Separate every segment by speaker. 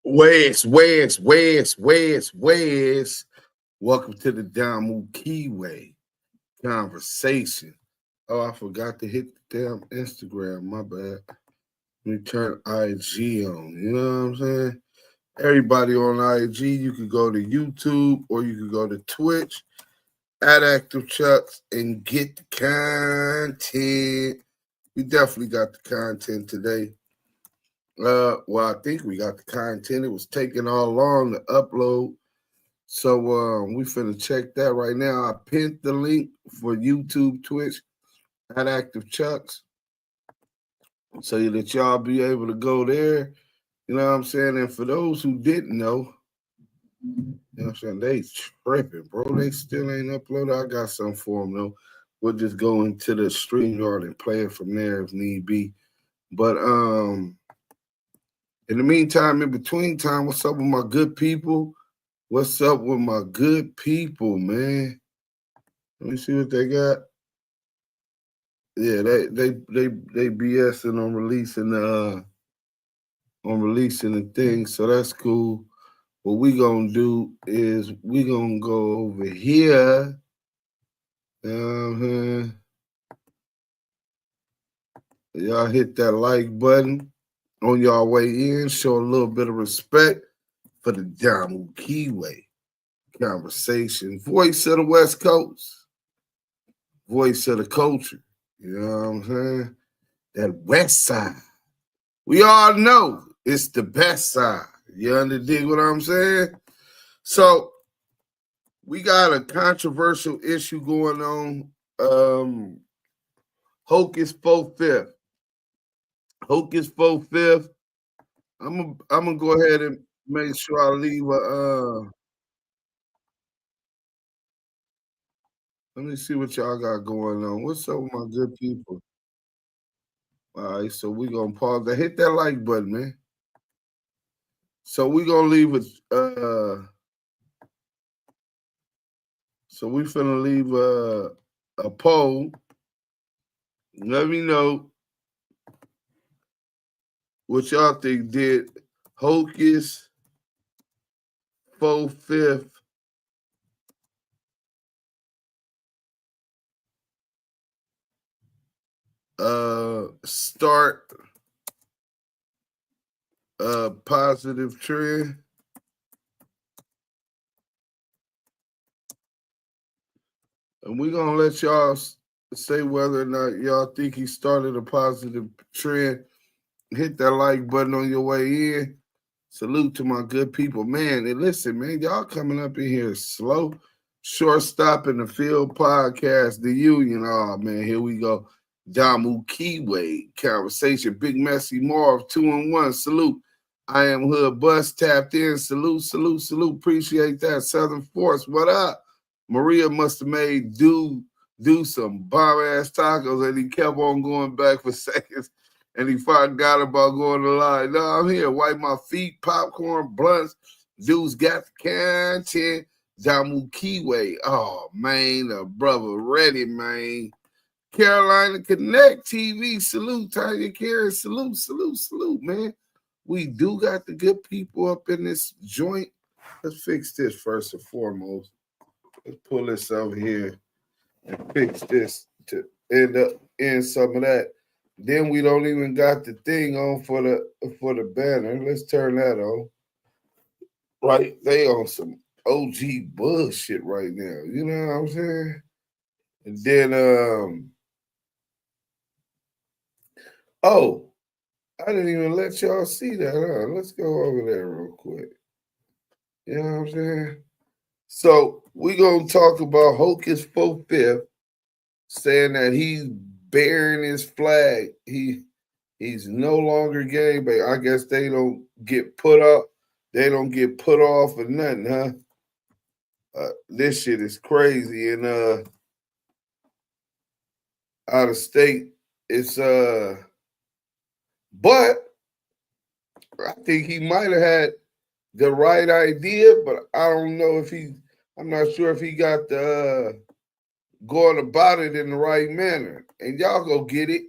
Speaker 1: Where's. Welcome to the Damu Kiwe conversation. Oh, I forgot to hit the damn Instagram. My bad. Let me turn IG on. You know what I'm saying? Everybody on IG, you can go to YouTube or you can go to Twitch at Active Chucks and get the content. We definitely got the content today. Well, I think we got the content. It was taking all long to upload. So we finna check that right now. I pinned the link for YouTube, Twitch at Active Chucks so that y'all be able to go there. You know what I'm saying? And for those who didn't know, you know what I'm saying, they tripping, bro. They still ain't uploaded. I got something for them, though. We'll just go into the StreamYard and play it from there if need be. But in the meantime, in between time, what's up with my good people? What's up with my good people, man? Let me see what they got. Yeah, they BSing on releasing the thing, so that's cool. What we gonna do is we gonna go over here. Y'all hit that like button on y'all way in. Show a little bit of respect for the Damu Kiwe conversation. Voice of the West Coast. Voice of the culture. You know what I'm saying? That West side. We all know it's the best side. You understand what I'm saying? So we got a controversial issue going on. Hocus 45th. Hocus 45th. I'm gonna go ahead and make sure I leave a let me see what y'all got going on. What's up with my good people? All right, so we're gonna pause that. Hit that like button, man. So we're gonna leave it so we finna leave a poll. Let me know what y'all think. Did Hocus 45th start a positive trend? And we're gonna let y'all say whether or not y'all think he started a positive trend. Hit that like button on your way in. Salute to my good people. Man, and listen, man, y'all coming up in here slow. Shortstop in the field podcast, the union. Oh, man, here we go. Damu Kiwe conversation. Big Messy Marv, 2-in-1. Salute. I am Hood Bus tapped in. Salute. Appreciate that. Southern Force, what up? Maria must have made do some bomb-ass tacos, and he kept on going back for seconds. And he forgot about going to line. No, I'm here. Wipe my feet, popcorn, blunts. Dudes got the content. Damu Kiwe. Oh, man, the brother ready, man. Carolina Connect TV. Salute, Tanya Carey. Salute, man. We do got the good people up in this joint. Let's fix this first and foremost. Let's pull this over here and fix this to end up in some of that. Then we don't even got the thing on for the banner. Let's turn that on. Right, they on some OG bullshit right now. You know what I'm saying? And then oh, I didn't even let y'all see that. Huh? Let's go over there real quick. You know what I'm saying? So we're gonna talk about Hocus 45th saying that he's bearing his flag. He's no longer gay, but I guess they don't get put up. They don't get put off or nothing, huh? This shit is crazy. And out of state, it's but I think he might have had the right idea, but I don't know if I'm not sure if he got the going about it in the right manner. And y'all go get it,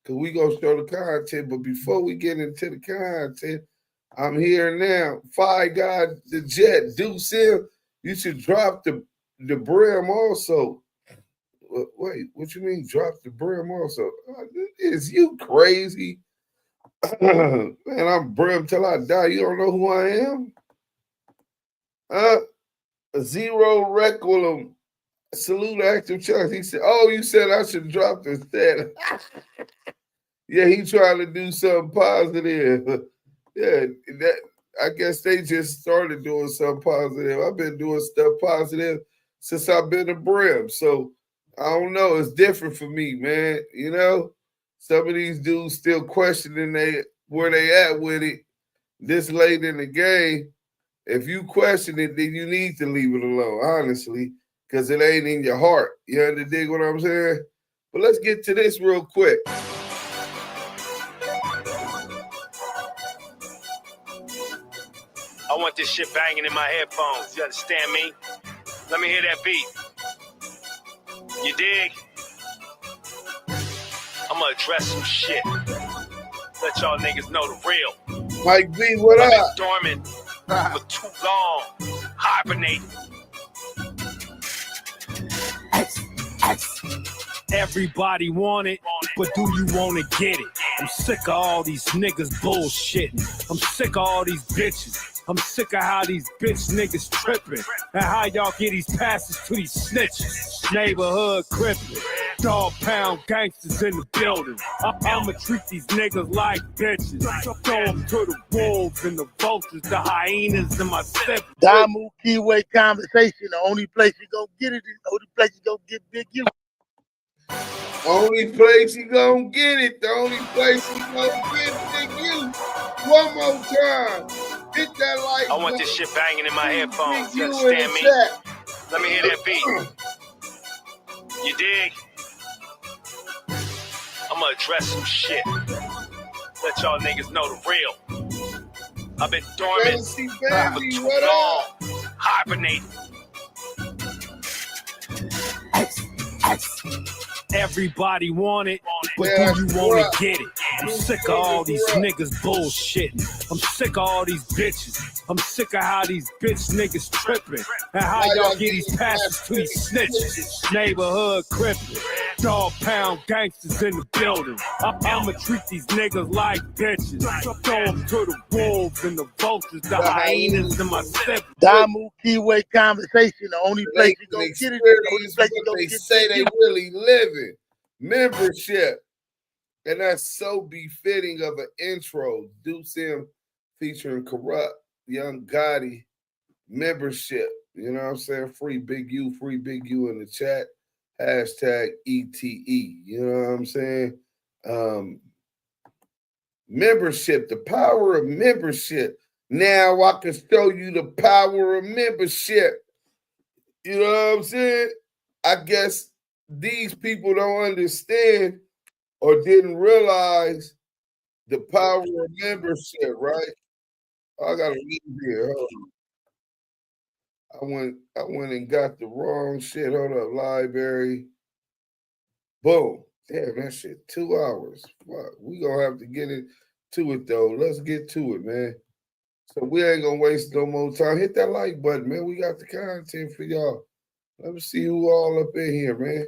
Speaker 1: because we gonna show the content. But before we get into the content, I'm here now. Five God, the jet, Deuce him. You should drop the brim also. Wait, what you mean drop the brim also? Is you crazy? Man, I'm brim till I die. You don't know who I am? Zero Requiem. Salute Active Chuck. He said, oh, you said I should drop the stat. Yeah, he trying to do something positive. Yeah, that I guess they just started doing something positive. I've been doing stuff positive since I've been a brim. So I don't know. It's different for me, man. You know, some of these dudes still questioning where they at with it this late in the game. If you question it, then you need to leave it alone, honestly, because it ain't in your heart. You understand what I'm saying? But let's get to this real quick.
Speaker 2: I want this shit banging in my headphones. You understand me? Let me hear that beat. You dig? I'm gonna address some shit. Let y'all niggas know the real.
Speaker 1: Mike B, what
Speaker 2: I've
Speaker 1: up?
Speaker 2: been dormant for too long. Hibernate. Everybody want it, but do you wanna get it? I'm sick of all these niggas bullshitting. I'm sick of all these bitches. I'm sick of how these bitch niggas tripping and how y'all get these passes to these snitches. Neighborhood crippin', dog pound gangsters in the building. I'ma treat these niggas like bitches. Throw them to the wolves and the vultures, the hyenas and my siblings.
Speaker 3: Damu, Kiwe conversation. The only place you gonna get it is the only place you gonna get Big U.
Speaker 1: Only place you gonna get it. The only place you gonna get Big U. One more time. Hit that like.
Speaker 2: I want this shit banging in my headphones. You understand me? Let me hear that beat. You dig? I'ma address some shit. Let y'all niggas know the real. I've been dormant for too long. Hibernate. Everybody want it, but do you wanna get it? I'm sick of all these niggas bullshitting. I'm sick of all these bitches. I'm sick of how these bitch niggas tripping and how y'all get these passes to these snitches. Neighborhood crippin', dog pound gangsters in the building. I'ma treat these niggas like bitches. Throw them to the wolves and the vultures, the hyenas and my siblings.
Speaker 3: Damu, Kiwe conversation. The only place you gonna get it is the only place you gonna
Speaker 1: they
Speaker 3: get
Speaker 1: say
Speaker 3: Big
Speaker 1: they
Speaker 3: U.
Speaker 1: really living. Membership. And that's so befitting of an intro. Deuce him featuring Corrupt, Young Gotti, membership. You know what I'm saying? Free Big U in the chat. Hashtag ETE. You know what I'm saying? Membership, the power of membership. Now I can show you the power of membership. You know what I'm saying? I guess these people don't understand or didn't realize the power of membership, right? I gotta leave here. Hold on. I went and got the wrong shit. Hold up, library. Boom. Damn, that shit 2 hours. Fuck. We gonna have to get into it though. Let's get to it, man. So we ain't gonna waste no more time. Hit that like button, man. We got the content for y'all. Let me see who all up in here, man.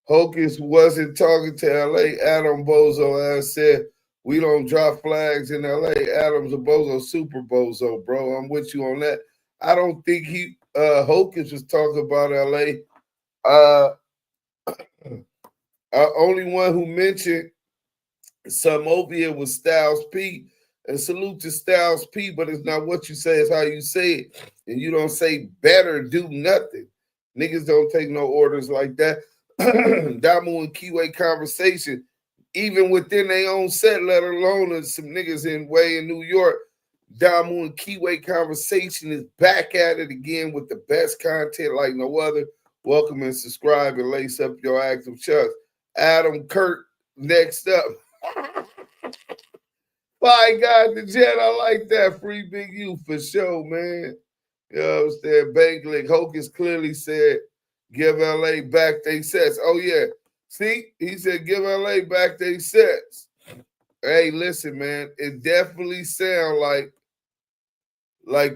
Speaker 1: Hocus wasn't talking to LA. Adam Bozo ass said, we don't drop flags in LA. Adam's a bozo, super bozo, bro. I'm with you on that. I don't think Hocus was talking about LA. Only one who mentioned some over here was Styles P. And salute to Styles P, but it's not what you say, it's how you say it. And you don't say better do nothing. Niggas don't take no orders like that. Damu and Kiwe conversation, even within their own set, let alone some niggas in New York. Damu and Kiwe conversation is back at it again with the best content like no other. Welcome and subscribe and lace up your active chucks. Adam Kurt next up. By God, the jet, I like that. Free Big U for sure, man. You know what I'm saying? Banglick Hocus clearly said, give LA back they sets. Oh, yeah. See, he said, give LA back they sets. Hey, listen, man. It definitely sound like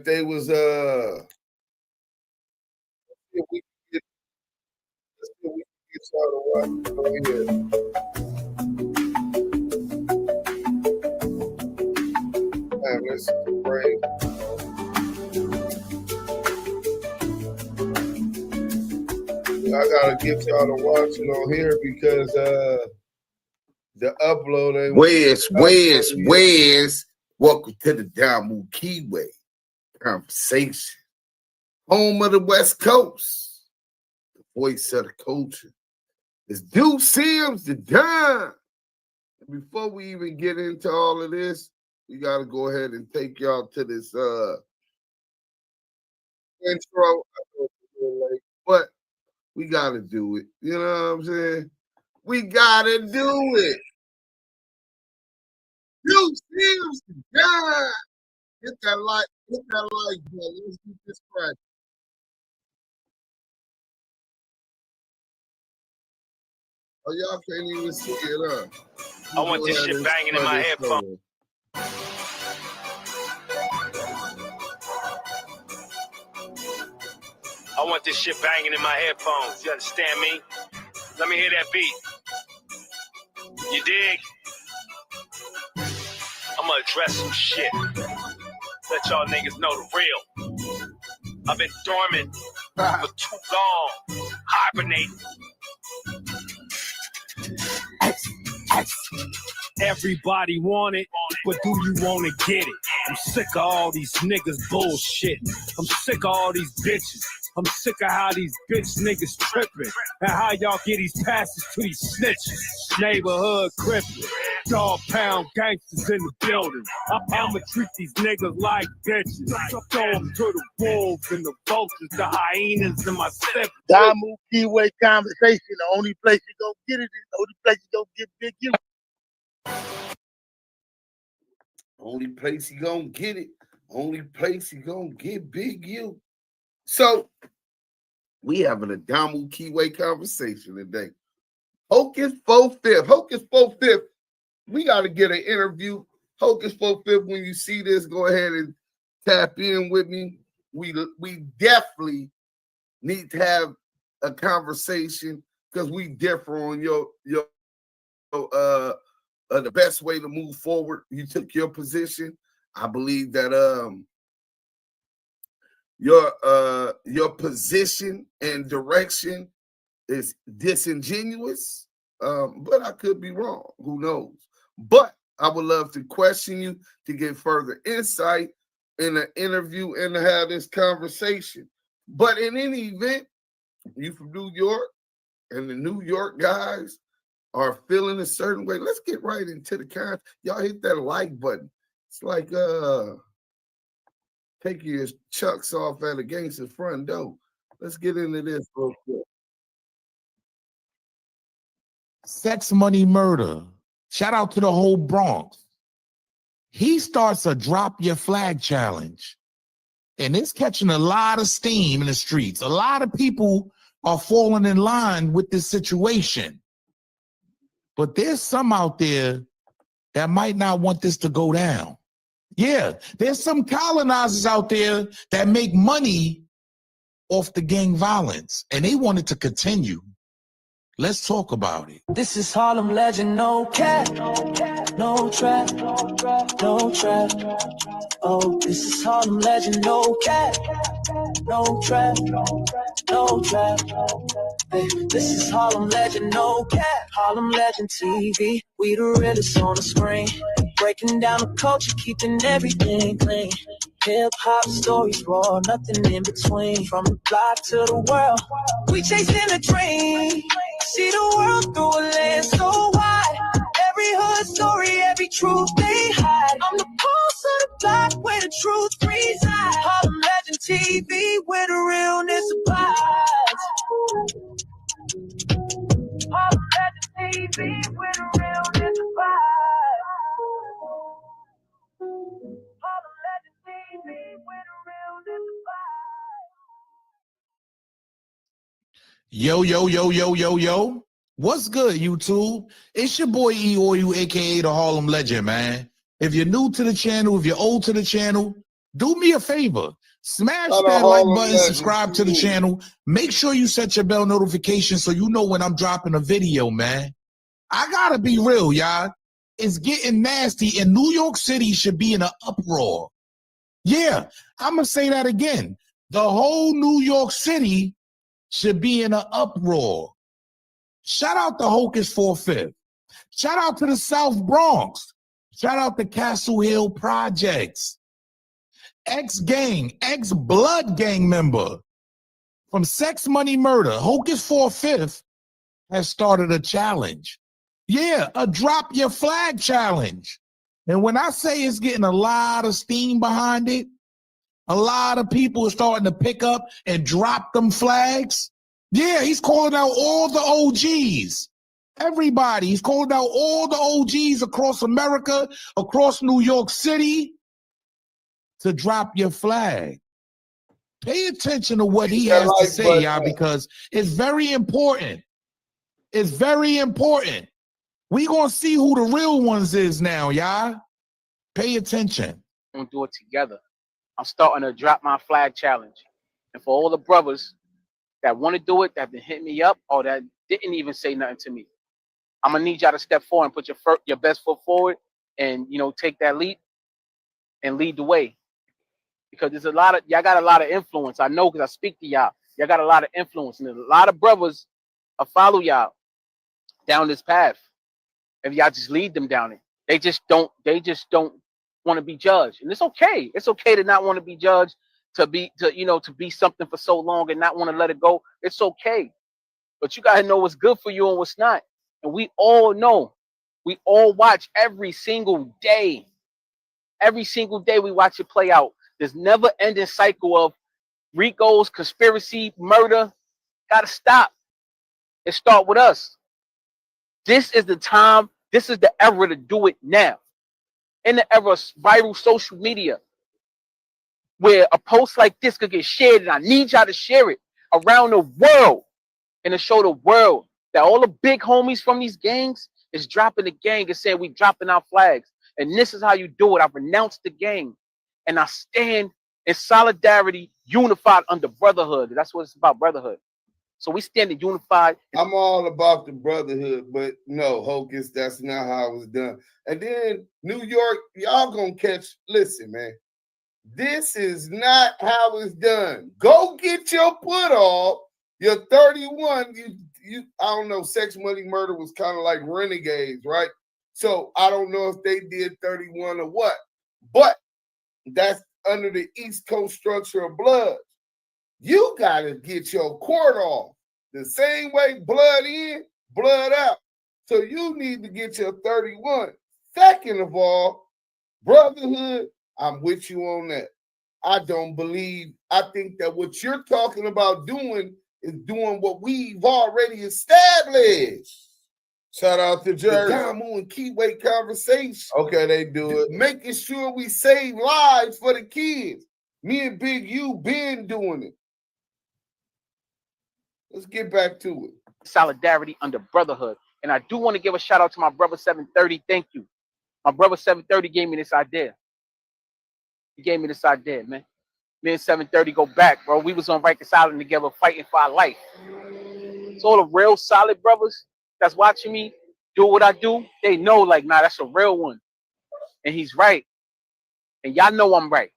Speaker 1: they was if we can get started right here. Man, this is crazy. I gotta get y'all to watch it on here because the upload ain't Where's welcome to the Damu Kiwe conversation. Home of the West Coast. The voice of the culture. It's Deuce Sims the Don. Before we even get into all of this, we gotta go ahead and take y'all to this intro. I know it's a little late, but we gotta do it. You know what I'm saying? We gotta do it. Deuce Sims the Don. Hit that like button. Let's get this right. Oh, y'all can't even see it, huh?
Speaker 2: I want this shit banging in my headphones. I want this shit banging in my headphones. You understand me? Let me hear that beat. You dig? I'm gonna address some shit. Let y'all niggas know the real. I've been dormant for too long. Hibernating. Everybody want it, but do you wanna get it? I'm sick of all these niggas bullshit. I'm sick of all these bitches. I'm sick of how these bitch niggas tripping and how y'all get these passes to these snitches. Neighborhood crippin', dog pound gangsters in the building. I'ma treat these niggas like bitches. Throw them to the wolves and the vultures, the hyenas and my step.
Speaker 3: Damu Kiwe conversation. The only place you gonna get it is the only place you gonna get Big U.
Speaker 1: Only place you gonna get it. Only place you gonna get Big U. So we having a Damu Kiwe conversation today. Hocus 45th. Hocus 45th. We got to get an interview. Hocus 45th, when you see this, go ahead and tap in with me. We definitely need to have a conversation because we differ on the best way to move forward. You took your position. I believe that your position and direction is disingenuous, but I could be wrong. Who knows? But I would love to question you to get further insight in an interview and to have this conversation. But in any event, you from New York and the New York guys are feeling a certain way. Let's get right into the content. Y'all hit that like button. It's like taking your chucks off at a gangster's front door. Let's get into this real quick.
Speaker 4: Sex, money, murder. Shout out to the whole Bronx. He starts a drop your flag challenge. And it's catching a lot of steam in the streets. A lot of people are falling in line with this situation. But there's some out there that might not want this to go down. Yeah, there's some colonizers out there that make money off the gang violence, and they want it to continue. Let's talk about it.
Speaker 5: This is Harlem legend, no cat, no trap, no trap. Oh, this is Harlem legend, no cat, no trap, no trap. Hey, this is Harlem legend, no cat, Harlem legend TV. We the realest on the screen, breaking down the culture, keeping everything clean. Hip hop stories raw, nothing in between. From the block to the world, we chasing a dream. See the world through a lens so wide. Every hood story, every truth they hide. I'm the pulse of the block where the truth resides. Harlem Legend TV where the realness abides. Harlem Legend TV where the realness abides. Harlem Legend TV where the realness abides.
Speaker 4: Yo, yo, yo, yo, yo, yo. What's good, YouTube? It's your boy E-Oil, aka the Harlem Legend, man. If you're new to the channel, if you're old to the channel, do me a favor. Smash
Speaker 1: Shout out
Speaker 4: that like
Speaker 1: Harlem
Speaker 4: button,
Speaker 1: Legend,
Speaker 4: subscribe to the
Speaker 1: too.
Speaker 4: channel. Make sure you set your bell notification so you know when I'm dropping a video, man. I gotta be real, y'all. It's getting nasty, and New York City should be in an uproar. Yeah, I'm gonna say that again. The whole New York City should be in an uproar. Shout out to Hocus 45th. Shout out to the South Bronx. Shout out to Castle Hill Projects. Ex-gang, ex-blood gang member from Sex Money Murder, Hocus 45th, has started a challenge. Yeah, a drop your flag challenge. And when I say it's getting a lot of steam behind it, a lot of people are starting to pick up and drop them flags. Yeah, he's calling out all the OGs. Everybody. He's calling out all the OGs across America, across New York City, to drop your flag. Pay attention to what he has to say, y'all, because it's very important. It's very important. We gonna see who the real ones is now, y'all. Pay attention.
Speaker 6: We're gonna do it together. I'm starting to drop my flag challenge. And for all the brothers that want to do it, that have been hitting me up, or that didn't even say nothing to me, I'm gonna need y'all to step forward and put your best foot forward, and take that leap and lead the way. Because there's y'all got a lot of influence. I know, because I speak to y'all. Y'all got a lot of influence, and there's a lot of brothers follow y'all down this path. If y'all just lead them down it, they just don't want to be judged, and it's okay. It's okay to not want to be judged, to be something for so long and not want to let it go. It's okay, but you gotta know what's good for you and what's not. And we all know, we all watch every single day. Every single day we watch it play out. There's never ending cycle of Ricos, conspiracy, murder. Gotta stop. It start with us. This is the time. This is the era to do it now. In the era of viral social media, where a post like this could get shared, and I need y'all to share it around the world, and to show the world that all the big homies from these gangs is dropping the gang and saying we dropping our flags. And this is how you do it. I renounce the gang, and I stand in solidarity, unified under brotherhood. That's what it's about, brotherhood. So we stand unified.
Speaker 1: I'm all about the brotherhood, but no, Hocus, that's not how it was done. And then New York, y'all gonna catch, listen, man, this is not how it's done. Go get your put off. You're 31. I don't know, Sex Money Murder was kind of like Renegades, right? So I don't know if they did 31 or what, but that's under the East Coast structure of blood. You got to get your court off the same way, blood in, blood out. So you need to get your 31. Second of all, brotherhood, I'm with you on that. I think that what you're talking about doing is doing what we've already established. Shout out to Jersey. The Damu and Kiwe conversation. Okay, they do it. Making sure we save lives for the kids. Me and Big U been doing it. Let's get back to it.
Speaker 6: Solidarity under brotherhood. And I do want to give a shout out to my brother 730. Thank you. My brother 730 gave me this idea. He gave me this idea, man. Me and 730 go back, bro. We was on Rikers Island together fighting for our life. So all the real solid brothers that's watching me do what I do, they know, like, nah, that's a real one. And he's right. And y'all know I'm right.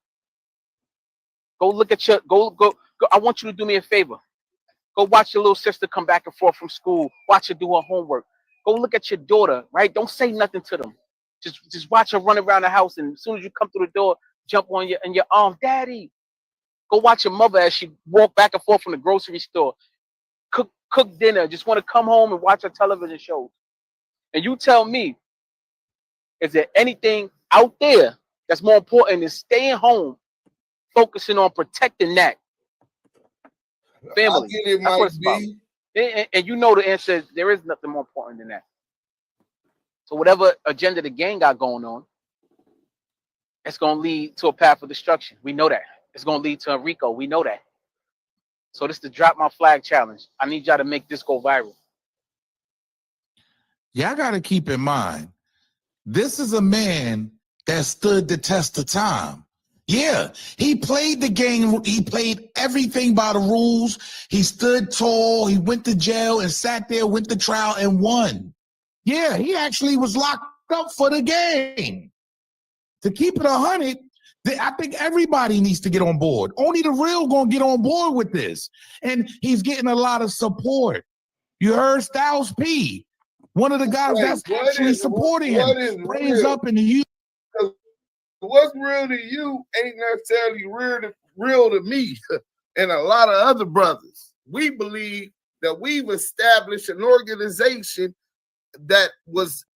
Speaker 6: Go look at go. I want you to do me a favor. Go watch your little sister come back and forth from school. Watch her do her homework. Go look at your daughter, right? Don't say nothing to them. Just watch her run around the house, and as soon as you come through the door, jump on your arm, Daddy. Go watch your mother as she walk back and forth from the grocery store. Cook dinner. Just want to come home and watch her television shows. And you tell me, is there anything out there that's more important than staying home, focusing on protecting that family?
Speaker 1: It
Speaker 6: that's
Speaker 1: might
Speaker 6: what it's
Speaker 1: be.
Speaker 6: about. And you know the answer is there is nothing more important than that. So whatever agenda the gang got going on, it's going to lead to a path of destruction. We know that. It's going to lead to a RICO. We know that. So this is the Drop My Flag Challenge. I need y'all to make this go viral.
Speaker 4: Y'all got to keep in mind, this is a man that stood the test of time. Yeah, he played the game. He played everything by the rules. He stood tall. He went to jail and sat there, went to trial and won. Yeah, he actually was locked up for the game. To keep it 100, I think everybody needs to get on board. Only the real gonna get on board with this. And he's getting a lot of support. You heard Styles P, one of the guys that's actually supporting him, raised up in the youth.
Speaker 1: What's real to you ain't necessarily real to me and a lot of other brothers. We believe that we've established an organization that was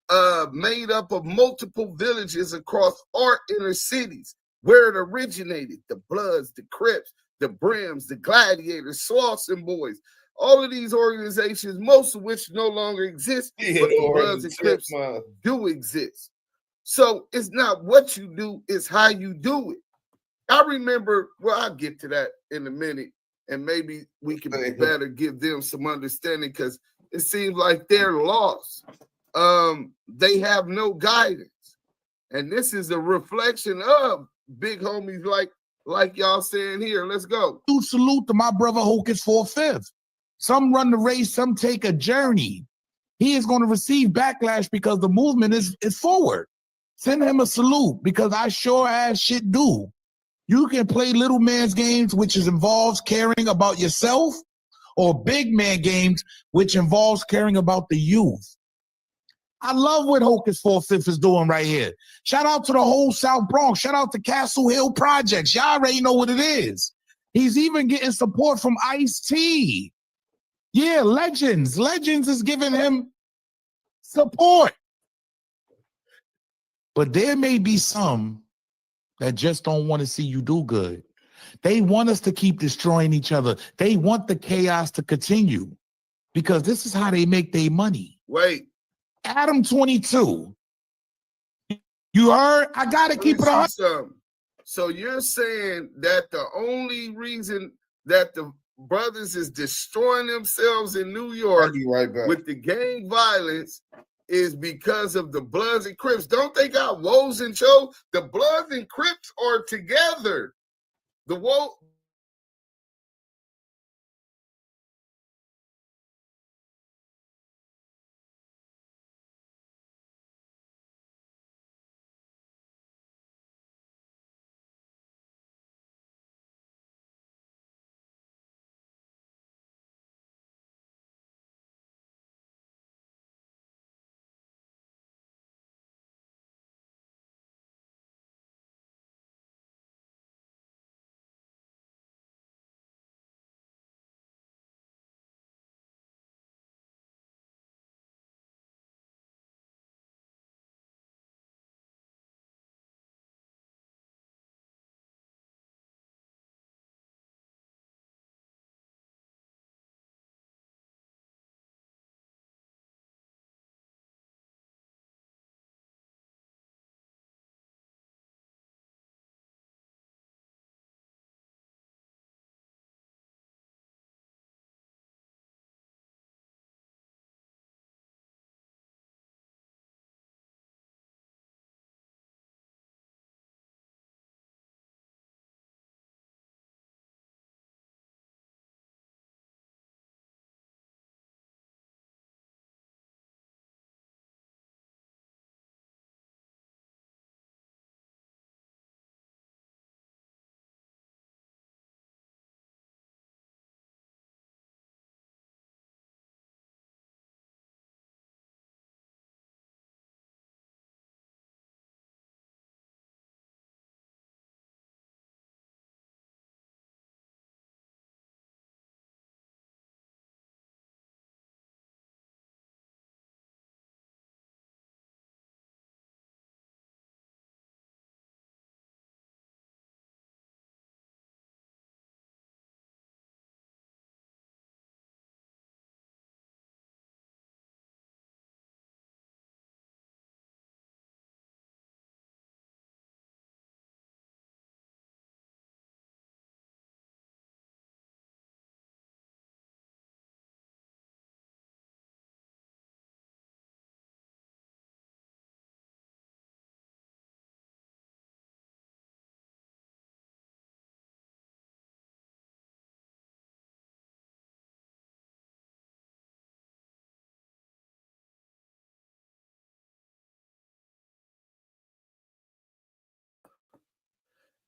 Speaker 1: made up of multiple villages across our inner cities where it originated. The Bloods, the Crips, the Brims, the Gladiators, Slauson Boys. All of these organizations, most of which no longer exist, but the Bloods and Crips do exist. So it's not what you do, it's how you do it. I remember, well, I'll get to that in a minute, and maybe we can better give them some understanding because it seems like they're lost. They have no guidance. And this is a reflection of big homies like y'all saying here. Let's go.
Speaker 4: Salute to my brother Hocus 45th. Some run the race, some take a journey. He is going to receive backlash because the movement is forward. Send him a salute because I sure as shit do. You can play little man's games, which involves caring about yourself, or big man games, which involves caring about the youth. I love what Hocus 45th is doing right here. Shout out to the whole South Bronx. Shout out to Castle Hill Projects. Y'all already know what it is. He's even getting support from Ice-T. Yeah, Legends. Legends is giving him support. But there may be some that just don't want to see you do good. They want us to keep destroying each other. They want the chaos to continue because this is how they make their money.
Speaker 1: Wait.
Speaker 4: Adam22. You heard? I got to keep it on.
Speaker 1: So you're saying that the only reason that the brothers is destroying themselves in New York with the gang violence is because of the Bloods and Crips. Don't they got woes and Cho? The Bloods and Crips are together. The woe.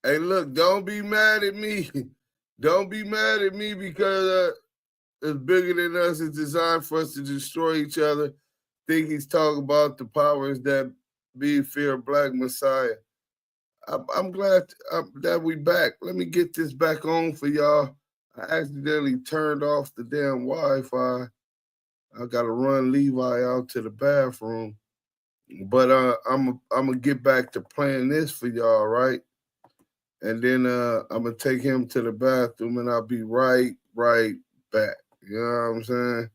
Speaker 1: Hey, look, don't be mad at me. Don't be mad at me because it's bigger than us. It's designed for us to destroy each other. Think he's talking about the powers that be, fear Black Messiah. I'm glad that we back. Let me get this back on for y'all. I accidentally turned off the damn Wi-Fi. I gotta run Levi out to the bathroom. But I'm gonna get back to playing this for y'all, right? And then I'm gonna take him to the bathroom, and I'll be right back. You know what I'm saying?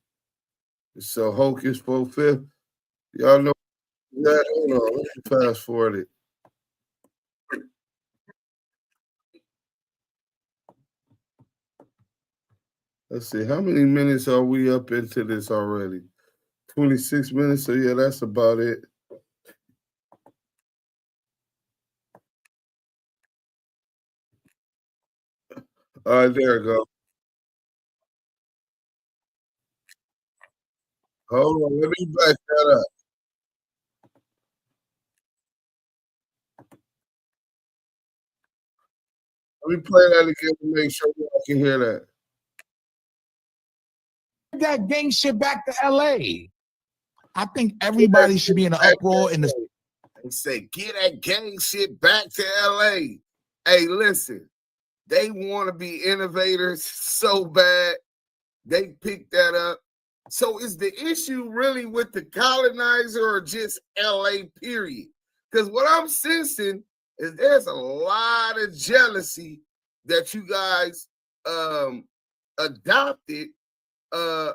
Speaker 1: So Hocus 45th, y'all know that. Hold on, let me fast forward it. Let's see, how many minutes are we up into this already? 26 minutes. So yeah, that's about it. All right, there we go. Hold on, let me back that up. Let me play that again to make sure y'all can hear that.
Speaker 4: That gang shit back to LA. I think everybody should be in an uproar in the
Speaker 1: and say, get that gang shit back to LA. Hey, listen, they want to be innovators so bad. They picked that up. So is the issue really with the colonizer or just LA, period? Because what I'm sensing is there's a lot of jealousy that you guys adopted a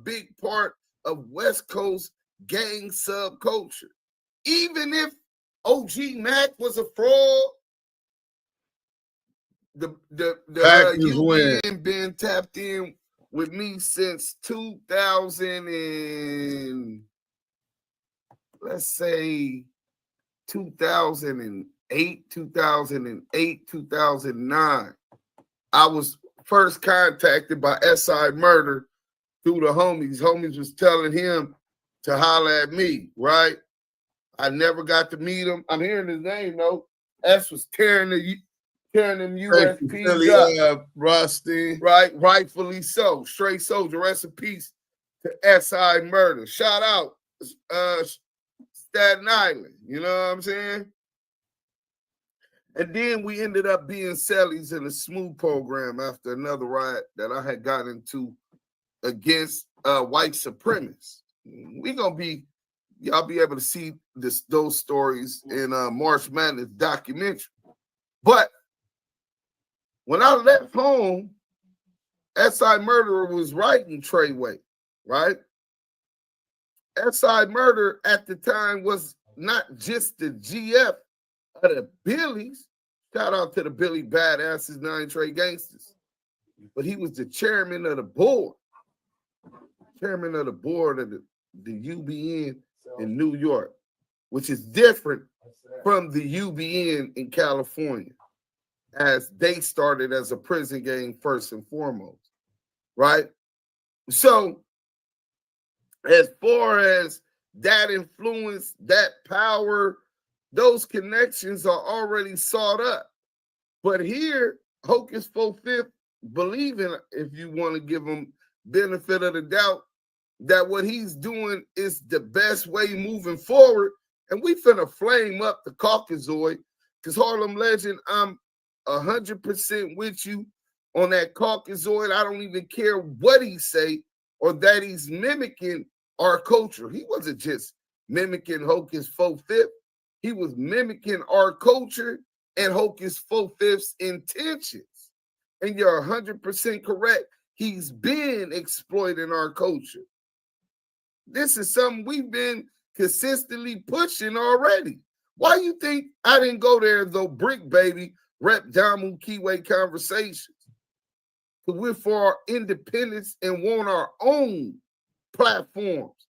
Speaker 1: big part of West Coast gang subculture. Even if OG Mac was a fraud, the UBN been tapped in with me since 2000 and let's say 2008, 2009. I was first contacted by SI Murder through the homies. Homies was telling him to holler at me, right? I never got to meet him. I'm hearing his name though. S was tearing them USPs up. Rusty. Right, rightfully so. Straight soldier. Rest in peace to SI Murder. Shout out Staten Island. You know what I'm saying? And then we ended up being cellies in a smooth program after another riot that I had got into against white supremacists. We're gonna be, y'all be able to see those stories in March Madness documentary. But when I left home, SI Murderer was writing Treyway, right? SI Murder at the time was not just the GF of the Billies. Shout out to the Billy Badasses, 9 Trey Gangsters. But he was the chairman of the board. Chairman of the board of the UBN in New York, which is different from the UBN in California, as they started as a prison gang first and foremost, right? So as far as that influence, that power, those connections are already sought up. But here, Hocus 45th, believing, if you want to give him benefit of the doubt, that what he's doing is the best way moving forward. And we finna flame up the Caucasoid, because Harlem Legend, I'm 100% with you on that Caucasoid. I don't even care what he say or that he's mimicking our culture. He wasn't just mimicking Hocus 45th. He was mimicking our culture and Hocus 45th's intentions. And you're 100% correct. He's been exploiting our culture. This is something we've been consistently pushing already. Why you think I didn't go there though, Brick Baby, rep Damu Kiwe conversations? Because we're for our independence and want our own platforms.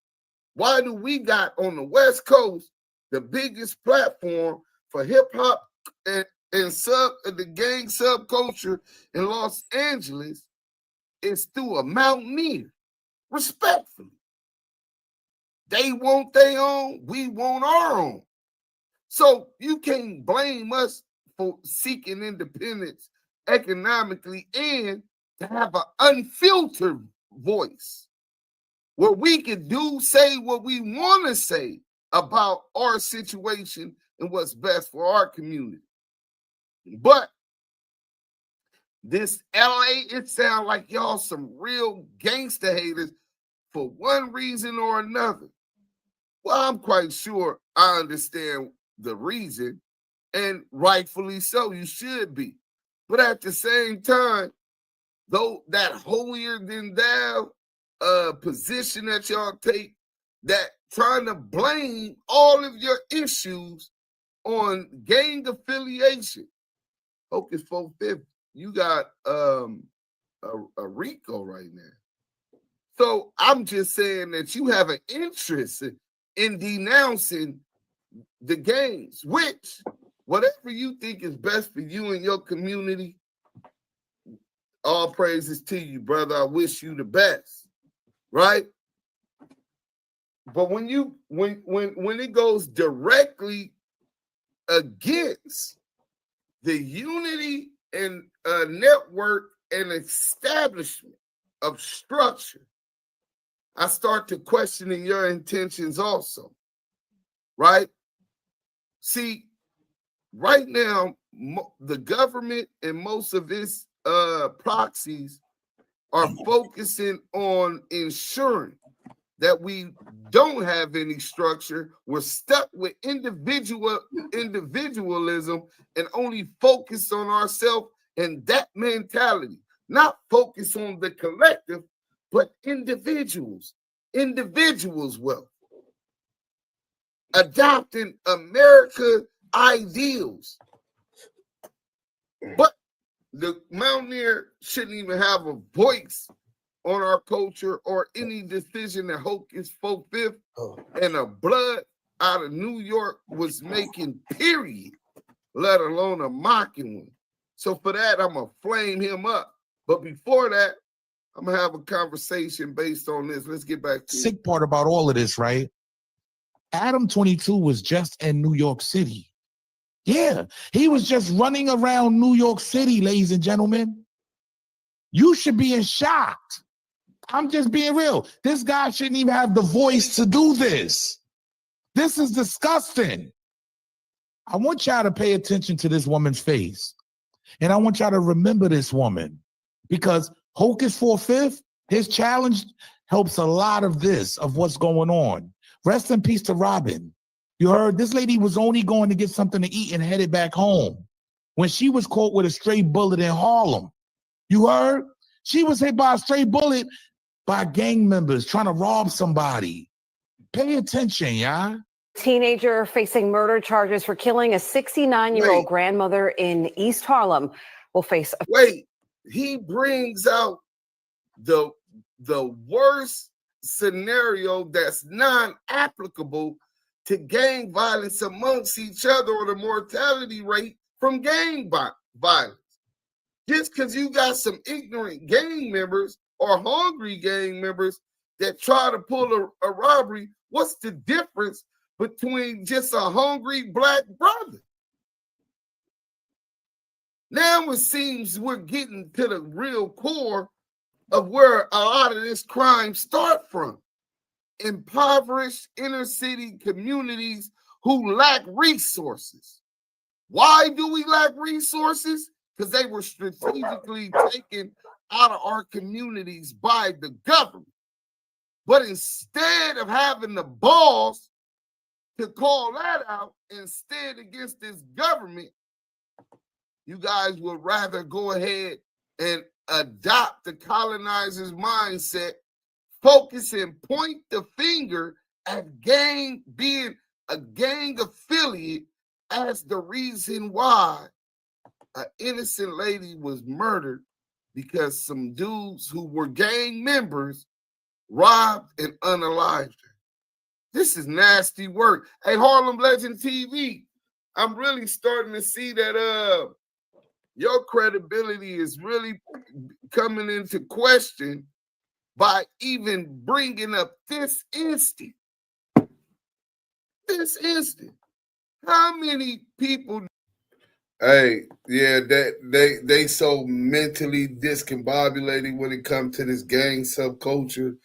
Speaker 1: Why do we got on the West Coast the biggest platform for hip hop and the gang subculture in Los Angeles is through a mountaineer? Respectfully. They want their own, we want our own. So you can't blame us for seeking independence economically and to have an unfiltered voice where we can say what we want to say about our situation and what's best for our community. But this LA, it sounds like y'all some real gangster haters for one reason or another. Well, I'm quite sure I understand the reason, and rightfully so, you should be. But at the same time, though, that holier than thou position that y'all take, that trying to blame all of your issues on gang affiliation. Hocus 45th, you got a RICO right now. So I'm just saying that you have an interest in denouncing the gangs, which whatever you think is best for you and your community, all praises to you, brother. I wish you the best, right? But when it goes directly against the unity and network and establishment of structure, I start to questioning your intentions also, right? See, right now, the government and most of its proxies are focusing on ensuring that we don't have any structure. We're stuck with individualism and only focus on ourselves and that mentality, not focus on the collective, but individuals' wealth. Adopting America ideals. But the Mountaineer shouldn't even have a voice on our culture or any decision that Hocus 45th and a blood out of New York was making, period, let alone a mocking one. So for that, I'm going to flame him up. But before that, I'm going to have a conversation based on this. Let's get back to
Speaker 4: Sick part about all of this, right? Adam22 was just in New York City. Yeah, he was just running around New York City, ladies and gentlemen. You should be in shock. I'm just being real. This guy shouldn't even have the voice to do this. This is disgusting. I want y'all to pay attention to this woman's face. And I want y'all to remember this woman, because Hocus 45th, his challenge helps a lot of this, of what's going on. Rest in peace to Robin. You heard this lady was only going to get something to eat and headed back home when she was caught with a stray bullet in Harlem. You heard? She was hit by a stray bullet by gang members trying to rob somebody. Pay attention, y'all.
Speaker 7: Teenager facing murder charges for killing a 69-year-old grandmother in East Harlem will face a...
Speaker 1: Wait, he brings out the worst scenario that's non-applicable to gang violence amongst each other or the mortality rate from gang violence. Just because you got some ignorant gang members or hungry gang members that try to pull a robbery, what's the difference between just a hungry black brother? Now it seems we're getting to the real core of where a lot of this crime start from. Impoverished inner city communities who lack resources. Why do we lack resources? Because they were strategically taken out of our communities by the government. But instead of having the balls to call that out and stand against this government, you guys would rather go ahead and adopt the colonizer's mindset, focus and point the finger at gang being a gang affiliate as the reason why an innocent lady was murdered because some dudes who were gang members robbed and unalived her. This is nasty work. Hey, Harlem Legend TV, I'm really starting to see that your credibility is really coming into question by even bringing up this instant. This instant. How many people? Hey, yeah, they so mentally discombobulated when it comes to this gang subculture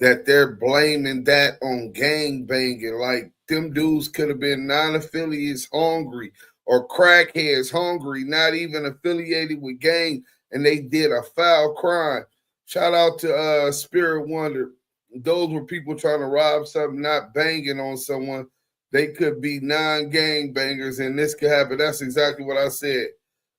Speaker 1: that they're blaming that on gang banging. Like them dudes could have been non-affiliates hungry or crackheads hungry, not even affiliated with gang, and they did a foul crime. Shout out to Spirit Wonder. Those were people trying to rob something, not banging on someone. They could be non-gang bangers, and this could happen. That's exactly what I said.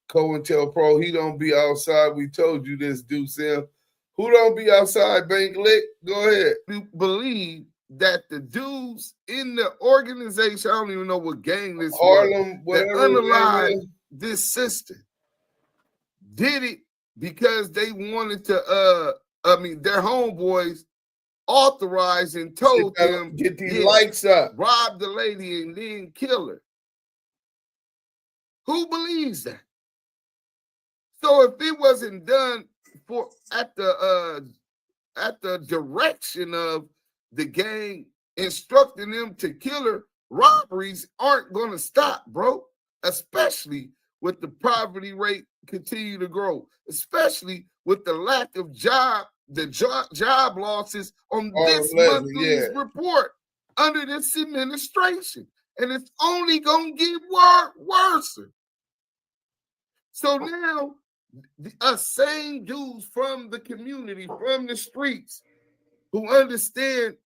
Speaker 1: COINTELPRO, he don't be outside. We told you this, Deuce Sim. Who don't be outside, Bank Lick? Go ahead. You believe that the dudes in the organization, I don't even know what gang this
Speaker 8: Harlem,
Speaker 1: was, that
Speaker 8: whatever
Speaker 1: underlied this system, did it because they wanted to, their homeboys authorized and told them,
Speaker 8: get these lights up,
Speaker 1: rob the lady and then kill her. Who believes that? So if it wasn't done at the direction of the gang instructing them to kill her, robberies aren't going to stop, bro. Especially with the poverty rate continue to grow, especially with the lack of job losses on this monthly report under this administration. And it's only going to get worse. So now, us same dudes from the community, from the streets, who understand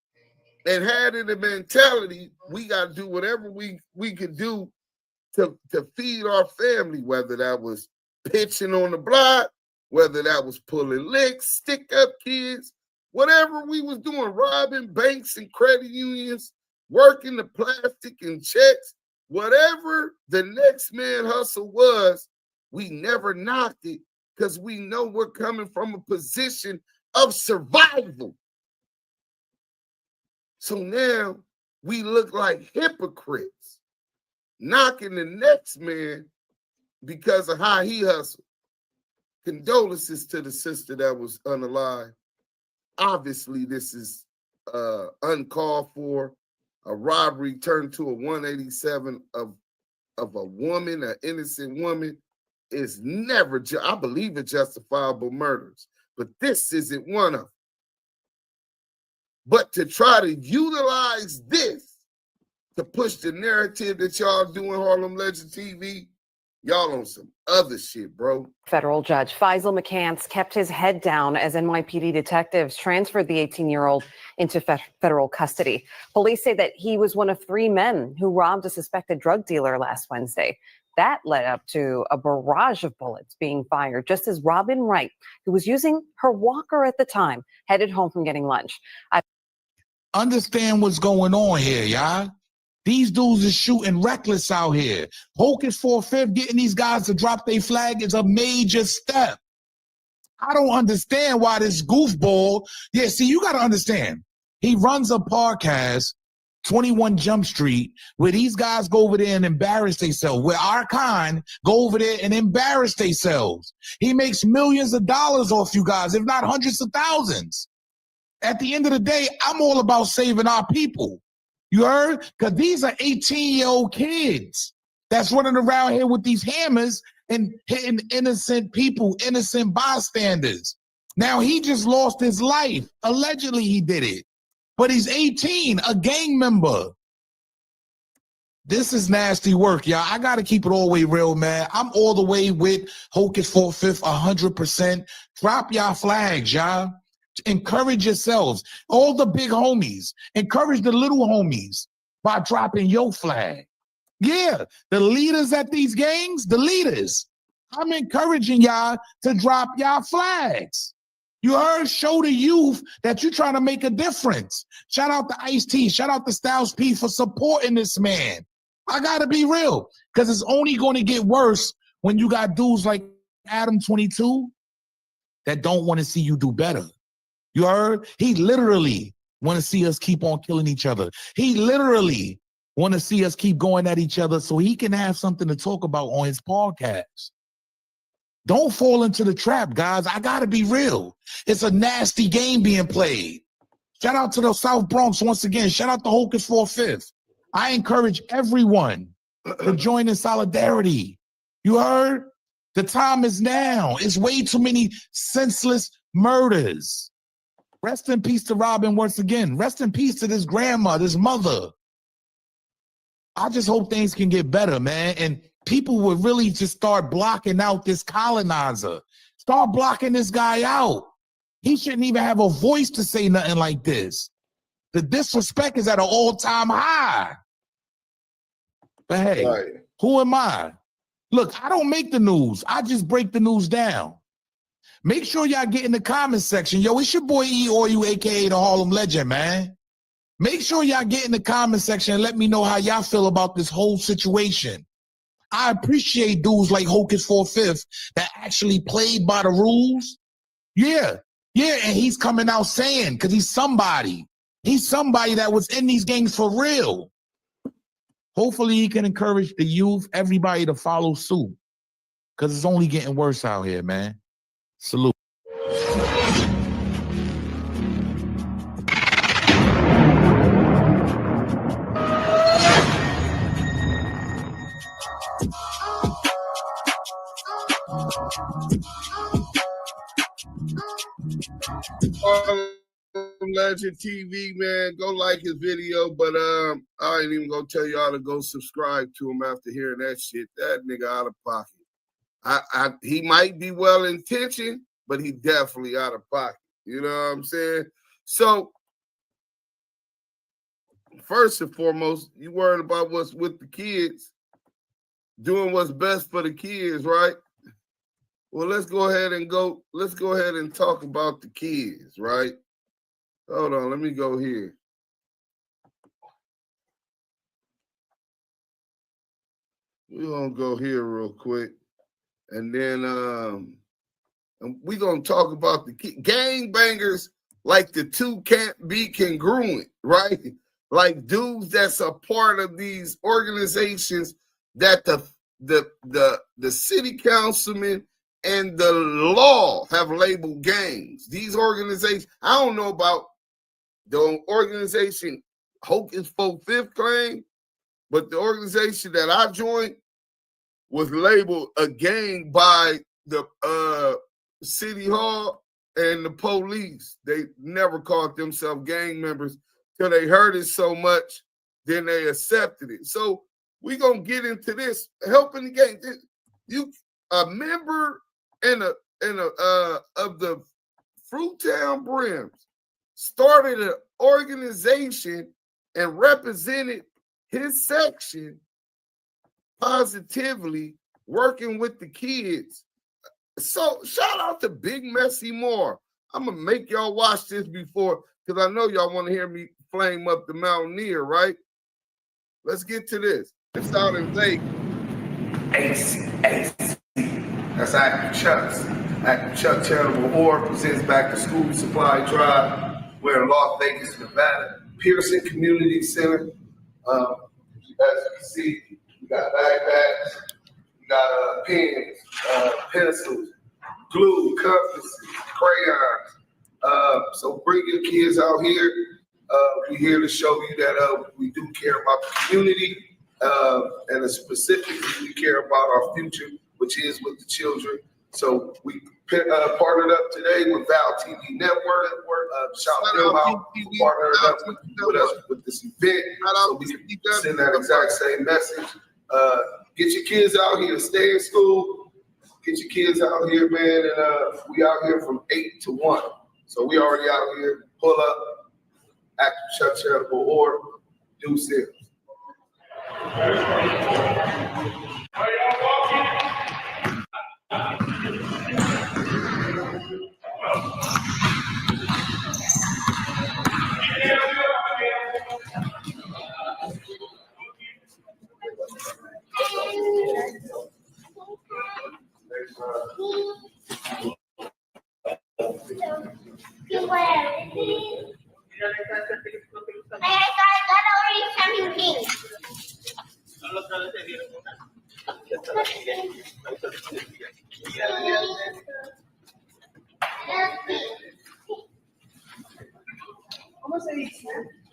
Speaker 1: and had in the mentality, we got to do whatever we could do to feed our family, whether that was pitching on the block, whether that was pulling licks, stick up kids, whatever we was doing, robbing banks and credit unions, working the plastic and checks, whatever the next man hustle was, we never knocked it because we know we're coming from a position of survival. So now we look like hypocrites, knocking the next man because of how he hustled. Condolences to the sister that was unalive. Obviously, this is uncalled for. A robbery turned to a 187 of a woman, an innocent woman, is never, I believe in justifiable murders, but this isn't one of them. But to try to utilize this to push the narrative that y'all doing Harlem Legend TV, y'all on some other shit, bro.
Speaker 7: Federal judge Faisal McCants kept his head down as NYPD detectives transferred the 18-year-old into federal custody. Police say that he was one of 3 men who robbed a suspected drug dealer last Wednesday. That led up to a barrage of bullets being fired just as Robin Wright, who was using her walker at the time, headed home from getting lunch.
Speaker 4: Understand what's going on here, y'all. These dudes are shooting reckless out here. Hocus 45th, getting these guys to drop their flag is a major step. I don't understand why this goofball. Yeah, see, you got to understand. He runs a podcast, 21 Jump Street, where these guys go over there and embarrass themselves, where our kind go over there and embarrass themselves. He makes millions of dollars off you guys, if not hundreds of thousands. At the end of the day, I'm all about saving our people. You heard? Because these are 18-year-old kids that's running around here with these hammers and hitting innocent people, innocent bystanders. Now, he just lost his life. Allegedly, he did it. But he's 18, a gang member. This is nasty work, y'all. I got to keep it all the way real, man. I'm all the way with Hocus 45th, 100%. Drop y'all flags, y'all. Encourage yourselves. All the big homies. Encourage the little homies by dropping your flag. Yeah, the leaders at these gangs, the leaders. I'm encouraging y'all to drop y'all flags. You heard? Show the youth that you're trying to make a difference. Shout out to Ice-T. Shout out to Styles P for supporting this man. I got to be real, because it's only going to get worse when you got dudes like Adam22 that don't want to see you do better. You heard? He literally want to see us keep on killing each other. He literally want to see us keep going at each other so he can have something to talk about on his podcast. Don't fall into the trap, guys. I got to be real. It's a nasty game being played. Shout out to the South Bronx once again. Shout out to Hocus 45th. I encourage everyone to join in solidarity. You heard? The time is now. It's way too many senseless murders. Rest in peace to Robin once again. Rest in peace to this grandma, this mother. I just hope things can get better, man. And people would really just start blocking out this colonizer. Start blocking this guy out. He shouldn't even have a voice to say nothing like this. The disrespect is at an all-time high. But hey,
Speaker 1: Right.
Speaker 4: who am I? Look, I don't make the news. I just break the news down. Make sure y'all get in the comment section. Yo, it's your boy E or you, aka the Harlem Legend, man. Make sure y'all get in the comment section and let me know how y'all feel about this whole situation. I appreciate dudes like Hocus 45th that actually played by the rules. Yeah, and he's coming out saying, because he's somebody. He's somebody that was in these gangs for real. Hopefully he can encourage the youth, everybody to follow suit, because it's only getting worse out here, man. Salute.
Speaker 1: Legend TV, man, go like his video, but I ain't even gonna tell y'all to go subscribe to him after hearing that shit. That nigga out of pocket. He might be well intentioned, but he definitely out of pocket. You know what I'm saying? So first and foremost, you worried about what's with the kids, doing what's best for the kids, right? Well, let's go ahead and talk about the kids, right? Hold on, let me go here. We're gonna go here real quick. And then we're gonna talk about the gangbangers, like the two can't be congruent, right? Like dudes that's a part of these organizations that the city councilman and the law have labeled gangs. These organizations, I don't know about the organization Hocus 45th claim, but the organization that I joined was labeled a gang by the city hall and the police. They never called themselves gang members till they heard it so much, then they accepted it. So we're gonna get into this, helping the gang. You a member of the Fruitown Brims started an organization and represented his section positively, working with the kids. So shout out to Big Messy Moore. I'm gonna make y'all watch this before, because I know y'all want to hear me flame up the Mountaineer, right? Let's get to this. It's out in Vegas.
Speaker 8: AC. That's Active Chuck's. Active Chuck Charitable Org presents Back to School Supply Drive. We're in Las Vegas, Nevada, Pearson Community Center. As you can see, we got backpacks, we got pens, pencils, glue, compasses, crayons. So bring your kids out here. We're here to show you that we do care about the community, and specifically we care about our future, which is with the children. So we partnered up today with Val TV Network. Shout them out for partnering up with us with this event, so we can send that exact same message. Get your kids out here, stay in school. Get your kids out here, man, and we out here from 8 to 1. So we already out here. Pull up. Active Chuck Charitable Org. Do sales.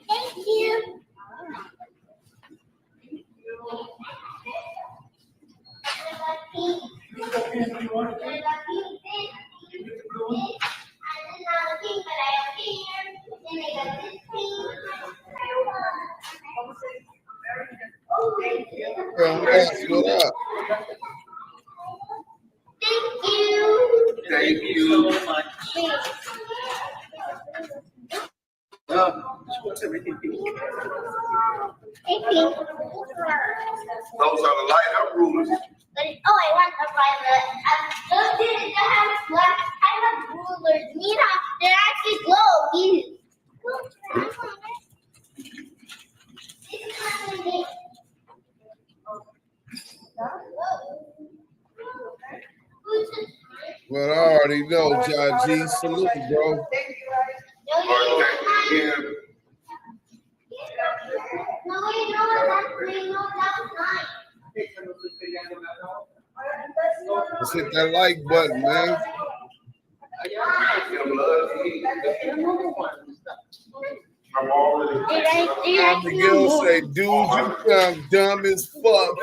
Speaker 9: Thank you.
Speaker 1: What up?
Speaker 9: Thank you.
Speaker 8: Thank you so much. Those are the light-up rulers.
Speaker 9: I want a private. Those I have rulers. Mira, they're actually glow.
Speaker 1: Well, I already know, John G. Salute, bro.
Speaker 8: All right, thank you again.
Speaker 1: Let's hit that like button, man. Miguel say, dude, you sound dumb as fuck.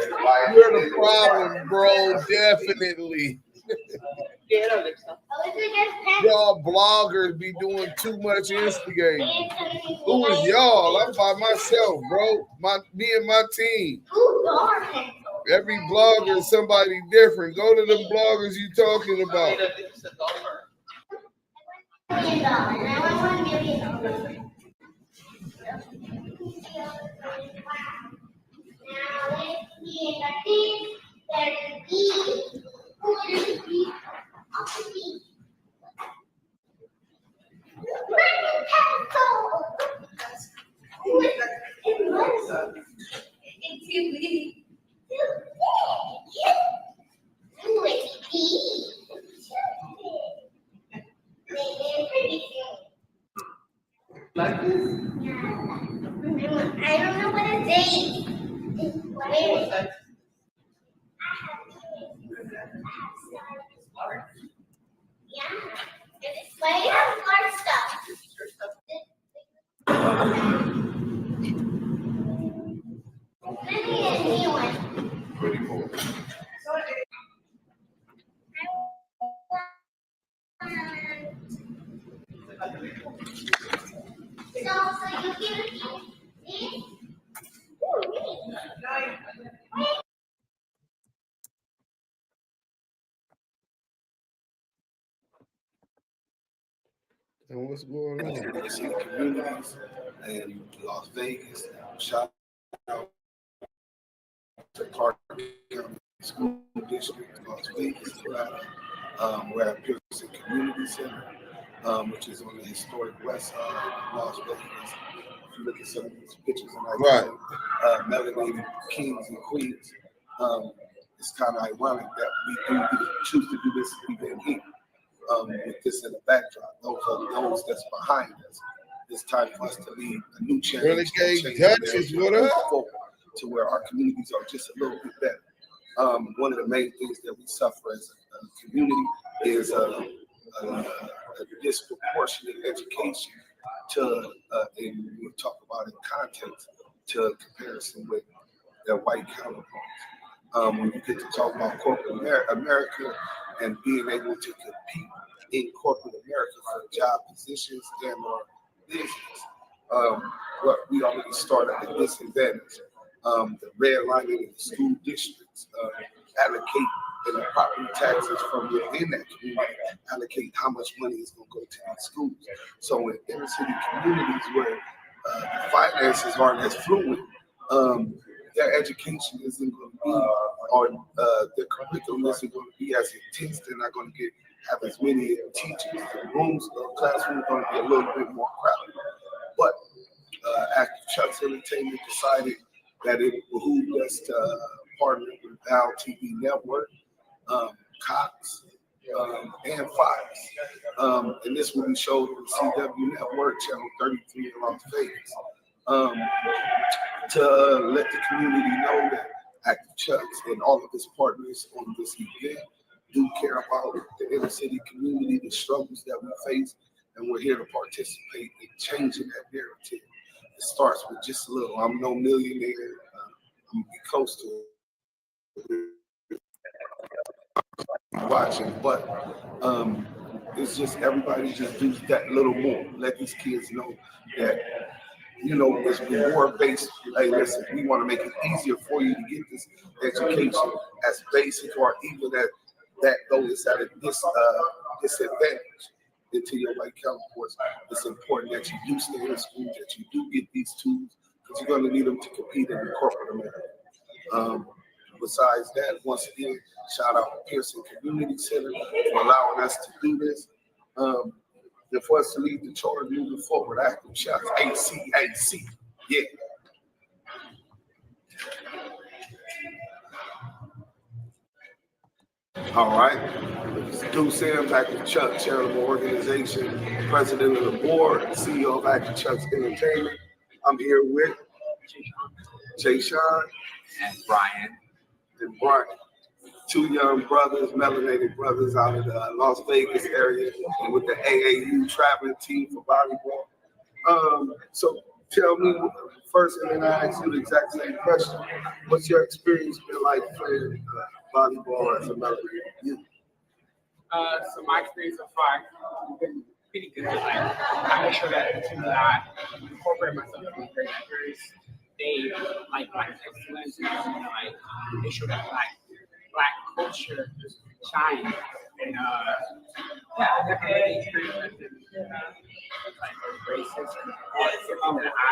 Speaker 1: You're the problem, bro. Definitely. Y'all bloggers be doing too much instigating. Who is y'all? I'm by myself, bro. Me and my team. Every blogger is somebody different. Go to them bloggers you talking about.
Speaker 9: Like this? I don't know what it is. What is it? Yeah. It's like hard stuff. Maybe a new one.
Speaker 8: Pretty cool.
Speaker 9: So you give it this?
Speaker 1: And what's going on?
Speaker 8: Communities in Las Vegas. Shout out to Clark County School District, Las Vegas, Nevada. We're at Pearson Community Center, which is on the historic west side of Las Vegas. If you look at some of these pictures, and melanated kings and queens, it's kind of ironic that we choose to do this event here. With this in the backdrop, those are those that's behind us. It's time for us to lead a new change.
Speaker 1: Renegade Duchess, what up?
Speaker 8: To where our communities are just a little bit better. One of the main things that we suffer as a community is a disproportionate education to, and we talk about in context, to comparison with their white counterparts. When you get to talk about corporate America and being able to compete in corporate America for job positions and or business, we already start at a disadvantage. The redlining in the school districts allocate in the property taxes from within that community, allocate how much money is going to go to these schools. So in inner city communities where the finances aren't as fluid, their education isn't going to be, or their curriculum isn't going to be as intense. They're not going to have as many teachers. The rooms, classrooms are going to be a little bit more crowded. But after Chuck's Entertainment decided that it behooved us to partner with Val TV Network, Cox, and Fox. And this will be showed on CW Network, Channel 33 in Las Vegas. To let the community know that Active Chucks and all of his partners on this event do care about the inner city community, the struggles that we face, and we're here to participate in changing that narrative. It starts with just a little. I'm no millionaire. I'm gonna be close to it. watching, but it's just everybody just do that little more. Let these kids know that, you know, it's reward based. Hey, listen, we want to make it easier for you to get this education as basic or even that though it's at a disadvantage into your white counterparts. It's important that you do stay in school, that you do get these tools, because you're going to need them to compete in the corporate America. Besides that, once again, shout out to Pearson Community Center for allowing us to do this. And for us to lead the charge moving forward, active shots, ACAC, yeah. All right. Stu Sims, Active Chuck, charitable organization, president of the board, CEO of Active Chuck's Entertainment. I'm here with Jay Sean
Speaker 10: and Brian.
Speaker 8: And Brian, two young brothers, melanated brothers out of the Las Vegas area, and with the AAU traveling team for volleyball. So tell me first, and then I ask you the exact same question. What's your experience been like playing volleyball as a melanated youth?
Speaker 10: So my experience so far has been pretty good. Like, I make sure that I incorporate myself in the first day, like excellence, and like make sure that Black culture shines. And yeah, I definitely experience like racism, everything that I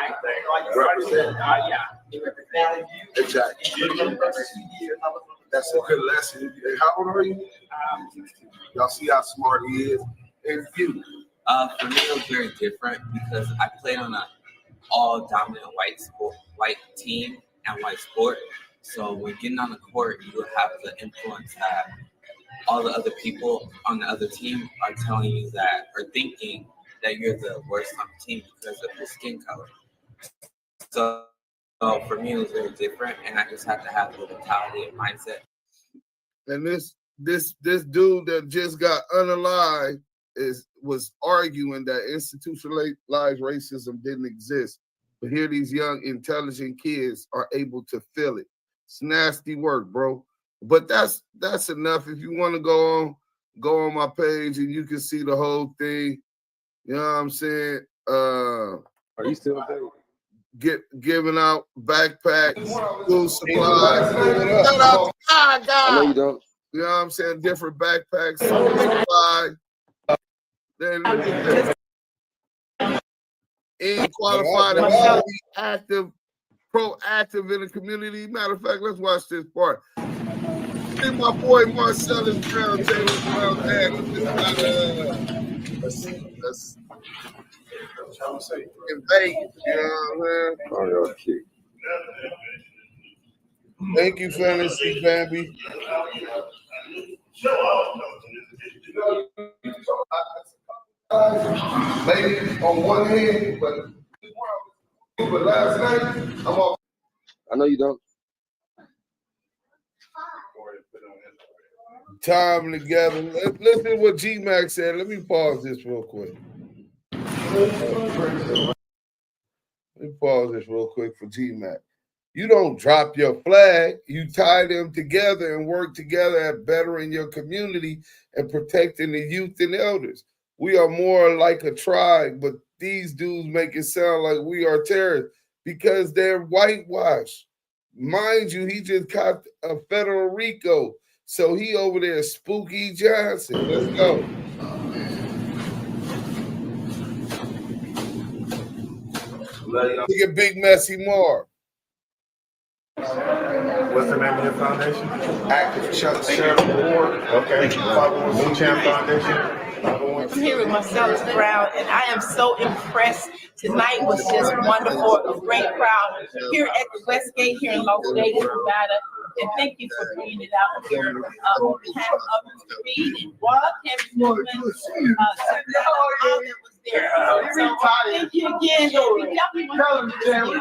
Speaker 8: represent.
Speaker 10: Yeah, they represent.
Speaker 8: Exactly. That's a good lesson. How old are you? 16. Y'all see how smart he is. And you?
Speaker 10: For me, it was very different because I played on an all dominant white team and white sport. So when getting on the court, you have the influence that all the other people on the other team are telling you that, or thinking that you're the worst on the team because of your skin color. So for me, it was very different, and I just had to have the mentality and mindset.
Speaker 1: And this dude that just got unalived was arguing that institutionalized racism didn't exist. But here these young, intelligent kids are able to feel it. It's nasty work, bro. But that's enough. If you want to go on my page and you can see the whole thing. You know what I'm saying?
Speaker 11: Are you still there?
Speaker 1: Giving out backpacks, school supplies. Shout out to God.
Speaker 11: I know you don't.
Speaker 1: You know what I'm saying? Different backpacks, school supplies. Then ain't qualified to be active, proactive in the community. Matter of fact, let's watch this part. I think my boy Marcel is Brown, Taylor Brown, let's in Vegas, you know what I'm saying? Thank you, Fantasy Bambi.
Speaker 8: Maybe on one hand, but last night, I'm off.
Speaker 11: I know you don't.
Speaker 1: Time together. Listen to what G-Mac said. Let me pause this real quick. Let me pause this real quick for G-Mac. You don't drop your flag. You tie them together and work together at bettering your community and protecting the youth and elders. We are more like a tribe, but these dudes make it sound like we are terrorists because they're whitewashed. Mind you, he just caught a federal RICO. So he over there, Spooky Johnson. Let's go. Look at Big Messy Marv.
Speaker 12: What's the name of your foundation?
Speaker 8: Active Chuck Charitable Board.
Speaker 12: Okay. Moon Champ Foundation.
Speaker 13: I'm here with Marcellus Brown, and I am so impressed. Tonight was just wonderful, a great crowd here at the Westgate here in Las Vegas, Nevada. And thank you for bringing it out here. We have Mr. Reed and Rob, Kevin Newman, all that was there. So thank you again. We definitely want to do this again.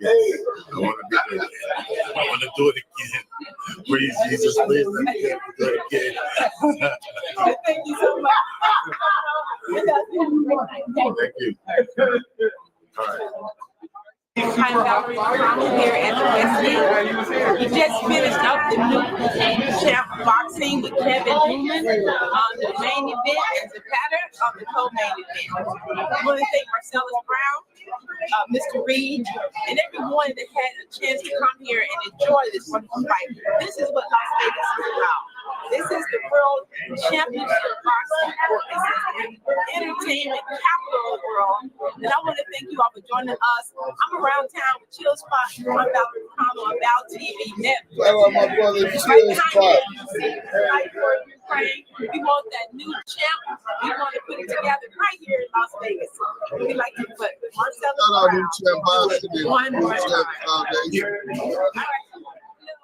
Speaker 12: I want to do it again. Praise Jesus, please let me do it again.
Speaker 13: Thank you so much.
Speaker 12: Thank you. All right.
Speaker 13: Hi, Valerie. I'm here at the Westgate. We just finished up the new champ boxing with Kevin Newman on the main event and Zapata on the co-main event. I want to thank Marcellus Brown, Mr. Reed, and everyone that had a chance to come here and enjoy this wonderful fight. This is what Las Vegas is about. This is the World Championship Boxing. This is the entertainment capital of the world. And I want to thank you all for joining us. I'm around town with Chill Spot, on Val TV Network.
Speaker 1: Hello, my brother, Chill Spot.
Speaker 13: We want that new champ. We want to put it together right here in Las Vegas. We like to put Marcellus Brown. One more time.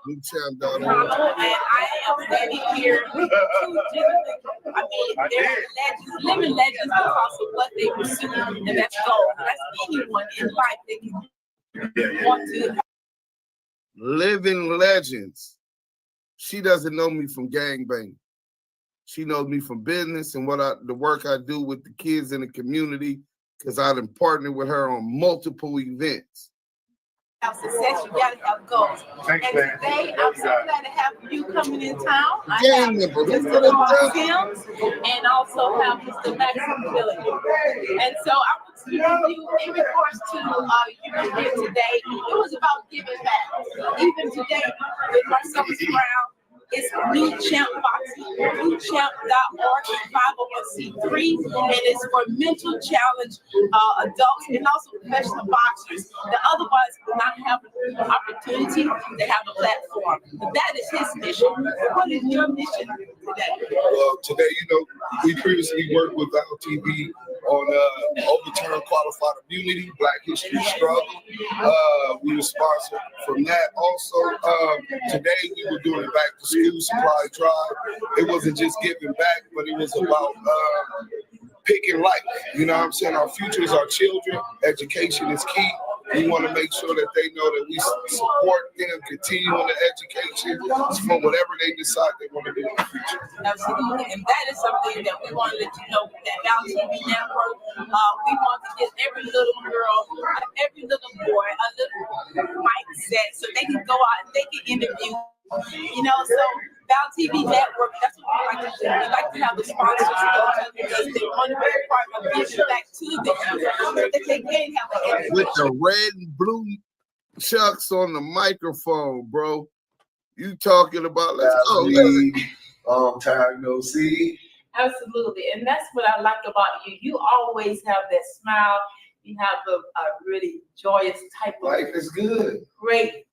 Speaker 1: New champ down there.
Speaker 13: And I am standing here with two gentlemen. I mean, they're legends, living legends because of what they pursue, and that's gold. That's anyone in life that can want to.
Speaker 1: Living legends. She doesn't know me from gangbang. She knows me from business and the work I do with the kids in the community, because I've been partnered with her on multiple events.
Speaker 13: Have success, you gotta have goals. And today, I'm so glad to have you coming in town. I have Mr. Mark Sims and also have Mr. Maxim Billing. And so I want to give you, in regards to you here today, it was about giving back. Even today, with Marcellus Brown, it's New Champ Boxing, newchamp.org, 501c3, and it's for mental challenge adults and also professional boxers that otherwise would not have the opportunity to have a platform. But that is his mission. What is your mission today?
Speaker 8: Well, today, we previously worked with Val TV on overturn qualified immunity, Black History Struggle. We were sponsored from that. Also, today we were doing a back to school supply drive. It wasn't just giving back, but it was about picking life. You know what I'm saying? Our future is our children. Education is key. We want to make sure that they know that we support them, continue on the education for whatever they decide they want to do in the future.
Speaker 13: Absolutely, and that is something that we want to let you know with that Val TV network. We want to give every little girl, every little boy a little mindset so they can go out and they can interview. So Val TV network, that's what we like to do. We like to have the sponsors go because they want to be a part of giving back to them so that they can have an education.
Speaker 1: With the red and blue chucks on the microphone, bro. You talking about, let's go.
Speaker 8: Long time no see.
Speaker 13: Absolutely, and that's what I like about you. You always have that smile. You have a really joyous type of
Speaker 8: life is good.
Speaker 13: Great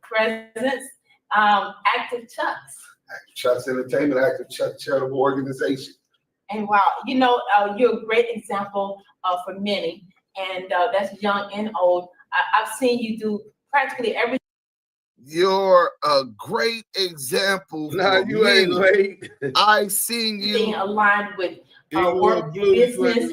Speaker 13: presence. Active Chucks.
Speaker 8: Active Chucks Entertainment, Active Chuck Charitable Organization.
Speaker 13: And wow, you're a great example for many, and that's young and old. I've seen you do practically everything.
Speaker 1: You're a great example.
Speaker 8: Nah, you ain't late.
Speaker 1: I seen you
Speaker 13: aligned with work, business,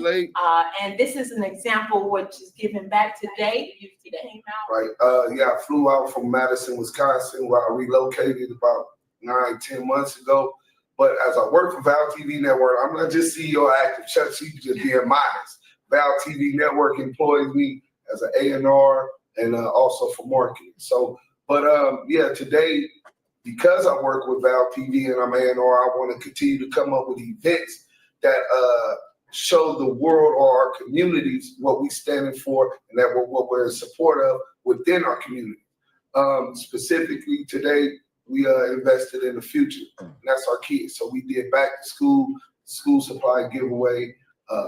Speaker 13: and this is an example which is given back today. You came out.
Speaker 8: Right. I flew out from Madison, Wisconsin, where I relocated about 9-10 months ago. But as I work for Val TV Network, I'm not just CEO of Active Chuck. She just being modest. Val TV Network employs me as an A&R and also for marketing. So, but today, because I work with Val TV and I'm A&R, I want to continue to come up with events that show the world or our communities what we standing for and that what we're in support of within our community. Specifically today, we invested in the future, and that's our kids. So we did back to school supply giveaway,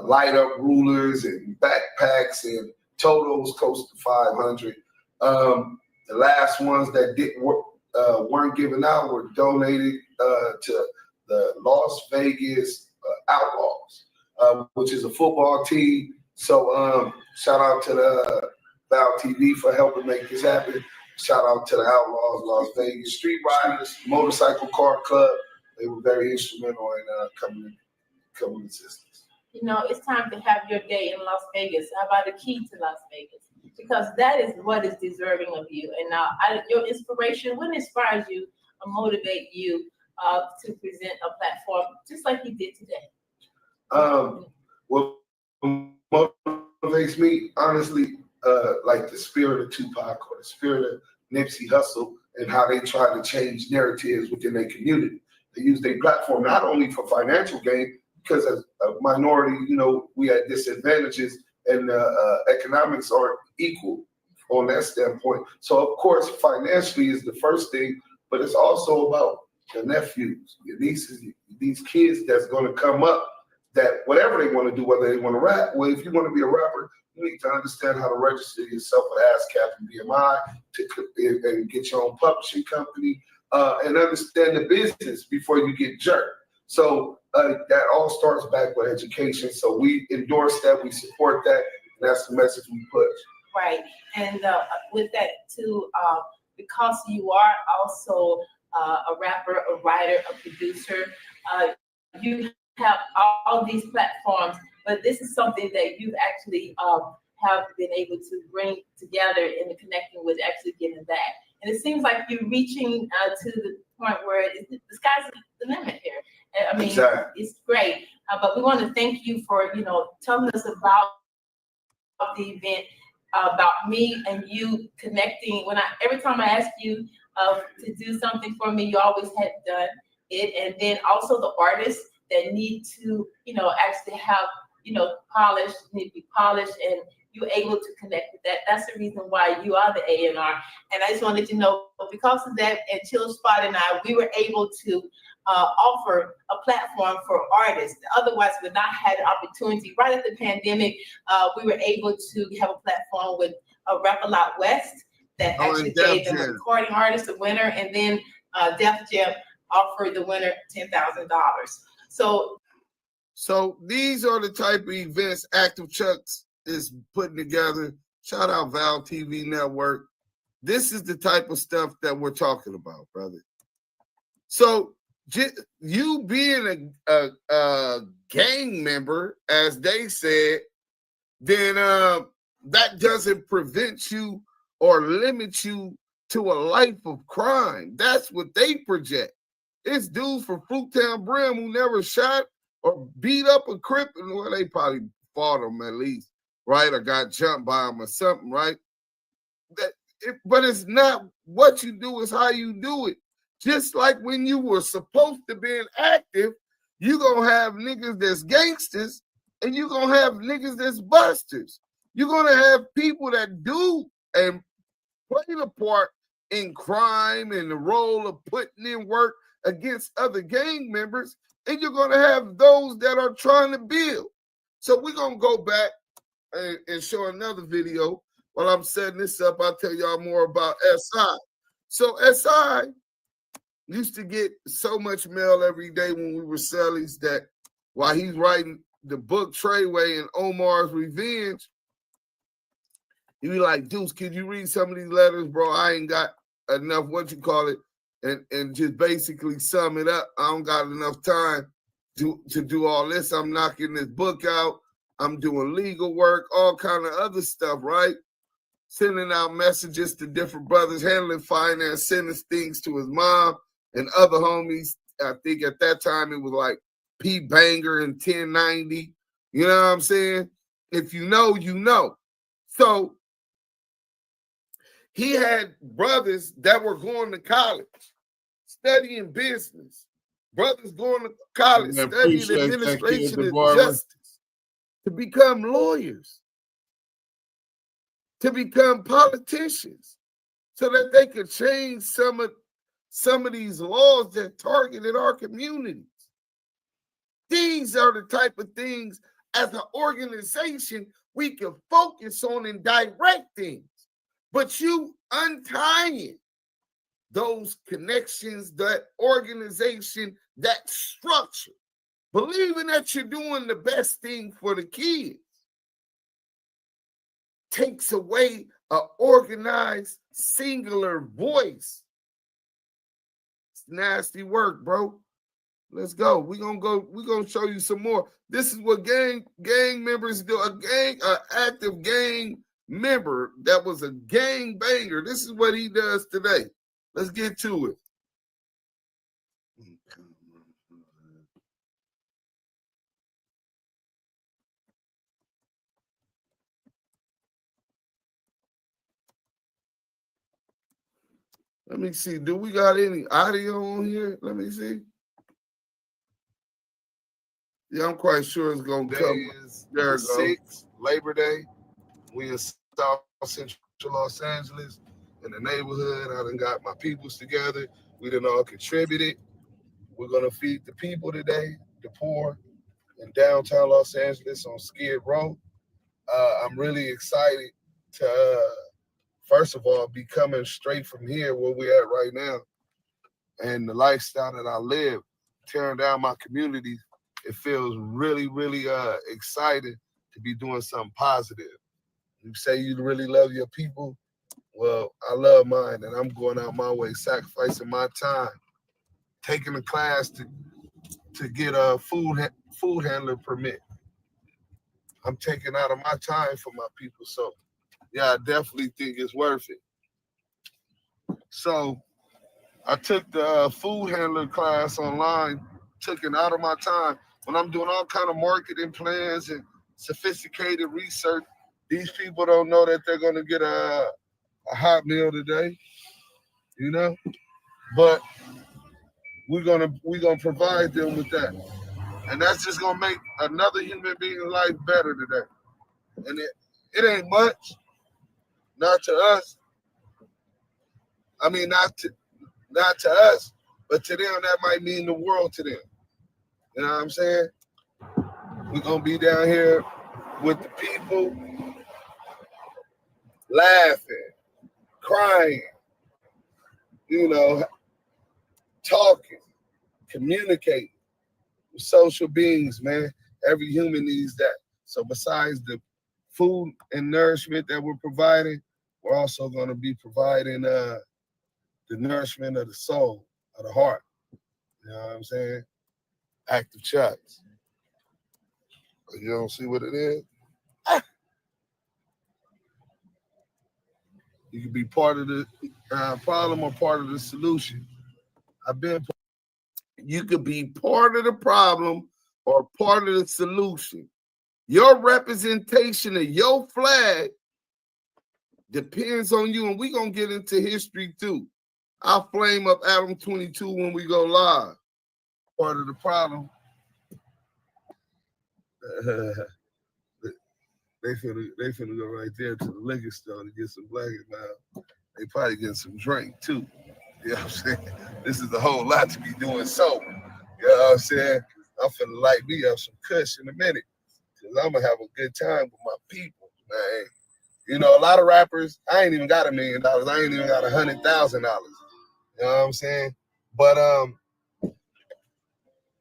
Speaker 8: light up rulers and backpacks and totos close to 500. The last ones that weren't given out were donated to the Las Vegas Outlaws, which is a football team. So shout out to the Val TV for helping make this happen. Shout out to the Outlaws, Las Vegas, Street Riders, Motorcycle Car Club. They were very instrumental in coming assistance.
Speaker 13: It's time to have your day in Las Vegas. How about the key to Las Vegas? Because that is what is deserving of you. And your inspiration, what inspires you or motivate you to present a platform just like you did today?
Speaker 8: What motivates me, honestly, like the spirit of Tupac or the spirit of Nipsey Hussle and how they try to change narratives within their community. They use their platform not only for financial gain, because as a minority, we had disadvantages and economics aren't equal on that standpoint. So of course, financially is the first thing, but it's also about your nephews, your nieces, these kids that's going to come up that whatever they want to do, whether they want to rap, well, if you want to be a rapper, you need to understand how to register yourself with ASCAP and BMI and get your own publishing company and understand the business before you get jerked. So that all starts back with education. So we endorse that, we support that, and that's the message we push.
Speaker 13: Right, and with that too, because you are also a rapper, a writer, a producer, you have all these platforms, but this is something that you actually have been able to bring together and connecting with actually giving back. And it seems like you're reaching to the point where the sky's the limit here. I mean, exactly. It's great, but we want to thank you for, telling us about the event, about me and you connecting. Every time I ask you to do something for me, you always had done it. And then also the artists that need to, actually have, polished, need to be polished, and you're able to connect with that. That's the reason why you are the A&R. And I just wanted to know, because of that, and Chill Spot and I, we were able to offer a platform for artists. Otherwise, we would not had the opportunity. Right at the pandemic, we were able to have a platform with Rap A Lot West that actually gave them a recording artist a winner, and then Def Jam offered the winner $10,000.
Speaker 1: So these are the type of events Active Chucks is putting together. Shout out Val TV Network. This is the type of stuff that we're talking about, brother. So you being a gang member, as they said, then that doesn't prevent you or limit you to a life of crime. That's what they project. It's dudes from Fruittown Brim who never shot or beat up a Crip, well, they probably fought him at least, right? Or got jumped by him or something, right? But it's not what you do, it's how you do it. Just like when you were supposed to be active, you gonna have niggas that's gangsters and you gonna have niggas that's busters. You're gonna have people that do and play the part in crime and the role of putting in work against other gang members, and you're gonna have those that are trying to build. So we're gonna go back and show another video. While I'm setting this up, I'll tell y'all more about SI. So SI used to get so much mail every day when we were sellies that while he's writing the book Treyway and Omar's Revenge, he'd be like, Deuce, can you read some of these letters, bro? I ain't got enough, and just basically sum it up. I don't got enough time to do all this. I'm knocking this book out. I'm doing legal work, all kind of other stuff, right? Sending out messages to different brothers, handling finance, sending things to his mom and other homies. I think at that time it was like P Banger and 1090. You know what I'm saying? If you know, you know. So he had brothers that were going to college, studying business. Brothers going to college, studying administration and justice, to become lawyers, to become politicians, so that they could change some of these laws that targeted our communities. These are the type of things as an organization we can focus on and direct things. But you untying those connections, that organization, that structure, believing that you're doing the best thing for the kids, takes away an organized, singular voice. It's nasty work, bro. Let's go. We're gonna show you some more. This is what gang members do. An active gang member that was a gang banger. This is what he does today. Let's get to it. Let me see. Do we got any audio on here? Let me see. Yeah, I'm quite sure it's gonna come. There it goes. 6th, Labor Day. We in South Central Los Angeles in the neighborhood. I done got my peoples together. We done all contributed. We're gonna feed the people today, the poor, in downtown Los Angeles on Skid Row. I'm really excited to, first of all, be coming straight from here where we're at right now, and the lifestyle that I live, tearing down my community. It feels really, really exciting to be doing something positive. You say you really love your people. Well, I love mine, and I'm going out my way, sacrificing my time, taking a class to get a food handler permit. I'm taking out of my time for my people. So, yeah, I definitely think it's worth it. So, I took the food handler class online, took it out of my time. When I'm doing all kind of marketing plans and sophisticated research, these people don't know that they're going to get a hot meal today, you know? But we're gonna provide them with that. And that's just gonna make another human being's life better today. And it ain't much, not to us. I mean, not to us, but to them, that might mean the world to them. You know what I'm saying? We're gonna be down here with the people, laughing, crying, you know, talking, communicating. We're social beings, man. Every human needs that. So besides the food and nourishment that we're providing, we're also going to be providing the nourishment of the soul, of the heart. You know what I'm saying? Active chucks. You don't see what it is? You can be part of the problem or part of the solution. You could be part of the problem or part of the solution. Your representation of your flag depends on you, and we're going to get into history too. I'll flame up Adam22 when we go live. Part of the problem. They finna go right there to the liquor store to get some black and mild. They probably get some drink too. You know what I'm saying? This is a whole lot to be doing sober. You know what I'm saying? I'm finna light me up some kush in a minute. Cause I'm gonna have a good time with my people, man. You know, a lot of rappers, I ain't even got $1 million. I ain't even got $100,000. You know what I'm saying? But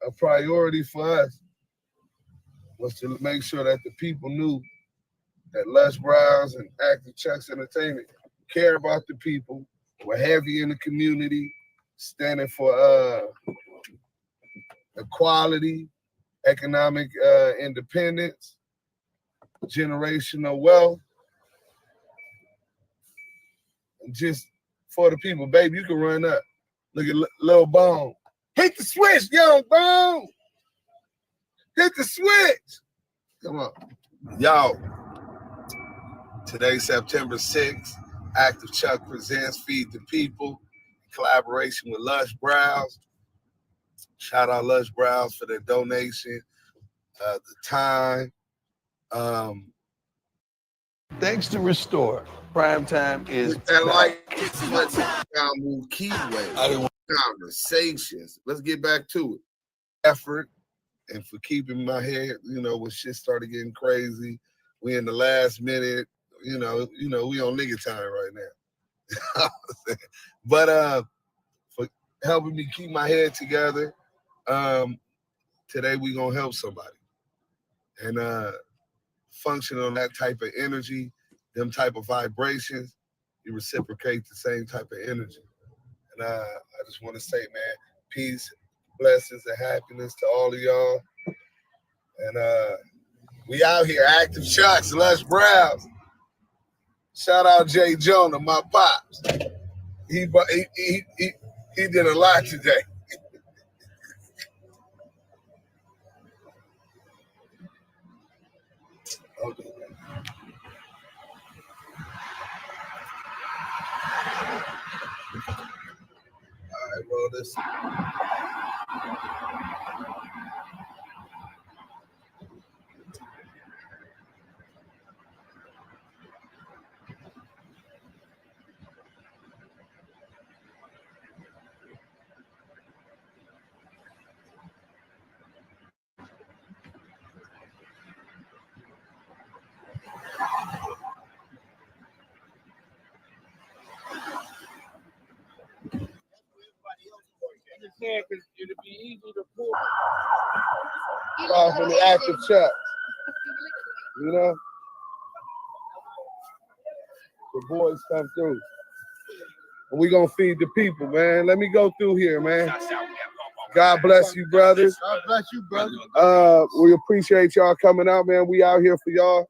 Speaker 1: a priority for us was to make sure that the people knew that Lush Browns and Active Chucks Entertainment care about the people. We're heavy in the community, standing for equality, economic independence, generational wealth, and just for the people. Baby, you can run up. Look at Lil Bone. Hit the switch, young Bone. Hit the switch. Come on. Y'all, today, September 6th, Active Chuck presents Feed the People in collaboration with Lush Browns. Shout out Lush Browns for their donation, the time.
Speaker 14: Thanks to Restore, Primetime is
Speaker 1: And like Damu, Kiwe, conversations. Let's get back to it. Effort and for keeping my head, you know, when shit started getting crazy. We in the last minute, you know, we on nigga time right now. But for helping me keep my head together, today we gonna help somebody. And function on that type of energy, them type of vibrations, you reciprocate the same type of energy. And I just want to say, man, peace, blessings, and happiness to all of y'all. And we out here, Active Chucks, Lush Browns. Shout out Jay Jonah, my pops. He did a lot today. Okay. right, well, let's see.
Speaker 3: It'd be easy to pull off in the active chuck. You know? The boys come through. And we gonna feed the people, man. Let me go through here, man. God bless you, brothers. God bless you, brother. We appreciate y'all coming out, man. We out here for y'all.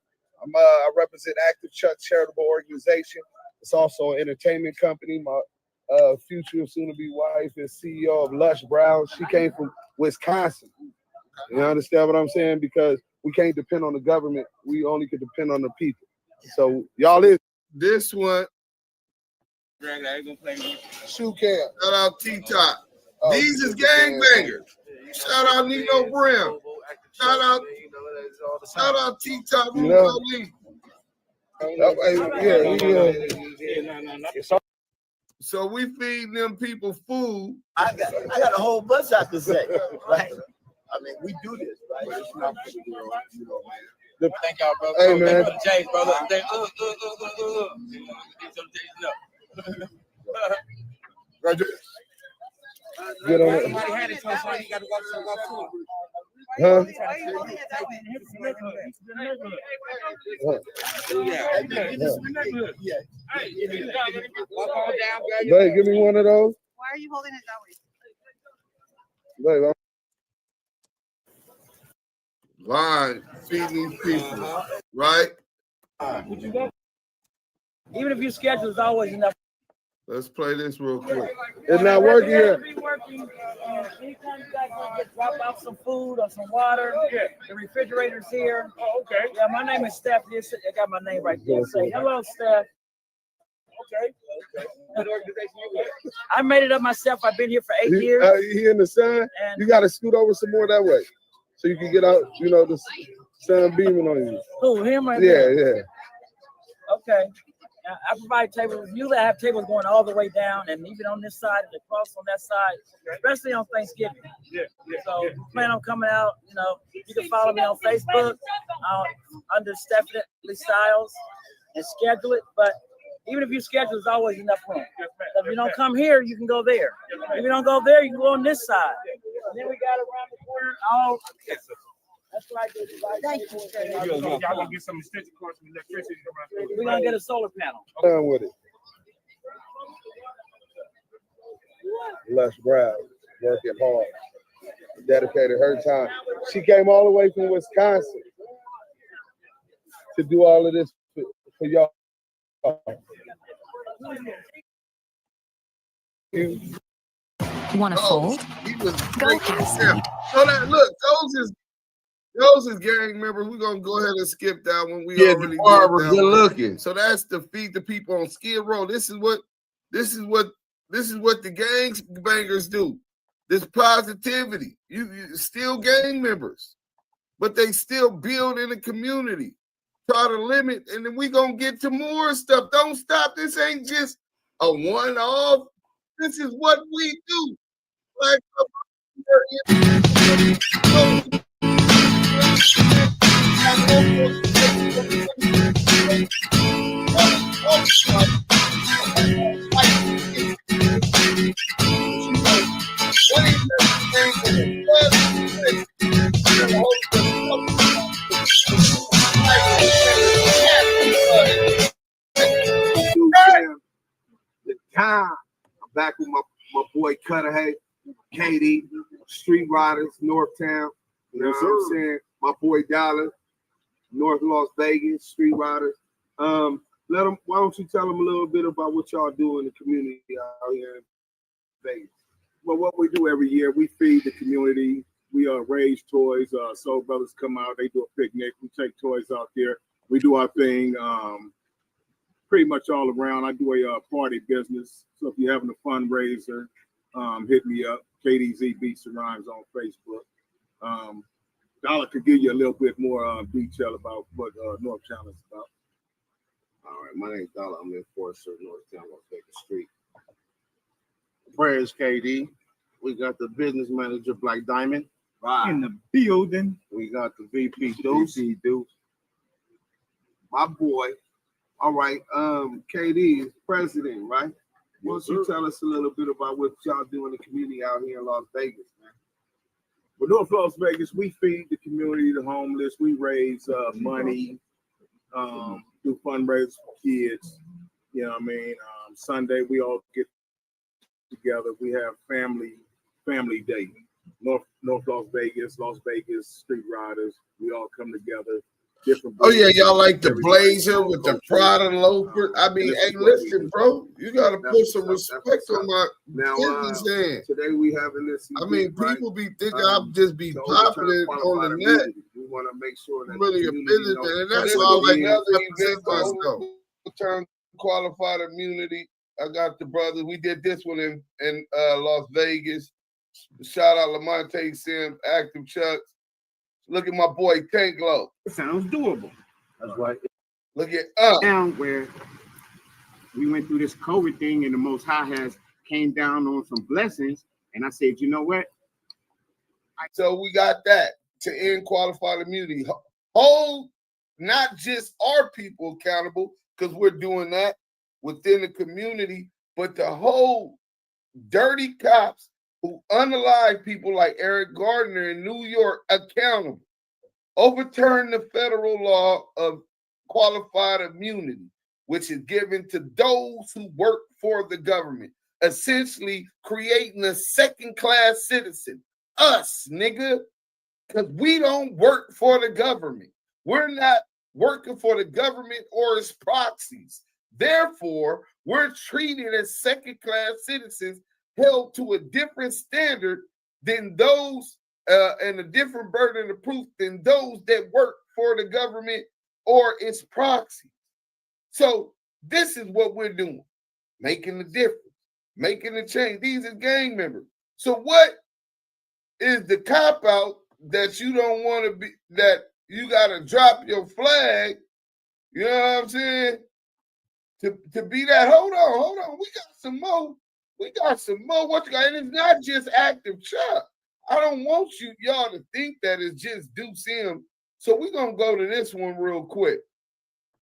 Speaker 3: I represent Active Chuck Charitable Organization. It's also an entertainment company. My future soon-to-be wife is CEO of Lush Brown. She came from Wisconsin. You understand what I'm saying? Because we can't depend on the government. We only can depend on the people. So y'all is this one. Shoe cam. Shout out T-Top. These is gangbangers. Shout out Nino Brown. Shout out T-Top. You know? So we feed them people food.
Speaker 15: I got a whole bunch I could say, right? I mean, we do this, right? It's not,
Speaker 3: thank y'all, brother. Hey, man.
Speaker 15: Thank James, brother.
Speaker 3: Get on it. Huh? Babe, give me one of those.
Speaker 16: Why are you holding it that way?
Speaker 3: Babe,
Speaker 1: Line, feeding these people, right?
Speaker 17: Even if you schedule, it's always enough.
Speaker 1: Let's play this real quick.
Speaker 3: It's not working yet.
Speaker 17: Anytime you guys want to drop off some food or some water, the refrigerator's here.
Speaker 3: Oh, okay.
Speaker 17: Yeah, my name is Steph. I got my name right there. Say hello, Steph.
Speaker 3: Okay. What organization you with?
Speaker 17: I made it up myself. I've been here for 8 years.
Speaker 3: He in the sun. You got to scoot over some more that way, so you can get out. You know, the sun beaming on you.
Speaker 17: Who, him right
Speaker 3: there?
Speaker 17: there?
Speaker 3: Yeah.
Speaker 17: Okay. Now, I provide tables. Usually I have tables going all the way down, and even on this side and across on that side, especially on Thanksgiving.
Speaker 3: Yeah.
Speaker 17: So plan on coming out. You know, you can follow me on Facebook under Stephanie Styles and schedule it. But even if you schedule, there's always enough room. If you don't come here, you can go there. If you don't go there, you can go on this side. And then we got around the corner. All that's what I do.
Speaker 16: Thank you.
Speaker 3: Y'all gonna get some extension cords from electricity around.
Speaker 17: We're gonna get a solar panel.
Speaker 3: Done with it. Les Brown, working hard, dedicated her time. She came all the way from Wisconsin to do all of this for y'all.
Speaker 18: You want to fold?
Speaker 1: He was
Speaker 18: Go Cascade.
Speaker 1: So that look, those is gang members. We're gonna go ahead and skip that one. We already did that
Speaker 8: good
Speaker 1: one.
Speaker 8: looking.
Speaker 1: So that's to feed the people on Skid Row. This is what the gang bangers do. This positivity. You still gang members, but they still build in the community. Try to limit, and then we gonna get to more stuff. Don't stop. This ain't just a one-off. This is what we do. Like
Speaker 8: the time. I'm back with my boy Cutter, hey, Katie, Street Riders, Northtown. You know what I'm saying? My boy Dollar, North Las Vegas, Street Riders. Why don't you tell them a little bit about what y'all do in the community out here in Vegas? Well, what we do every year, we feed the community. We raise toys. Soul Brothers come out, they do a picnic. We take toys out there. We do our thing pretty much all around. I do a party business. So if you're having a fundraiser,
Speaker 12: hit me up. KDZ Beats and Rhymes on Facebook. Dollar could give you a little bit more detail about what North Challenge is about.
Speaker 1: All right, my name's Dollar. I'm in Forest Northtown, Las Vegas Street.
Speaker 12: Prayers, KD.
Speaker 1: We got the business manager, Black Diamond.
Speaker 12: Right.
Speaker 1: In the building. We got the VP Deuce. My boy. All right, KD is president, right? Why don't you tell us a little bit about what y'all do in the community out here in Las Vegas, man?
Speaker 12: Well, North Las Vegas, we feed the community, the homeless. We raise money, do fundraisers for kids. You know what I mean? Sunday, we all get together. We have family day. North Las Vegas Street Riders. We all come together. Different.
Speaker 1: Oh yeah, y'all like the blazer with the Prada loafer. I mean, hey, listen, bro, you gotta put some respect on my business hand.
Speaker 12: Today we having this.
Speaker 1: I mean, people be thinking I'm just be popular on the net.
Speaker 12: We want to make sure that
Speaker 1: really a businessman, and that's all I represent myself. Term qualified immunity. I got the brothers. We did this one in Las Vegas. Shout out Lamonte Sims, Active Chucks. Look at my boy Tank Glow.
Speaker 16: It sounds doable. That's right.
Speaker 1: Look at
Speaker 16: down where we went through this COVID thing, and the Most High has came down on some blessings. And I said, you know what?
Speaker 1: So we got that to end qualified immunity. Hold not just our people accountable, because we're doing that within the community, but the whole dirty cops who unalive people like Eric Gardner in New York accountable. Overturn the federal law of qualified immunity, which is given to those who work for the government, essentially creating a second-class citizen. Us, nigga, because we don't work for the government. We're not working for the government or its proxies. Therefore, we're treated as second-class citizens held to a different standard than those and a different burden of proof than those that work for the government or its proxy. So this is what we're doing, making the difference, making the change. These are gang members. So what is the cop-out that you don't want to be, that you got to drop your flag, you know what I'm saying, to be that? Hold on. We got some more. What you got? And it's not just Active Chuck. I don't want y'all to think that it's just Deuce him. So we're going to go to this one real quick.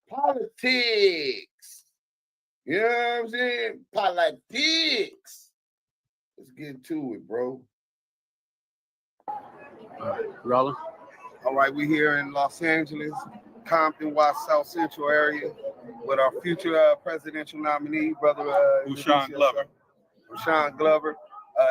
Speaker 1: Politics. You know what I'm saying? Politics. Let's get to it, bro.
Speaker 16: Rolling.
Speaker 1: All right, we're here in Los Angeles, Compton, West South Central area with our future presidential nominee, brother
Speaker 12: Bushan Glover.
Speaker 1: Bushan Glover.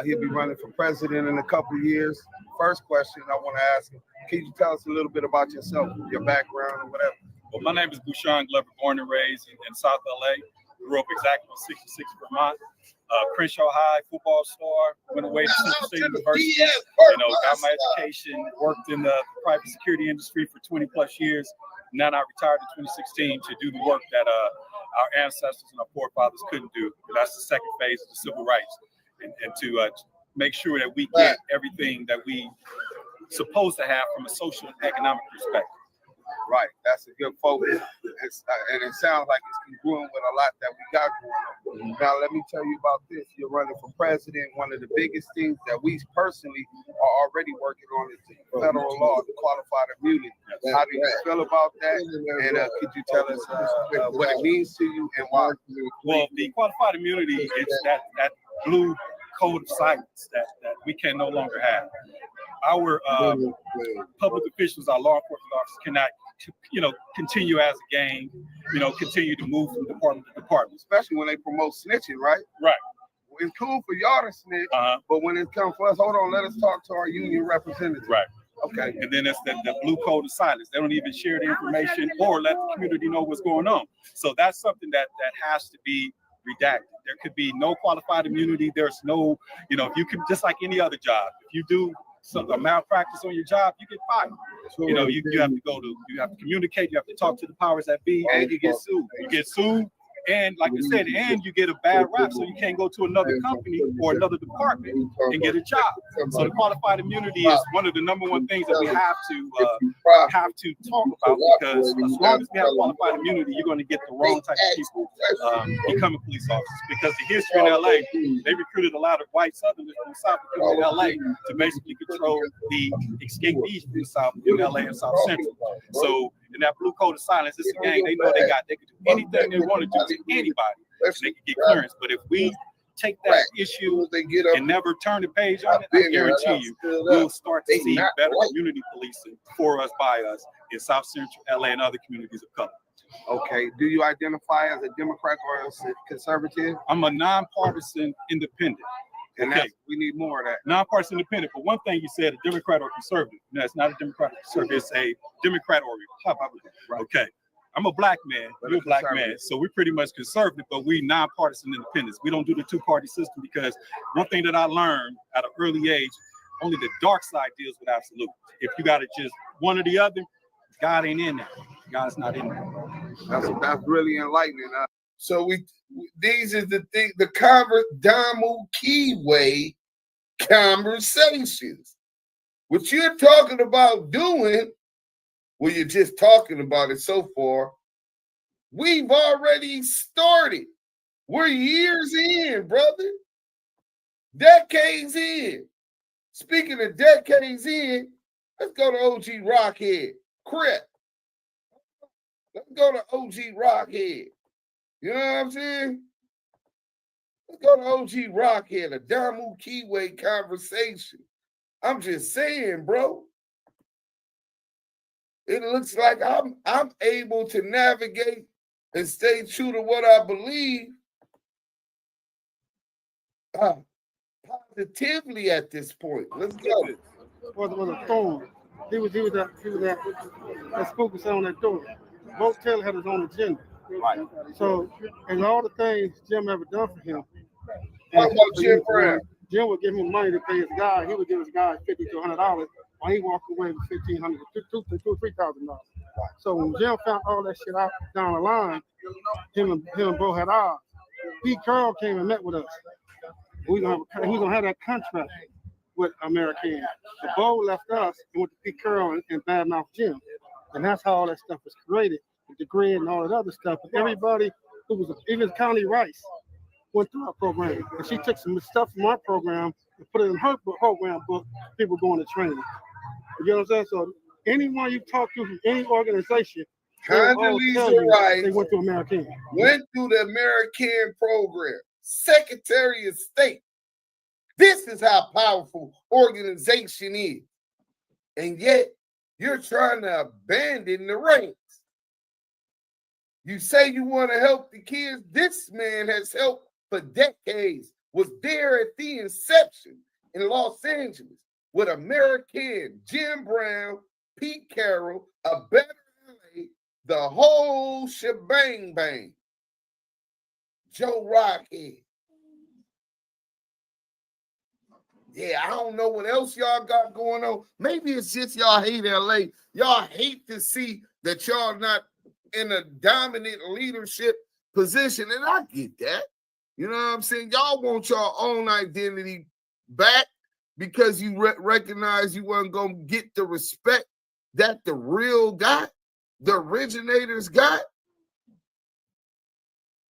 Speaker 1: He'll be running for president in a couple of years. First question I want to ask him, can you tell us a little bit about yourself, your background or whatever?
Speaker 19: Well, my name is Bushan Glover, born and raised in South LA. Grew up exactly on 66 Vermont. Crenshaw High football star, went away to Central State University. Got my education, worked in the private security industry for 20 plus years. Now I retired in 2016 to do the work that our ancestors and our forefathers couldn't do. That's the second phase of the civil rights, and to make sure that we get everything that we supposed to have from a social and economic perspective.
Speaker 1: Right, that's a good focus. And it sounds like it's congruent with a lot that we got going on. Now, let me tell you about this. You're running for president. One of the biggest things that we personally are already working on is the federal law, the qualified immunity. How do you feel about that? And could you tell us what it means to you and why?
Speaker 19: Well, the qualified immunity is that blue code of silence that we can no longer have. Our public officials, our law enforcement officers cannot, continue as a gang, continue to move from department to department.
Speaker 1: Especially when they promote snitching, right?
Speaker 19: Right.
Speaker 1: It's cool for y'all to snitch, but when it comes for us, hold on, let us talk to our union representatives.
Speaker 19: Right.
Speaker 1: Okay.
Speaker 19: And then it's the blue code of silence. They don't even share the information or let the community know what's going on. So that's something that has to be redacted. There could be no qualified immunity. There's no, if you can, just like any other job, if you do a malpractice on your job, you get fired. You have to you have to communicate, you have to talk to the powers that be, and you get sued. You get sued, And like I said, and you get a bad rap, so you can't go to another company or another department and get a job. So the qualified immunity is one of the #1 things that we have to talk about, because as long as we have qualified immunity, you're going to get the wrong type of people becoming police officers. Because the history in LA, they recruited a lot of white Southerners from the South to come to LA to basically control the escapees from the South in LA and South Central. So in that blue code of silence, it's a gang. They know they can do anything they want to do to anybody. They can get clearance. But if we take that issue and never turn the page on it, I guarantee you, we'll start to see better community policing for us, by us, in South Central LA and other communities of color.
Speaker 3: Okay. Do you identify as a Democrat or a conservative?
Speaker 19: I'm a nonpartisan independent.
Speaker 3: And
Speaker 19: Okay.
Speaker 3: we need more of that.
Speaker 19: Nonpartisan independent. But one thing you said, a Democrat or conservative. No, it's not a Democrat or conservative. It's a Democrat or Republican. Right. Okay. I'm a black man. You're a black man. So we're pretty much conservative, but we nonpartisan independents. We don't do the two-party system, because one thing that I learned at an early age, only the dark side deals with absolute. If you got to just one or the other, God ain't in there. God's not in there.
Speaker 3: That's really enlightening. So these is the thing, the Damu Kiwe conversations. What you're talking about doing, well, you're just talking about it so far. We've already started. We're years in, brother. Decades in. Speaking of decades in, let's go to OG Rockhead. Crip. Let's go to OG Rockhead. You know what I'm saying? Let's go to OG Rockhead, a Damu Kiwe conversation. I'm just saying, bro. It looks like I'm able to navigate and stay true to what I believe positively at this point. Let's go.
Speaker 20: Was a thorn. He was that focus on that door. Both Taylor had his own agenda. Right. So, and all the things Jim ever done for him.
Speaker 3: How about Jim Brown?
Speaker 20: Jim would give him money to pay his guy. He would give his guy $50 to $100, while he walked away with $1,500 to $3,000. So when Jim found all that shit out down the line, him and Bo had odds. Pete Carroll came and met with us. He's gonna have that contract with American. The Bo left us and went to Pete Carroll and badmouth Jim, and that's how all that stuff was created. The grid and all that other stuff. But everybody who was, even Connie Rice, went through our program. And she took some stuff from our program and put it in her program book, people going to training. You know what I'm saying? So anyone you talk to from any organization,
Speaker 3: Condoleezza Rice
Speaker 20: they went to American.
Speaker 3: Went through the American program. Secretary of State. This is how powerful organization is. And yet, you're trying to abandon the ranks. You say you want to help the kids. This man has helped for decades, was there at the inception in Los Angeles with American, Jim Brown, Pete Carroll, A Better LA, the whole shebang bang. Joe Rockhead. Yeah, I don't know what else y'all got going on. Maybe it's just y'all hate LA. Y'all hate to see that y'all not in a dominant leadership position, and I get that. You know what I'm saying? Y'all want your own identity back because you recognize you weren't going to get the respect that the real got, the originators got.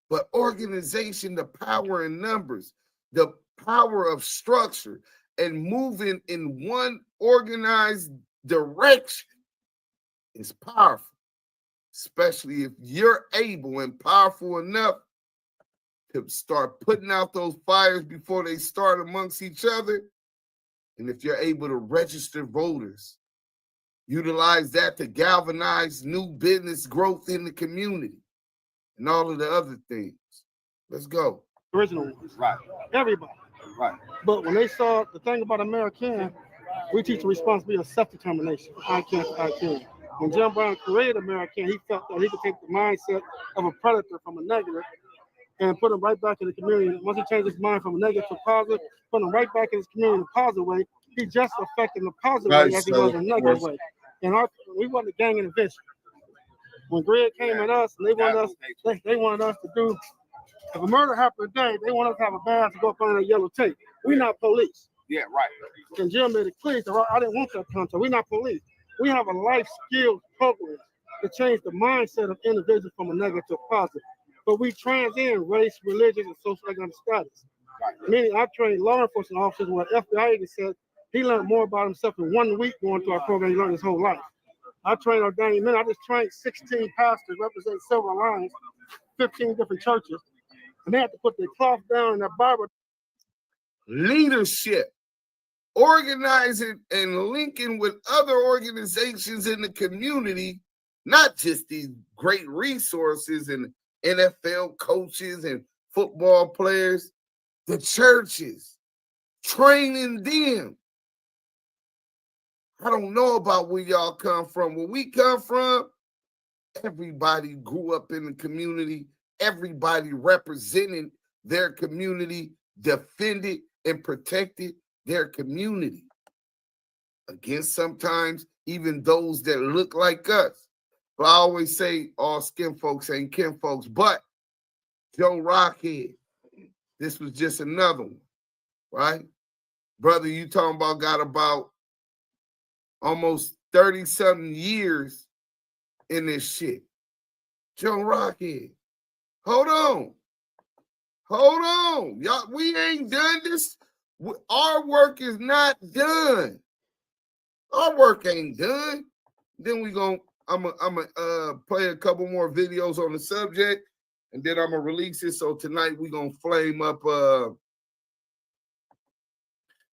Speaker 3: But organization, the power in numbers, the power of structure, and moving in one organized direction is powerful. Especially if you're able and powerful enough to start putting out those fires before they start amongst each other. And if you're able to register voters, utilize that to galvanize new business growth in the community and all of the other things. Let's go.
Speaker 20: Original ones. Right. Everybody. Right. But when they saw the thing about American, we teach the responsibility of self-determination. I can. When Jim Brown created American, he felt that he could take the mindset of a predator from a negative and put him right back in the community. Once he changed his mind from a negative to positive, put him right back in his community in a positive way. He just affected the positive way as he was in a negative way. And we wasn't a gang intervention. When Greg came at us, they wanted us to do. If a murder happened today, they want us to have a badge to go up under the yellow tape. We're not police.
Speaker 16: Yeah, right.
Speaker 20: And Jim made it clear, so I didn't want that content. We're not police. We have a life skills program to change the mindset of individuals from a negative to positive. But we transcend race, religion, and socioeconomic status. Meaning, I trained law enforcement officers where FBI agent said he learned more about himself in 1 week going through our program. He learned his whole life. I trained ordained men. I just trained 16 pastors, represent several lines, 15 different churches. And they had to put their cloth down in their Bible.
Speaker 1: Leadership, organizing and linking with other organizations in the community, not just these great resources and NFL coaches and football players, the churches, training them. I don't know about where y'all come from. Where we come from, everybody grew up in the community. Everybody represented their community, defended and protected their community against sometimes even those that look like us. But I always say all skin folks ain't kin folks. But Joe Rockhead, this was just another one, right? Brother, you talking about got about almost 30-something years in this shit. Joe Rockhead. Hold on. Y'all, we ain't done this. Our work is not done. Our work ain't done. Then I'm gonna play a couple more videos on the subject, and then I'm gonna release it. So tonight we're gonna flame up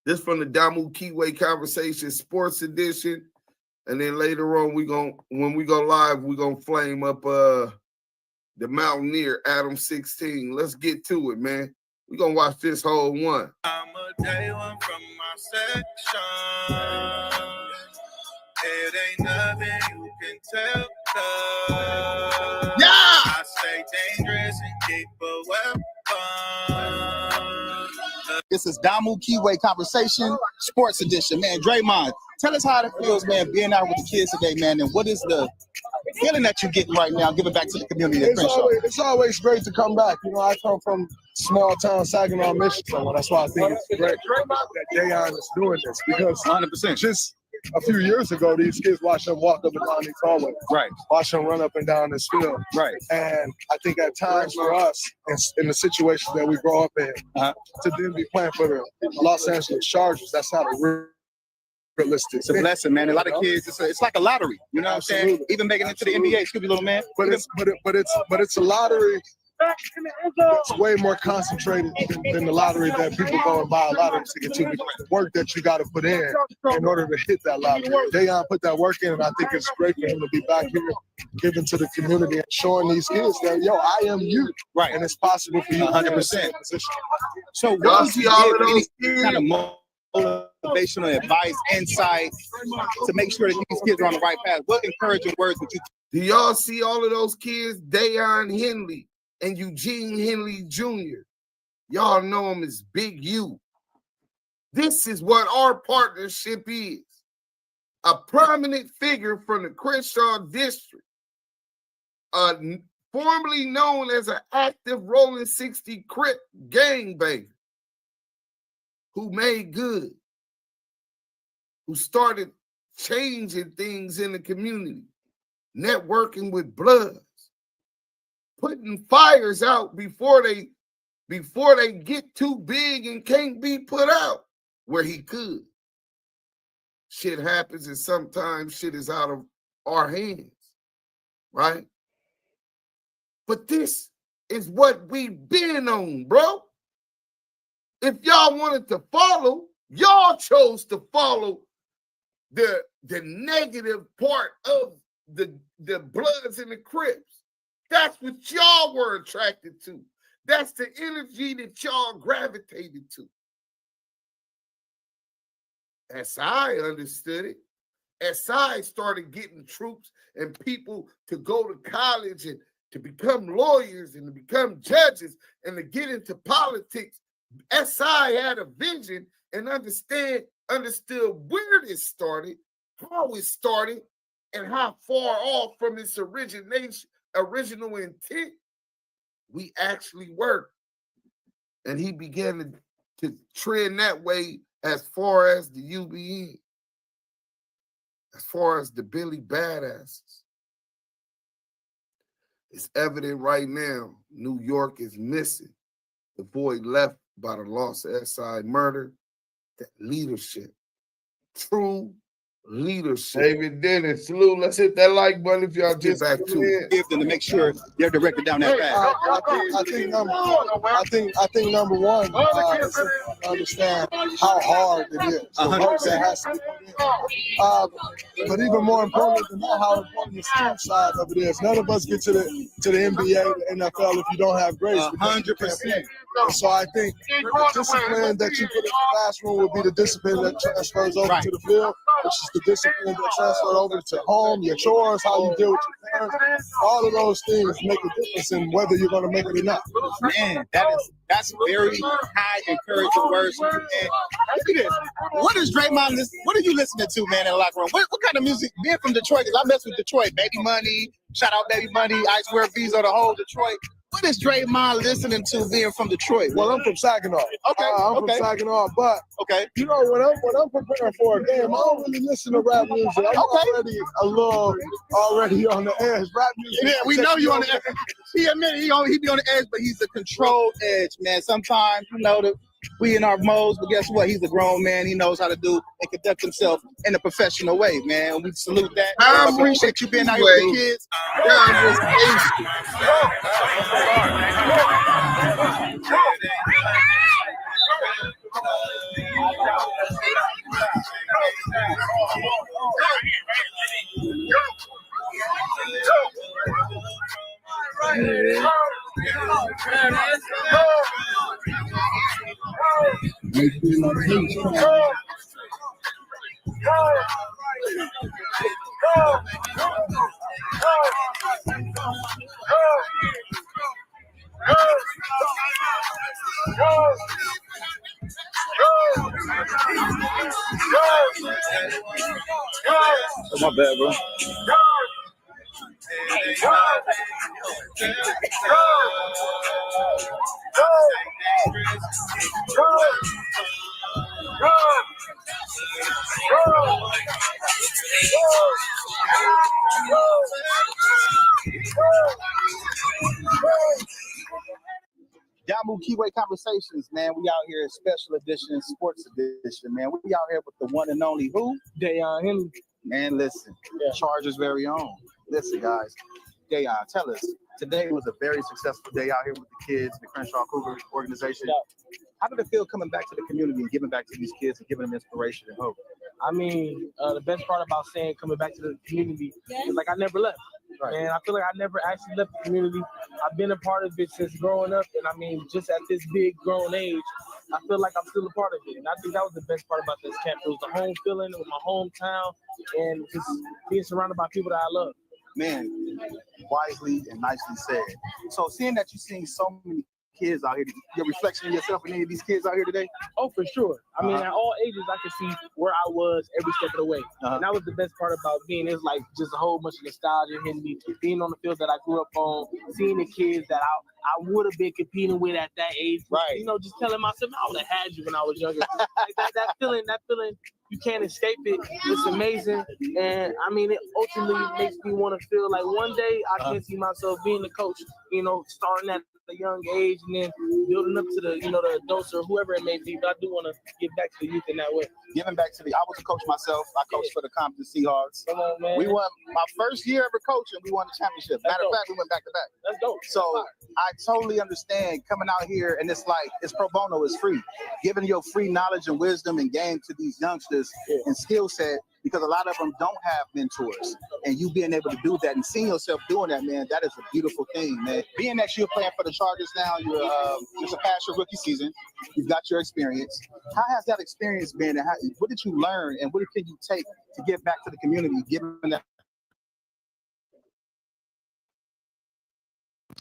Speaker 1: this from the Damu Kiwe Conversation Sports Edition. And then later on, when we go live, we're gonna flame up the Mountaineer, Adam22. Let's get to it, man. We're going to watch this whole one.
Speaker 21: I'm a day one from my section. It ain't nothing you can tell.
Speaker 1: Yeah!
Speaker 21: I stay dangerous and keep a weapon.
Speaker 22: This is Damu Kiwe Conversation Sports Edition. Man, Draymond, tell us how it feels, man, being out with the kids today, man, and what is the feeling that you're getting right now, giving back to the community?
Speaker 20: It's always great to come back. You know, I come from small town Saginaw, Michigan, so that's why I think it's great that Dayon is doing this, because
Speaker 22: 100%.
Speaker 20: Just a few years ago, these kids watched them walk up and down these hallways.
Speaker 22: Right.
Speaker 20: Watch them run up and down this field.
Speaker 22: Right.
Speaker 20: And I think at times for us, in the situations that we grow up in, to then be playing for the Los Angeles Chargers, that's not a realistic.
Speaker 22: It's a blessing, man. A lot of kids, it's like a lottery. You know what I'm saying? Even making it to the NBA, excuse me, little man.
Speaker 20: But it's a lottery that's way more concentrated than the lottery that people go and buy a lottery ticket to. Because the work that you got to put in order to hit that lottery. Dayon put that work in, and I think it's great for him to be back here, giving to the community and showing these kids that, yo, I am you.
Speaker 22: Right.
Speaker 20: And it's possible for you
Speaker 22: 100%.
Speaker 21: So
Speaker 22: what do you all of those kind of motivational advice, insight to make sure that these kids are on the right path? What encouraging words would you?
Speaker 1: Do y'all see all of those kids? Dayon Henley and Eugene Henley Jr. Y'all know him as Big U. This is what our partnership is. A prominent figure from the Crenshaw District, formerly known as an active Rolling 60 Crip gangbanger, who made good, who started changing things in the community, networking with Bloods, putting fires out before they get too big and can't be put out, where he could. Shit happens, and sometimes shit is out of our hands, right? But this is what we've been on, bro. If y'all wanted to follow, y'all chose to follow the negative part of the Bloods and the Crips. That's what y'all were attracted to. That's the energy that y'all gravitated to. As I understood it, as I started getting troops and people to go to college and to become lawyers and to become judges and to get into politics, SI had a vision and understood where this started, how it started, and how far off from its original intent we actually were. And he began to trend that way as far as the UBN, as far as the Billy Badasses. It's evident right now, New York is missing the void left by the Lost SI murder, that leadership, true leadership. David Dennis, salute. Let's hit that like button if y'all just back to it.
Speaker 22: Give them to make sure they're directed down that path.
Speaker 20: I think number one, is to understand how hard it is.
Speaker 22: 100%.
Speaker 20: Has to be but even more important than that, how important the skill side of it is. None of us get to the NBA, the NFL, if you don't have grades.
Speaker 22: 100%.
Speaker 20: So I think the discipline that you put in the classroom will be the discipline that transfers over to the field, which is the discipline that transfers over to home, your chores, how you deal with your parents. All of those things make a difference in whether you're going to make it or not.
Speaker 22: Man, that's very high encouraging words. Man, look at this. What is Draymond listening? What are you listening to, man, in the locker room? What kind of music? Being from Detroit, because I mess with Detroit. Baby Money, shout out Baby Money, Ice Wear Visa, the whole Detroit. What is Draymond listening to being from Detroit?
Speaker 20: Well, I'm from Saginaw.
Speaker 22: Okay,
Speaker 20: I'm from Saginaw, but you know when I'm preparing for a game, I don't really listen to rap music. I'm already a little on the edge. Rap music.
Speaker 22: Yeah, we know you on the edge. He admitted he be on the edge, but he's a controlled edge, man. Sometimes we in our modes, but guess what? He's a grown man. He knows how to do and conduct himself in a professional way, man. We salute that. I appreciate you being out here with the kids.
Speaker 2: Oh, my bad, bro.
Speaker 22: Damu Kiwe Conversations, man. We out here, special edition, sports edition, man. We out here with the one and only who?
Speaker 17: Dayon Henry.
Speaker 22: Man, listen, Chargers' very own. Listen, guys, Dayon, tell us. Today was a very successful day out here with the kids, the Crenshaw Cougar organization. How did it feel coming back to the community and giving back to these kids and giving them inspiration and hope?
Speaker 17: I mean, the best part about saying coming back to the community is like I never left. Right. And I feel like I never actually left the community. I've been a part of it since growing up, and I mean, just at this big grown age, I feel like I'm still a part of it. And I think that was the best part about this camp. It was the home feeling, it was my hometown, and just being surrounded by people that I love.
Speaker 22: Man, wisely and nicely said. So seeing that you're seeing so many kids out here, your reflection of yourself in any of these kids out here today?
Speaker 17: Oh, for sure. I mean, at all ages, I could see where I was every step of the way. And that was the best part about being. It's like just a whole bunch of nostalgia hitting me, being on the field that I grew up on, seeing the kids that I would have been competing with at that age.
Speaker 22: Right.
Speaker 17: You know, just telling myself, I would have had you when I was younger. Like that feeling, you can't escape it. It's amazing. And I mean, it ultimately makes me want to feel like one day I can see myself being the coach, you know, starting at a young age and then building up to the, you know, the adults or whoever it may be. But I do want to give back to the youth in that way.
Speaker 22: Giving back to I was a coach myself. I coached for the Compton Seahawks.
Speaker 17: Come on, man.
Speaker 22: We won my first year ever coaching. We won the championship. Matter of fact, we went back to back.
Speaker 17: That's dope.
Speaker 22: So I totally understand coming out here and it's like, it's pro bono, it's free. Giving your free knowledge and wisdom and game to these youngsters and skill set, because a lot of them don't have mentors. And you being able to do that and seeing yourself doing that, man, that is a beautiful thing, man. Being that you're playing for the Chargers now, you're just past your rookie season, you've got your experience. How has that experience been, and what did you learn, and what can you take to give back to the community, given that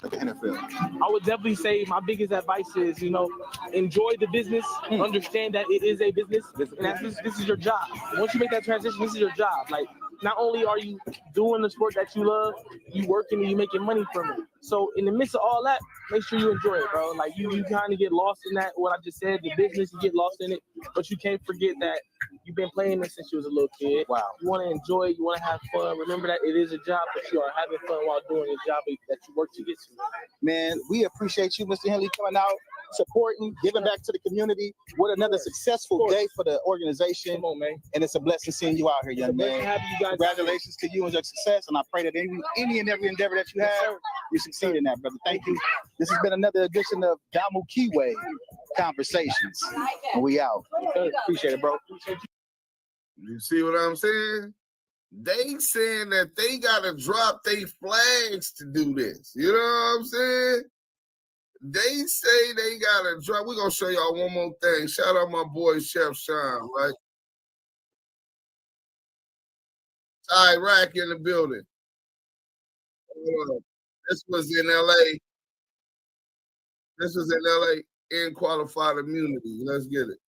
Speaker 22: the NFL?
Speaker 17: I would definitely say my biggest advice is, you know, enjoy the business, understand that it is a business, and this is your job. Once you make that transition, this is your job. Like,
Speaker 2: not only are you doing the sport that you love, you working and you making money from it. So in the midst of all that, make sure you enjoy it, bro. Like you kind of get lost in that, what I just said, the business, you get lost in it, but you can't forget that you've been playing this since you was a little kid.
Speaker 22: Wow.
Speaker 2: You want to enjoy it, you want to have fun. Remember that it is a job, but you are having fun while doing a job that you work to get to.
Speaker 22: Man, we appreciate you, Mr. Henley, coming out, supporting, giving back to the community. What another successful day for the organization.
Speaker 2: Come on, man.
Speaker 22: And it's a blessing seeing you out here, young man. Congratulations to you and your success. And I pray that any and every endeavor that you have, you succeed in that, brother. Thank you. This has been another edition of Damu Kiwe Conversations. And we out. Appreciate it, bro.
Speaker 1: You see what I'm saying? They saying that they gotta drop their flags to do this. You know what I'm saying? They say they gotta drop. We're gonna show y'all one more thing. Shout out my boy Chef Sean, right? Iraq in the building. This was in LA. This was in LA in qualified immunity. Let's get it.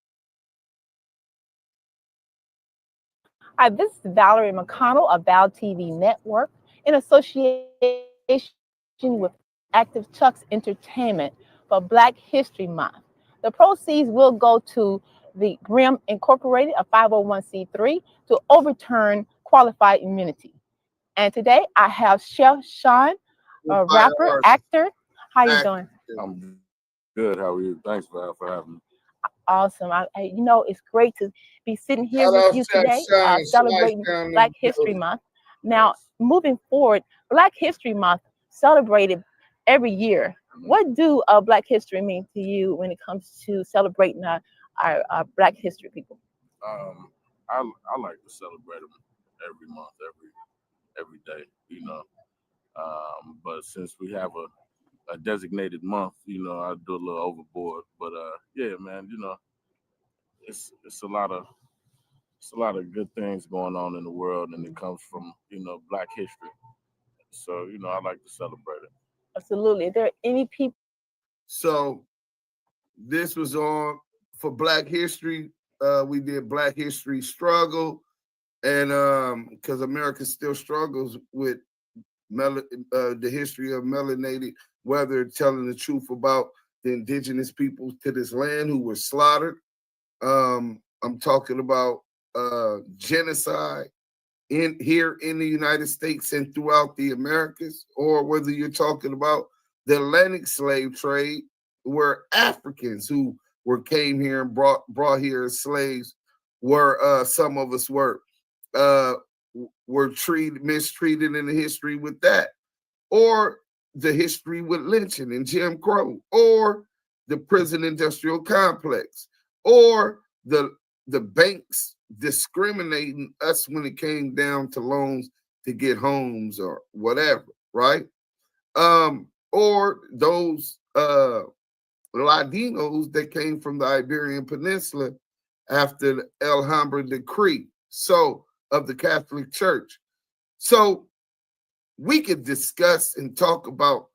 Speaker 13: Hi, this is Valerie McConnell of Val TV Network in association with Active Chucks Entertainment for Black History Month. The proceeds will go to the GRIM Incorporated, a 501c3, to overturn qualified immunity. And today I have Chef Sean, a rapper, actor. How you doing?
Speaker 5: I'm good. How are you? Thanks for having me.
Speaker 13: Awesome. You know, it's great to be sitting here with you today, celebrating Black History Month. Now, moving forward, Black History Month celebrated every year. What do Black History mean to you when it comes to celebrating our Black History people?
Speaker 5: I like to celebrate them every month, every day, you know. But since we have a designated month, you know, I do a little overboard. But yeah, man, you know, it's a lot of good things going on in the world, and it comes from, you know, Black history. So, you know, I like to celebrate it.
Speaker 13: Absolutely. Are there any people?
Speaker 1: So this was on for Black History. We did Black History Struggle, and because America still struggles with the history of melanated, whether telling the truth about the indigenous peoples to this land who were slaughtered. I'm talking about genocide here in the United States and throughout the Americas, or whether you're talking about the Atlantic slave trade, where Africans who came here and brought here as slaves were some of us were mistreated in the history with that, or the history with lynching and Jim Crow, or the prison industrial complex, or the banks discriminating us when it came down to loans to get homes or whatever, right? Or those Latinos that came from the Iberian Peninsula after the Alhambra decree, so of the Catholic Church. So we could discuss and talk about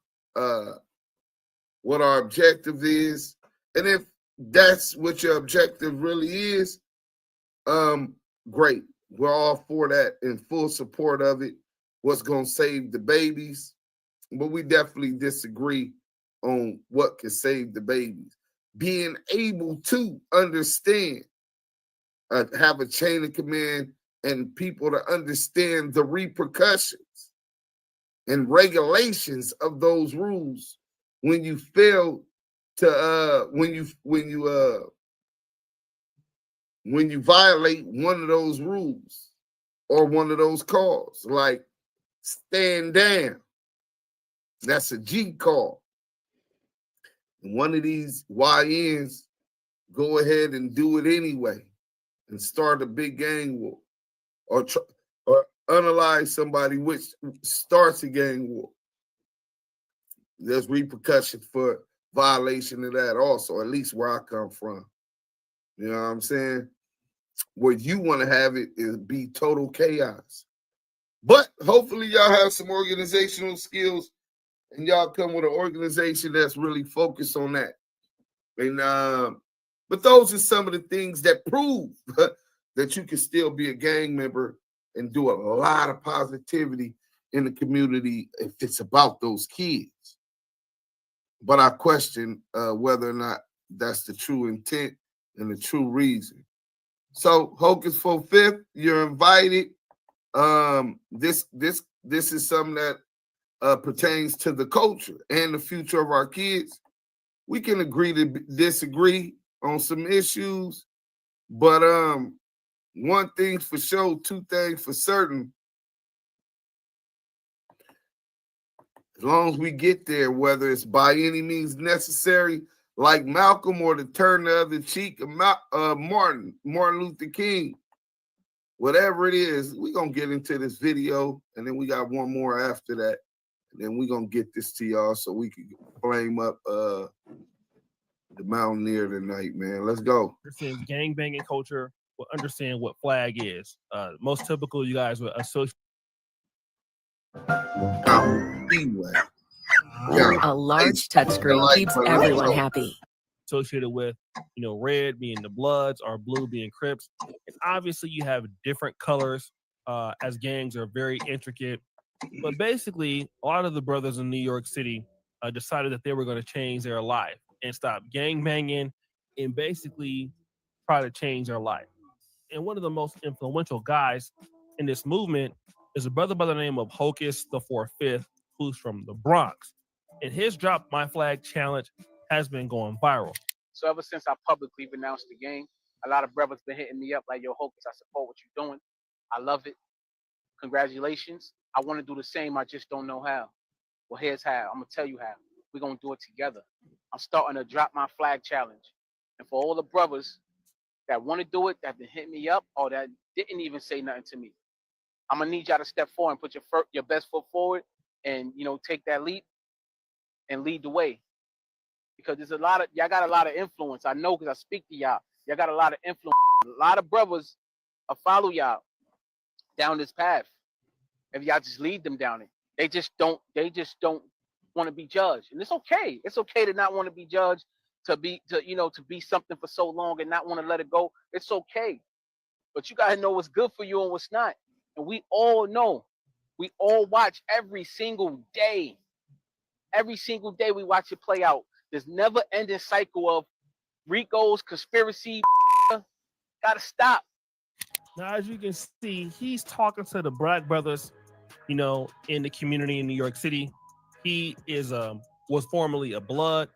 Speaker 1: what our objective is, and if that's what your objective really is, great. We're all for that, in full support of it. What's going to save the babies? But we definitely disagree on what can save the babies. Being able to understand, have a chain of command, and people to understand the repercussions and regulations of those rules when you fail to when you violate one of those rules or one of those calls, like stand down. That's a G call. One of these YNs go ahead and do it anyway and start a big gang war, or unalive somebody which starts a gang war. There's repercussion for violation of that also, at least where I come from. You know what I'm saying? Where you want to have it is be total chaos. But hopefully y'all have some organizational skills and y'all come with an organization that's really focused on that. And but those are some of the things that prove that you can still be a gang member and do a lot of positivity in the community if it's about those kids. But I question whether or not that's the true intent and the true reason. So Hocus 45th, you're invited. This is something that pertains to the culture and the future of our kids. We can agree to disagree on some issues, but one thing's for sure, two things for certain. As long as we get there, whether it's by any means necessary, like Malcolm, or to turn the other cheek of Martin Luther King, whatever it is, we're going to get into this video, and then we got one more after that. And then we're going to get this to y'all so we can flame up the Mountaineer tonight, man. Let's go.
Speaker 2: Understand gang banging culture, will understand what flag is. Most typical, you guys would associate.
Speaker 6: A large touchscreen keeps everyone happy.
Speaker 2: Associated with, red being the Bloods or blue being Crips. And obviously you have different colors as gangs are very intricate. But basically, a lot of the brothers in New York City decided that they were going to change their life and stop gang banging and basically try to change their life. And one of the most influential guys in this movement is a brother by the name of Hocus 45th, who's from the Bronx. And his Drop My Flag challenge has been going viral.
Speaker 7: So ever since I publicly renounced the game, a lot of brothers been hitting me up like, yo, Hocus, I support what you're doing. I love it. Congratulations. I want to do the same. I just don't know how. Well, here's how. I'm going to tell you how. We're going to do it together. I'm starting a Drop My Flag challenge. And for all the brothers that want to do it, that didn't hit me up, or that didn't even say nothing to me, I'm going to need y'all to step forward and put your best foot forward and, take that leap and lead the way. Because there's y'all got a lot of influence. I know because I speak to y'all. Y'all got a lot of influence. A lot of brothers follow y'all down this path. If y'all just lead them down it. They just don't want to be judged. And it's okay. It's okay to not want to be judged, to be something for so long and not want to let it go. It's okay. But you gotta know what's good for you and what's not. And we all know. We all watch every single day. Every single day we watch it play out. There's never ending cycle of Rico's conspiracy. Gotta stop.
Speaker 2: Now, as you can see, he's talking to the black brothers, in the community in New York City. He was formerly a Blood.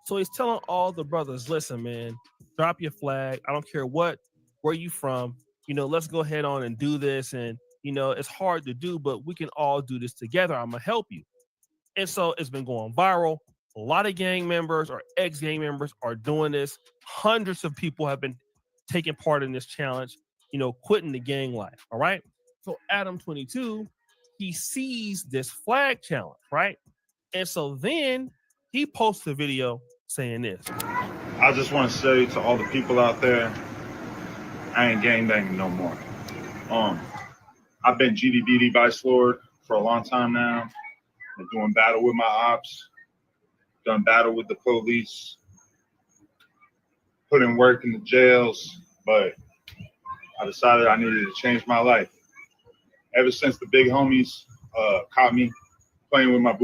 Speaker 2: So he's telling all the brothers, listen, man, drop your flag. I don't care where you from. Let's go ahead on and do this. And, it's hard to do, but we can all do this together. I'm going to help you. And so it's been going viral. A lot of gang members or ex-gang members are doing this. Hundreds of people have been taking part in this challenge, quitting the gang life. All right. So Adam22, he sees this flag challenge, right? And so then he posts a video saying this.
Speaker 23: I just want to say to all the people out there, I ain't gang banging no more. I've been GDBD Vice Lord for a long time now. Been doing battle with my ops, done battle with the police, put in work in the jails, but I decided I needed to change my life. Ever since the big homies caught me playing with my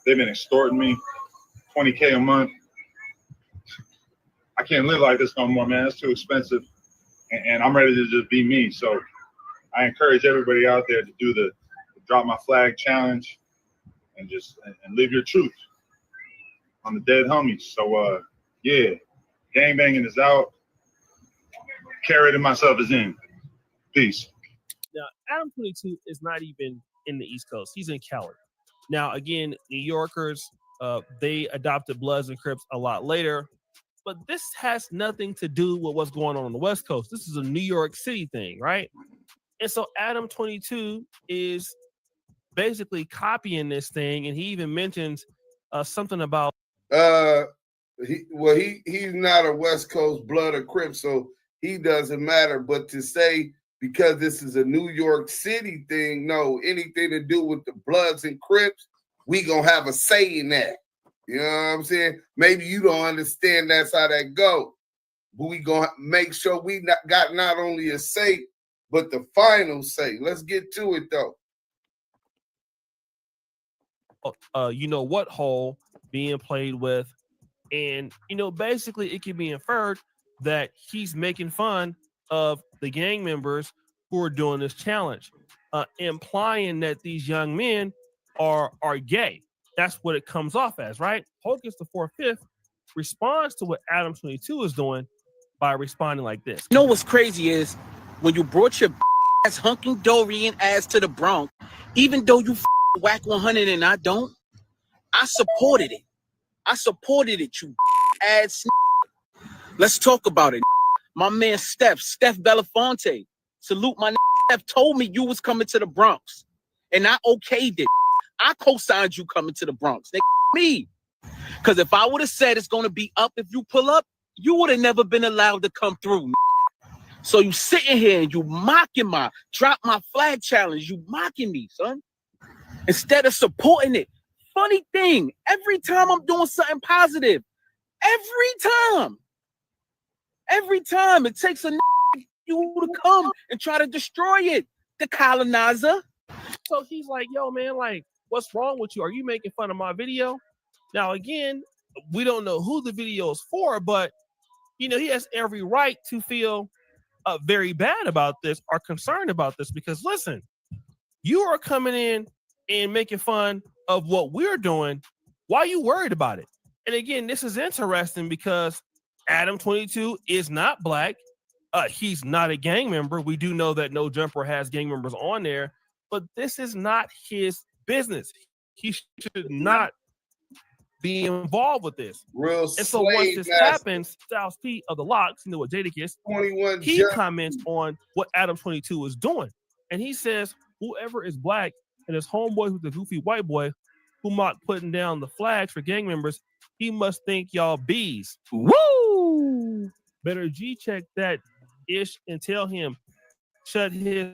Speaker 23: they've been extorting me $20K a month. I can't live like this no more, man. It's too expensive. And I'm ready to just be me. So I encourage everybody out there to do the Drop My Flag challenge and just live your truth on the dead homies. So yeah, gang banging is out. Carrot and myself is in. Peace.
Speaker 2: Now, Adam22 is not even in the East Coast. He's in Cali. Now, again, New Yorkers, they adopted Bloods and Crips a lot later, but this has nothing to do with what's going on the West Coast. This is a New York City thing, right? And so Adam22 is basically copying this thing, and he even mentions something about
Speaker 1: he's not a West Coast Blood or Crip, so he doesn't matter. But to say because this is a New York City thing, no, anything to do with the Bloods and Crips, we gonna have a say in that. You know what I'm saying? Maybe you don't understand that's how that go, but we gonna make sure we got not only a say, but the final say. Let's get to it though.
Speaker 4: You know what hole being played with, and basically it can be inferred that he's making fun of the gang members who are doing this challenge, implying that these young men are gay. That's what it comes off as, right? Hocus 45th responds to what Adam22 is doing by responding like this.
Speaker 7: You know what's crazy is when you brought your ass hunking Dorian ass to the Bronx, even though you whack 100 and I don't, I supported it. I supported it, you ass. Let's talk about it. My man Steph Belafonte, salute my Steph, told me you was coming to the Bronx, and I okayed it. I co-signed you coming to the Bronx. Me. Because if I would have said it's going to be up if you pull up, you would have never been allowed to come through. So you sitting here and you mocking my drop my flag challenge. You mocking me, son. Instead of supporting it. Funny thing, every time I'm doing something positive, every time it takes a you to come and try to destroy it. The colonizer.
Speaker 4: So he's like, yo, man, like, what's wrong with you? Are you making fun of my video? Now, again, we don't know who the video is for, but, he has every right to feel very bad about this or concerned about this because, listen, you are coming in and making fun of what we're doing. Why are you worried about it? And again, this is interesting because Adam22 is not black. He's not a gang member. We do know that No Jumper has gang members on there, but this is not his business. He should not be involved with this.
Speaker 1: Real.
Speaker 4: And so once this happens, Styles P of the Locks, what Jadakiss, he comments on what Adam22 is doing. And he says, whoever is black and his homeboy who's the goofy white boy who mocked putting down the flags for gang members, he must think y'all bees. Woo! Better G-check that ish and tell him, shut his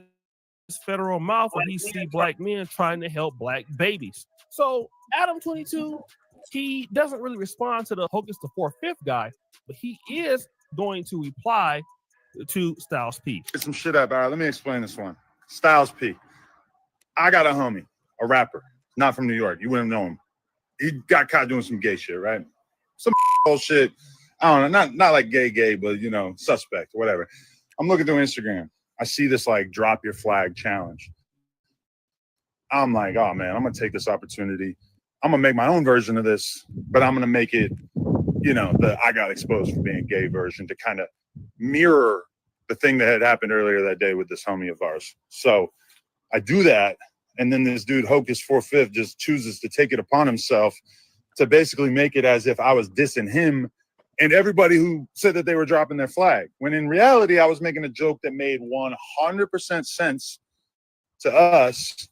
Speaker 4: federal mouth when he see black men trying to help black babies. So Adam22, he doesn't really respond to the Hocus 45th guy, but he is going to reply to Styles P.
Speaker 23: Get some shit up, all right. Let me explain this one. Styles P. I got a homie, a rapper, not from New York. You wouldn't know him. He got caught doing some gay shit, right? Some bullshit. I don't know, not like gay, but suspect, whatever. I'm looking through Instagram. I see this like drop your flag challenge. I'm like, oh man, I'm gonna take this opportunity. I'm gonna make my own version of this, but I'm gonna make it, the I got exposed for being gay version to kind of mirror the thing that had happened earlier that day with this homie of ours. So I do that, and then this dude Hocus 45th just chooses to take it upon himself to basically make it as if I was dissing him and everybody who said that they were dropping their flag. When in reality, I was making a joke that made 100% sense to us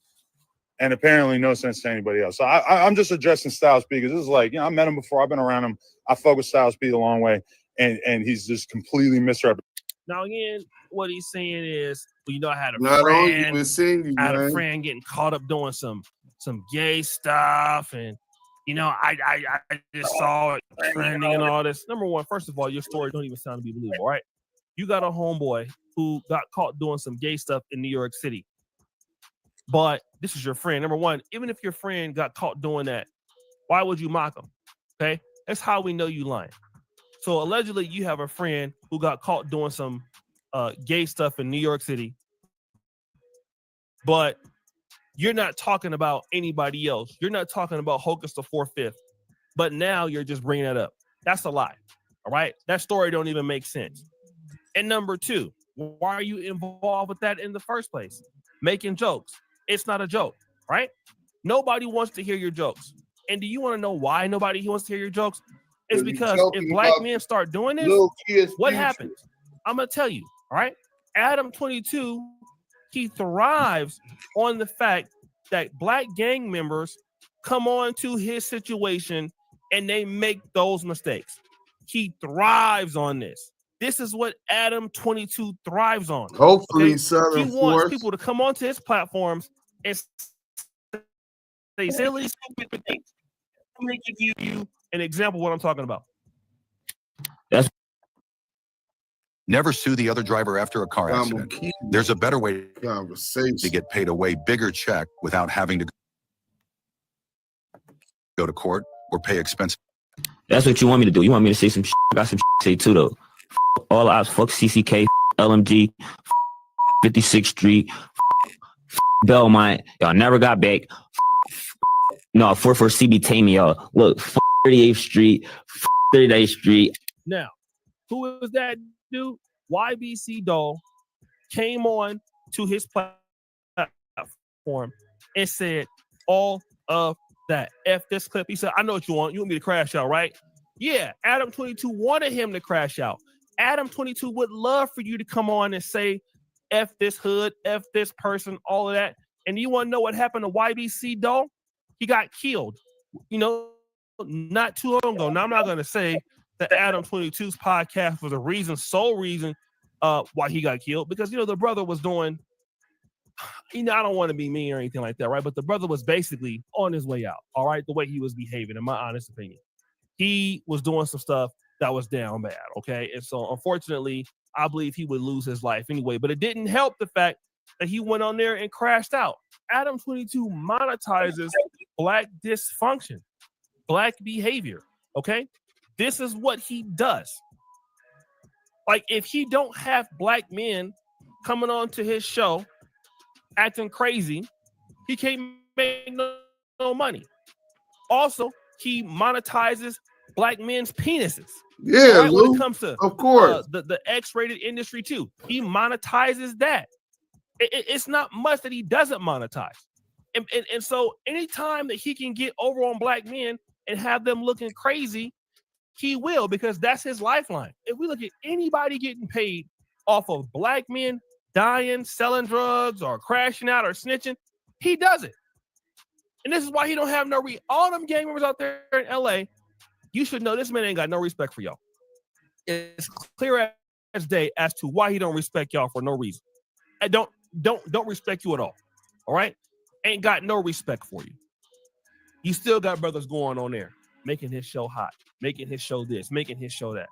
Speaker 23: and apparently no sense to anybody else. So I'm just addressing Styles P because this is like, I met him before. I've been around him. I fuck with Styles P a long way, and he's just completely misrepresented.
Speaker 4: Now, again, what he's saying is, I had a friend getting caught up doing some gay stuff, and I just saw it trending and all this. Number one, first of all, your story don't even sound to be believable, right? You got a homeboy who got caught doing some gay stuff in New York City, but this is your friend. Number one, even if your friend got caught doing that, why would you mock him? Okay, that's how we know you lying. So allegedly, you have a friend who got caught doing some gay stuff in New York City, but you're not talking about anybody else. You're not talking about Hocus 45th, but now you're just bringing that up. That's a lie, all right? That story don't even make sense. And number two, why are you involved with that in the first place? Making jokes. It's not a joke, right? Nobody wants to hear your jokes. And do you want to know why nobody wants to hear your jokes? It's because if black men start doing this, what happens? I'm going to tell you, all right? Adam22, he thrives on the fact that black gang members come on to his situation and they make those mistakes. He thrives on this. This is what Adam22 thrives on.
Speaker 1: Hopefully,
Speaker 4: he wants people to come onto his platforms and say silly, stupid things. Let me give you an example of what I'm talking about. That's
Speaker 9: Never sue the other driver after a car accident. There's a better way to get paid a way bigger check without having to go to court or pay expensive.
Speaker 10: That's what you want me to do. You want me to say some shit? I got some shit to say too, though. All odds, fuck CCK, LMG, 56th Street, Belmont. Y'all never got back. No, 44 CB Tammy, y'all. Look, 38th Street, 38th Street.
Speaker 4: Now, who was that dude? YBC Doll came on to his platform and said all of that. F this clip. He said, I know what you want. You want me to crash out, right? Yeah, Adam22 wanted him to crash out. Adam22 would love for you to come on and say, F this hood, F this person, all of that. And you want to know what happened to YBC Doll? He got killed, you know, not too long ago. Now, I'm not going to say that Adam22's podcast was the sole reason why he got killed, because, you know, the brother was doing, you know, I don't want to be mean or anything like that, right? But the brother was basically on his way out, all right? The way he was behaving, in my honest opinion. He was doing some stuff that was down bad, okay? And so, unfortunately, I believe he would lose his life anyway. But it didn't help the fact that he went on there and crashed out. Adam22 monetizes Black dysfunction, Black behavior, okay? This is what he does. Like, if he don't have Black men coming on to his show acting crazy, he can't make no money. Also, he monetizes Black men's penises.
Speaker 1: Yeah,
Speaker 4: right? When it comes to
Speaker 1: of course
Speaker 4: the X-rated industry too, he monetizes that. It's not much that he doesn't monetize, and so anytime that he can get over on Black men and have them looking crazy, he will, because that's his lifeline. If we look at anybody getting paid off of Black men dying, selling drugs, or crashing out or snitching, he does it. And this is why he don't have no all them gang members out there in LA. You should know this man ain't got no respect for y'all. It's clear as day as to why he don't respect y'all for no reason. And don't respect you at all. All right? Ain't got no respect for you. You still got brothers going on there, making his show hot, making his show this, making his show that.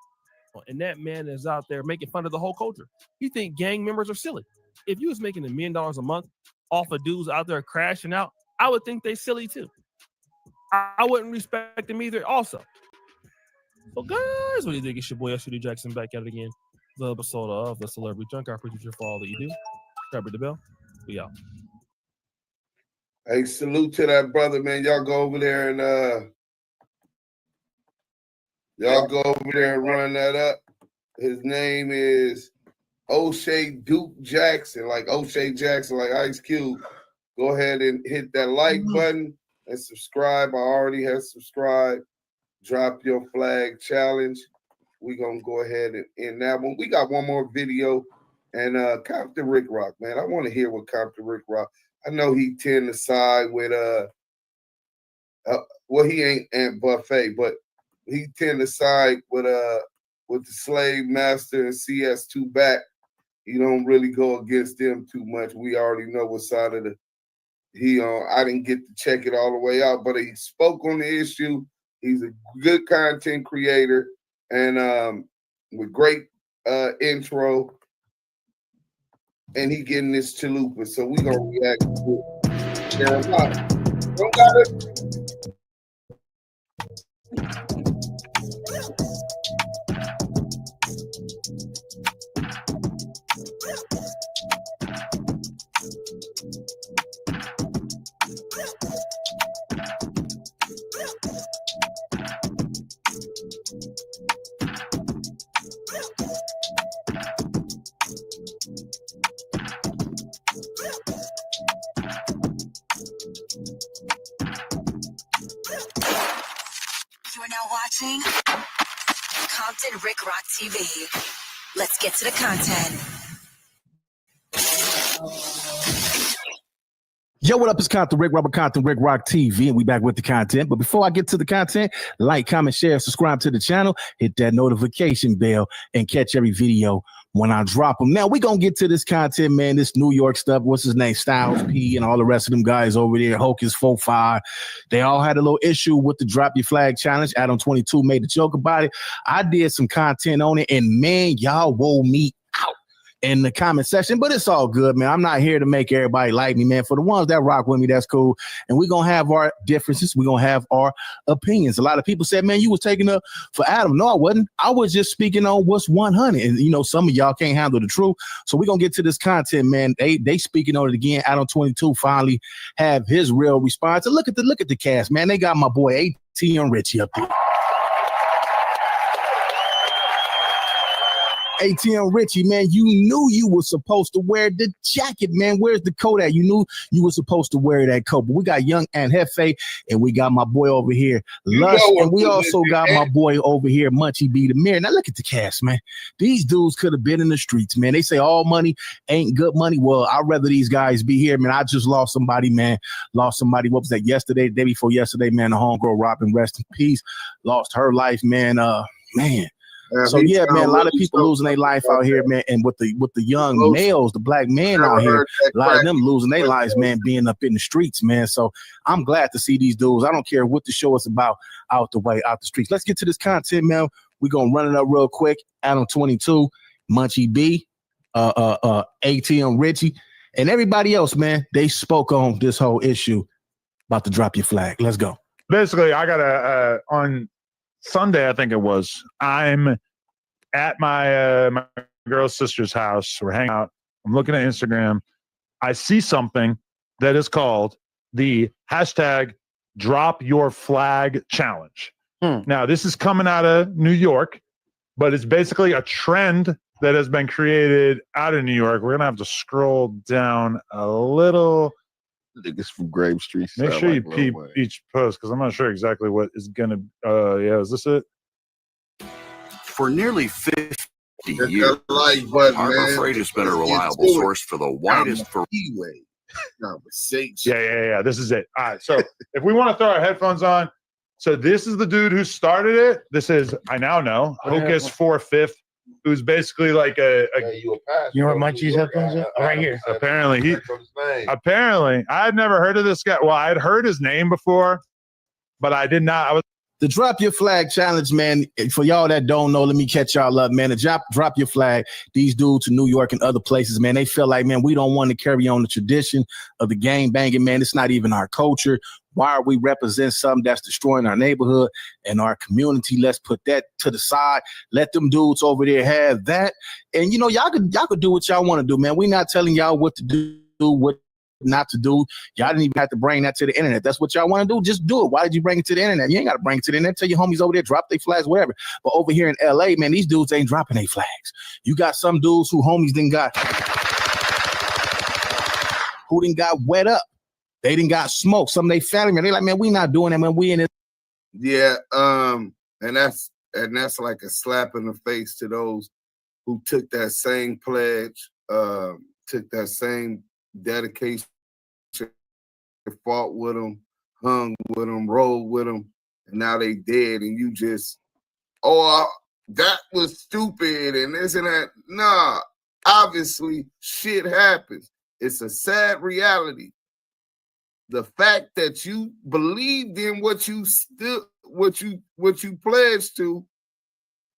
Speaker 4: And that man is out there making fun of the whole culture. You think gang members are silly. If you was making $1 million a month off of dudes out there crashing out, I would think they silly too. I wouldn't respect them either also. So guys, what do you think? It's your boy SUD Jackson back at it again. The episode of The Celebrity Junk. I appreciate you for all that you do. Subscribe to the bell. We out.
Speaker 1: Hey, salute to that brother, man. Y'all go over there and run that up. His name is O'Shea Duke Jackson, like O'Shea Jackson, like Ice Cube. Go ahead and hit that like button and subscribe. I already have subscribed. Drop your flag challenge. We're going to go ahead and end that one. We got one more video. And Compton Rick Rock, man, I want to hear what Compton Rick Rock. I know he tend to side with, well, he ain't Aunt Buffet, but he tend to side with the Slave Master and CS2 back. He don't really go against them too much. We already know what side of he on. I didn't get to check it all the way out, but he spoke on the issue. He's a good content creator and with great intro. And he getting this chalupa, so we gonna react to it. Don't got it.
Speaker 18: You're now watching Compton Rick Rock TV. Let's get to the content.
Speaker 11: Yo, what up? It's Compton Rick Rock TV, and we back with the content. But before I get to the content, like, comment, share, subscribe to the channel, hit that notification bell, and catch every video when I drop them. Now, we're going to get to this content, man, this New York stuff. What's his name? Styles P and all the rest of them guys over there, Hocus 45. They all had a little issue with the Drop Your Flag Challenge. Adam22 made a joke about it. I did some content on it, and, man, y'all wore me out in the comment section, but it's all good, man. I'm not here to make everybody like me, man. For the ones that rock with me, that's cool. And we're going to have our differences. We're going to have our opinions. A lot of people said, man, you was taking up for Adam. No, I wasn't. I was just speaking on what's 100. And, you know, some of y'all can't handle the truth. So we're going to get to this content, man. They speaking on it again. Adam22 finally have his real response. And look at the cast, man. They got my boy ATM Richie up there. ATM Richie, man, you knew you were supposed to wear the jacket, man. Where's the coat at? You knew you were supposed to wear that coat. But we got Young and Hefe, and we got my boy over here, Lush, and we also got my boy over here, Munchie B. the Mirror. Now look at the cast, man. These dudes could have been in the streets, man. They say all money ain't good money. Well, I'd rather these guys be here, man. I just lost somebody, man. Lost somebody, what was that, yesterday, the day before yesterday, man. The homegirl Robin, rest in peace. Lost her life, man. Man. So yeah, man, a lot of people losing their life out here, man, and with the young males, the black men out here, a lot of them losing their lives, man, being up in the streets, man. So I'm glad to see these dudes. I don't care what the show is about, out the streets. Let's get to this content, man. We're gonna run it up real quick. Adam22, Munchie B, ATM Richie, and everybody else, man. They spoke on this whole issue about to drop your flag. Let's go.
Speaker 8: Basically, I got a on Sunday, I think it was, I'm at my girl's sister's house. We're hanging out. I'm looking at Instagram. I see something that is called the hashtag Drop Your Flag Challenge. Now, this is coming out of New York, but it's basically a trend that has been created out of New York. We're going to have to scroll down a little.
Speaker 14: Niggas from Grave Street.
Speaker 8: Make sure you peep each post, because I'm not sure exactly what is gonna. Yeah, is this it?
Speaker 9: For nearly 50 years, Harbor Freight has been a reliable source for the widest
Speaker 1: Kiwe conversation.
Speaker 8: Yeah. This is it. All right. So if we want to throw our headphones on, so this is the dude who started it. This is, I now know, Hocus 45th, who's basically like a
Speaker 15: you know where Munchie's headphones are? Right here.
Speaker 8: Apparently, I had never heard of this guy. Well, I had heard his name before, but I did not.
Speaker 11: The Drop Your Flag Challenge, man, for y'all that don't know, let me catch y'all up, man. The Drop Your Flag, these dudes in New York and other places, man, they feel like, man, we don't want to carry on the tradition of the gang banging, man. It's not even our culture. Why are we represent something that's destroying our neighborhood and our community? Let's put that to the side. Let them dudes over there have that. And, you know, y'all could do what y'all want to do, man. We're not telling y'all what to do, what not to do. Y'all didn't even have to bring that to the internet. That's what y'all want to do. Just do it. Why did you bring it to the internet? You ain't got to bring it to the internet. Tell your homies over there, drop their flags, whatever. But over here in LA, man, these dudes ain't dropping their flags. You got some dudes who homies didn't got wet up. They didn't got smoked. Some of they family, man, they like, man, we not doing that, man. We in it.
Speaker 1: Yeah, and that's like a slap in the face to those who took that same pledge, took that same dedication, fought with them, hung with them, rolled with them, and now they dead, and you just, that was stupid, and this and that. Nah, obviously shit happens. It's a sad reality. The fact that you believed in what you pledged to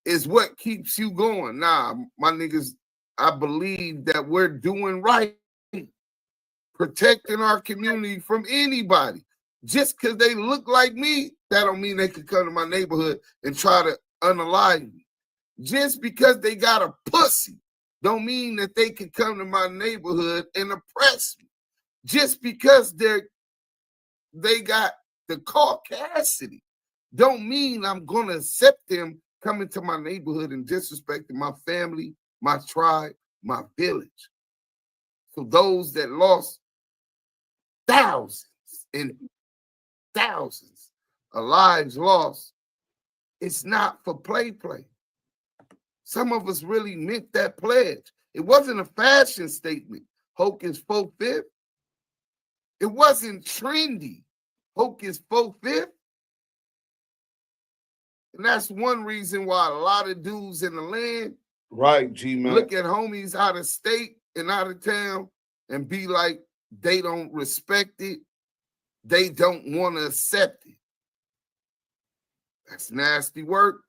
Speaker 1: is what keeps you going. Nah, my niggas, I believe that we're doing right, protecting our community from anybody. Just because they look like me, that don't mean they could come to my neighborhood and try to unalive me. Just because they got a pussy don't mean that they could come to my neighborhood and oppress me. Just because they got the caucasity don't mean I'm going to accept them coming to my neighborhood and disrespecting my family, my tribe, my village. So those that lost thousands and thousands of lives lost, it's not for play. Some of us really meant that pledge. It wasn't a fashion statement, Hocus 45th. It wasn't trendy, Hocus 45th. And that's one reason why a lot of dudes in the land Right, G-Man. Look at homies out of state and out of town and be like, they don't respect it. They don't want to accept it. That's nasty work.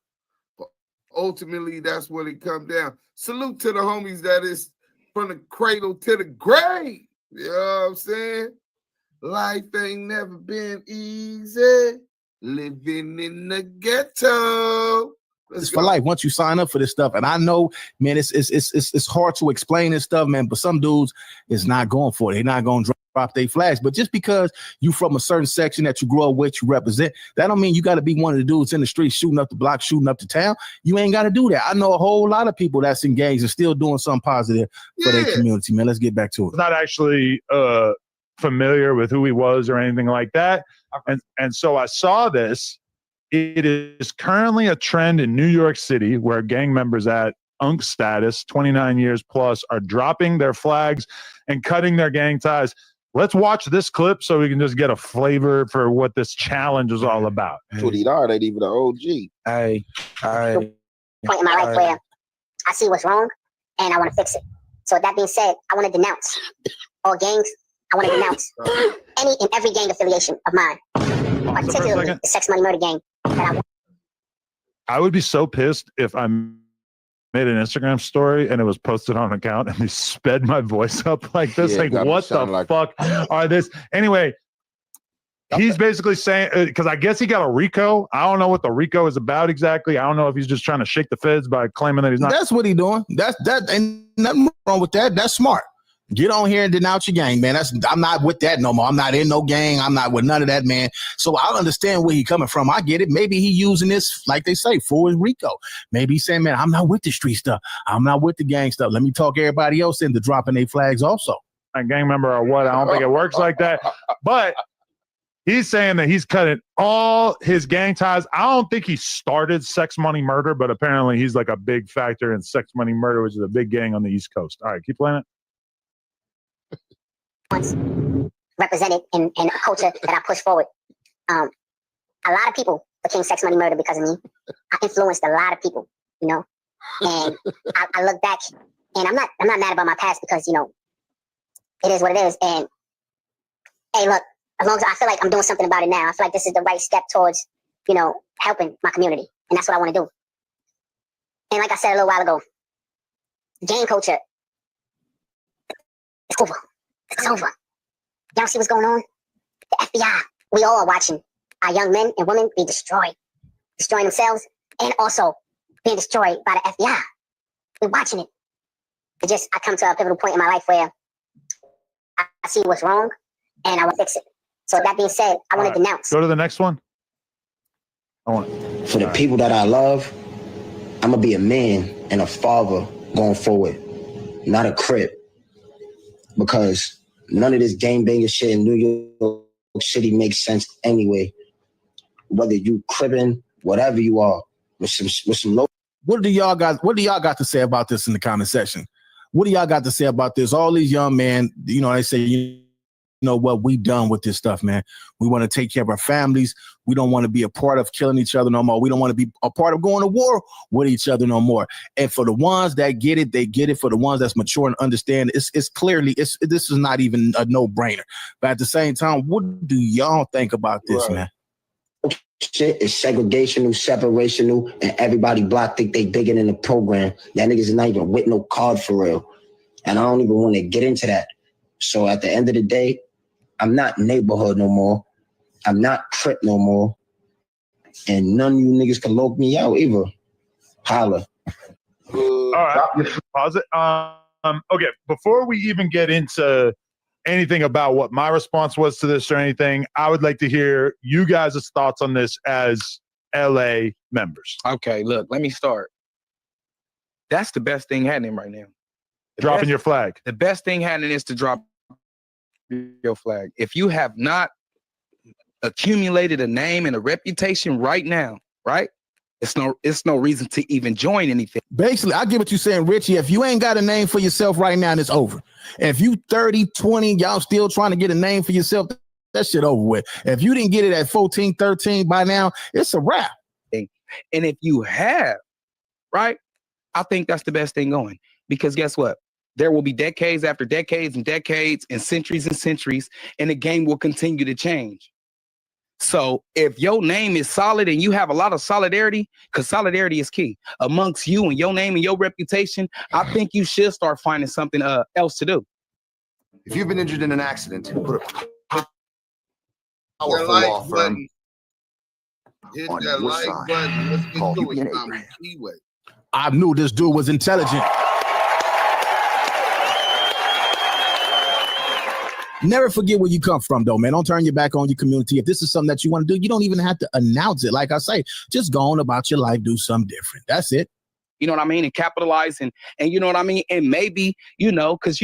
Speaker 1: But ultimately, that's what it comes down. Salute to the homies that is from the cradle to the grave. You know what I'm saying? Life ain't never been easy. Living in the ghetto.
Speaker 11: It's for life. Once you sign up for this stuff, and I know, man, it's hard to explain this stuff, man. But some dudes is not going for it. They're not going to drop their flags. But just because you from a certain section that you grow up with, you represent, that don't mean you got to be one of the dudes in the street shooting up the block, shooting up the town. You ain't got to do that. I know a whole lot of people that's engaged and still doing something positive for their community, man. Let's get back to it.
Speaker 8: Not actually familiar with who he was or anything like that, and so I saw this. It is currently a trend in New York City where gang members at UNC status, 29 years plus, are dropping their flags and cutting their gang ties. Let's watch this clip so we can just get a flavor for what this challenge is all about.
Speaker 14: That ain't even an OG.
Speaker 3: Point in my life where I see what's wrong and I want to fix it. So with that being said, I want to denounce all gangs. I want to denounce any and every gang affiliation of mine, particularly the Sex Money Murder gang.
Speaker 8: I would be so pissed if I made an Instagram story and it was posted on an account and they sped my voice up like this.
Speaker 14: Yeah,
Speaker 8: like, what the fuck are this? Anyway, he's basically saying, because I guess he got a RICO. I don't know what the RICO is about exactly. I don't know if he's just trying to shake the feds by claiming that he's not.
Speaker 11: That's what he's doing. That ain't nothing wrong with that. That's smart. Get on here and denounce your gang, man. I'm not with that no more. I'm not in no gang. I'm not with none of that, man. So I understand where he's coming from. I get it. Maybe he using this, like they say, for his RICO. Maybe he's saying, man, I'm not with the street stuff. I'm not with the gang stuff. Let me talk everybody else into dropping their flags also.
Speaker 8: A gang member or what? I don't think it works like that. But he's saying that he's cutting all his gang ties. I don't think he started Sex Money Murder, but apparently he's like a big factor in Sex Money Murder, which is a big gang on the East Coast. All right, keep playing it.
Speaker 3: Represented in a culture that I push forward. A lot of people became Sex Money Murder because of me. I influenced a lot of people, you know. And I look back, and I'm not mad about my past because, you know, it is what it is. And hey, look, as long as I feel like I'm doing something about it now, I feel like this is the right step towards, you know, helping my community, and that's what I want to do. And like I said a little while ago, gang culture, it's over. It's over. Y'all see what's going on? The FBI, we all are watching our young men and women be destroyed, destroying themselves, and also being destroyed by the FBI. We're watching it. I come to a pivotal point in my life where I see what's wrong, and I want to fix it. So that being said, I want to denounce.
Speaker 8: Go to the next one.
Speaker 12: For the people that I love, I'm going to be a man and a father going forward, not a crip. Because none of this game banger shit in New York City makes sense anyway. Whether you cribbing, whatever you are, with some low.
Speaker 11: What do y'all got to say about this in the comment section? What do y'all got to say about this? All these young men, you know, they say, you know what, we done with this stuff, man. We want to take care of our families. We don't want to be a part of killing each other no more. We don't want to be a part of going to war with each other no more. And for the ones that get it, they get it. For the ones that's mature and understand, it's clearly, this is not even a no-brainer. But at the same time, what do y'all think about this, man?
Speaker 12: Shit is segregational, separational, and everybody block think they bigger than the program. That niggas is not even with no card for real. And I don't even want to get into that. So at the end of the day, I'm not neighborhood no more. I'm not Crip no more. And none of you niggas can lock me out either. Holla.
Speaker 8: All right, pause it. Okay, before we even get into anything about what my response was to this or anything, I would like to hear you guys' thoughts on this as LA members.
Speaker 19: Okay, look, let me start. That's the best thing happening right now.
Speaker 8: Dropping your flag.
Speaker 19: The best thing happening is to drop your flag. If you have not accumulated a name and a reputation right now, right? It's no reason to even join anything.
Speaker 11: Basically, I get what you're saying, Richie. If you ain't got a name for yourself right now, it's over. And if you 30, 20, y'all still trying to get a name for yourself, that shit over with. If you didn't get it at 14, 13 by now, it's a wrap.
Speaker 19: And if you have, right? I think that's the best thing going, because guess what? There will be decades after decades and decades and centuries, and the game will continue to change. So if your name is solid and you have a lot of solidarity, because solidarity is key amongst you and your name and your reputation, I think you should start finding something else to do.
Speaker 16: If you've been injured in an accident, put a
Speaker 1: Powerful
Speaker 16: law firm
Speaker 1: Hit
Speaker 16: on
Speaker 1: that
Speaker 16: your
Speaker 1: like
Speaker 16: side.
Speaker 1: button. Let's get
Speaker 16: Call
Speaker 1: to
Speaker 16: Kiwe.
Speaker 1: it. I'm Kiwe.
Speaker 11: I knew this dude was intelligent. Never forget where you come from, though, man. Don't turn your back on your community. If this is something that you want to do, you don't even have to announce it. Like I say, just go on about your life, do something different. That's it.
Speaker 19: You know what I mean? And capitalize and you know what I mean? And maybe, because,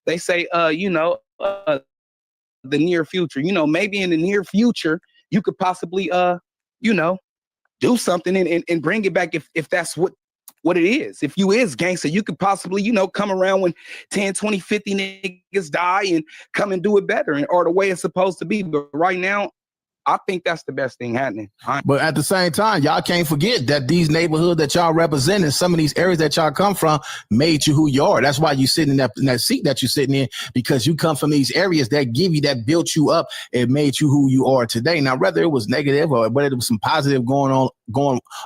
Speaker 19: they say, the near future, maybe in the near future, you could possibly, do something and bring it back if that's what it is. If you is gangster, you could possibly, come around when 10, 20, 50 niggas die and come and do it better or the way it's supposed to be. But right now, I think that's the best thing happening.
Speaker 11: But at the same time, y'all can't forget that these neighborhoods that y'all represent and some of these areas that y'all come from made you who you are. That's why you sitting in that seat that you're sitting in, because you come from these areas that built you up and made you who you are today. Now, whether it was negative or whether there was some positive going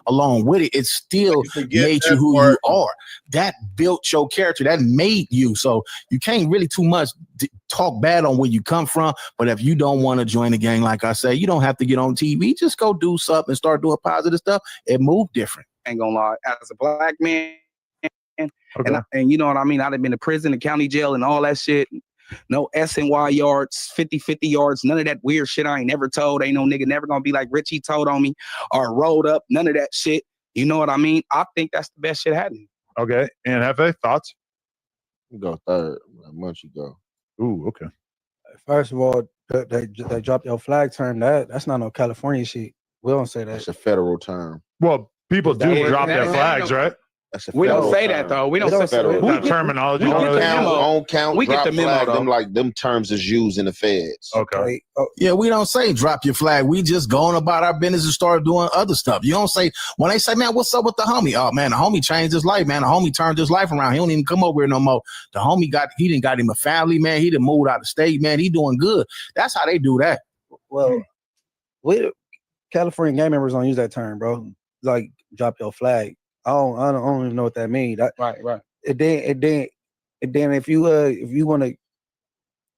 Speaker 11: along with it, it still made you who you are. That built your character. That made you. So you can't really too much talk bad on where you come from. But if you don't want to join the gang, like I say, you don't have to get on TV. Just go do something and start doing positive stuff and move different.
Speaker 19: Ain't gonna lie. As a black man, and you know what I mean? I'd have been to prison, the county jail, and all that shit. No S&Y yards, 50-50 yards, none of that weird shit I ain't never told. Ain't no nigga never gonna be like Richie told on me or rolled up. None of that shit. You know what I mean? I think that's the best shit happening.
Speaker 8: Okay. And Hefe, thoughts?
Speaker 14: Go third. Once you go.
Speaker 8: Ooh, okay.
Speaker 20: First of all, they dropped your flag term. That's not no California shit. We don't say that.
Speaker 14: It's a federal term.
Speaker 8: Well, people do drop their flags, right?
Speaker 19: We don't say that though. We don't say
Speaker 8: that. Terminology.
Speaker 14: On count,
Speaker 19: we
Speaker 14: drop
Speaker 19: get the memo
Speaker 14: flag, them terms is used in the feds.
Speaker 8: Okay.
Speaker 11: Yeah, we don't say drop your flag. We just going about our business and start doing other stuff. You don't say, when they say, man, what's up with the homie? Oh man, the homie changed his life, man. The homie turned his life around. He don't even come over here no more. The homie he done got him a family, man. He done moved out of state, man. He doing good. That's how they do that.
Speaker 20: Well, California gang members don't use that term, bro. Like drop your flag. I don't even know what that means.
Speaker 19: Right.
Speaker 20: And then if you want to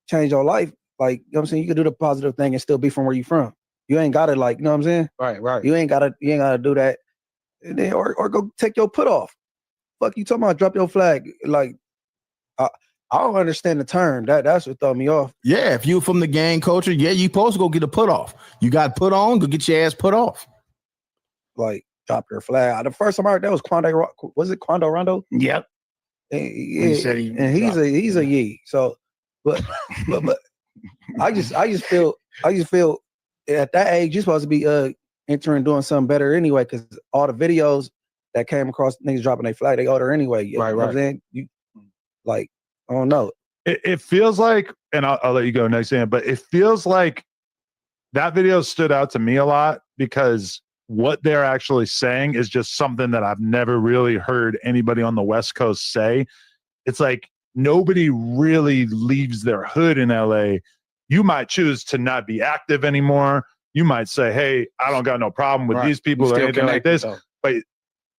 Speaker 20: change your life, like, you know what I'm saying, you can do the positive thing and still be from where you from. You ain't gotta, like, you know what I'm saying?
Speaker 19: Right.
Speaker 20: You ain't gotta do that. And then or go take your put off. Fuck you talking about drop your flag. Like, I don't understand the term. That's what throw me off.
Speaker 11: Yeah, if you from the gang culture, yeah, you supposed to go get a put off. You got put on, go get your ass put off.
Speaker 20: Like, drop your flag. The first time I heard that was Quando. Was it Quando Rondo?
Speaker 15: Yep.
Speaker 20: And he's a yee. So, but I just feel at that age you're supposed to be entering doing something better anyway, because all the videos that came across niggas dropping their flag, they order anyway. You know what I'm saying? You, like, I don't know.
Speaker 8: It feels like, and I'll let you go next, Ian, but it feels like that video stood out to me a lot because what they're actually saying is just something that I've never really heard anybody on the West Coast say. It's like nobody really leaves their hood in LA. You might choose to not be active anymore. You might say, hey, I don't got no problem with these people or anything like this. But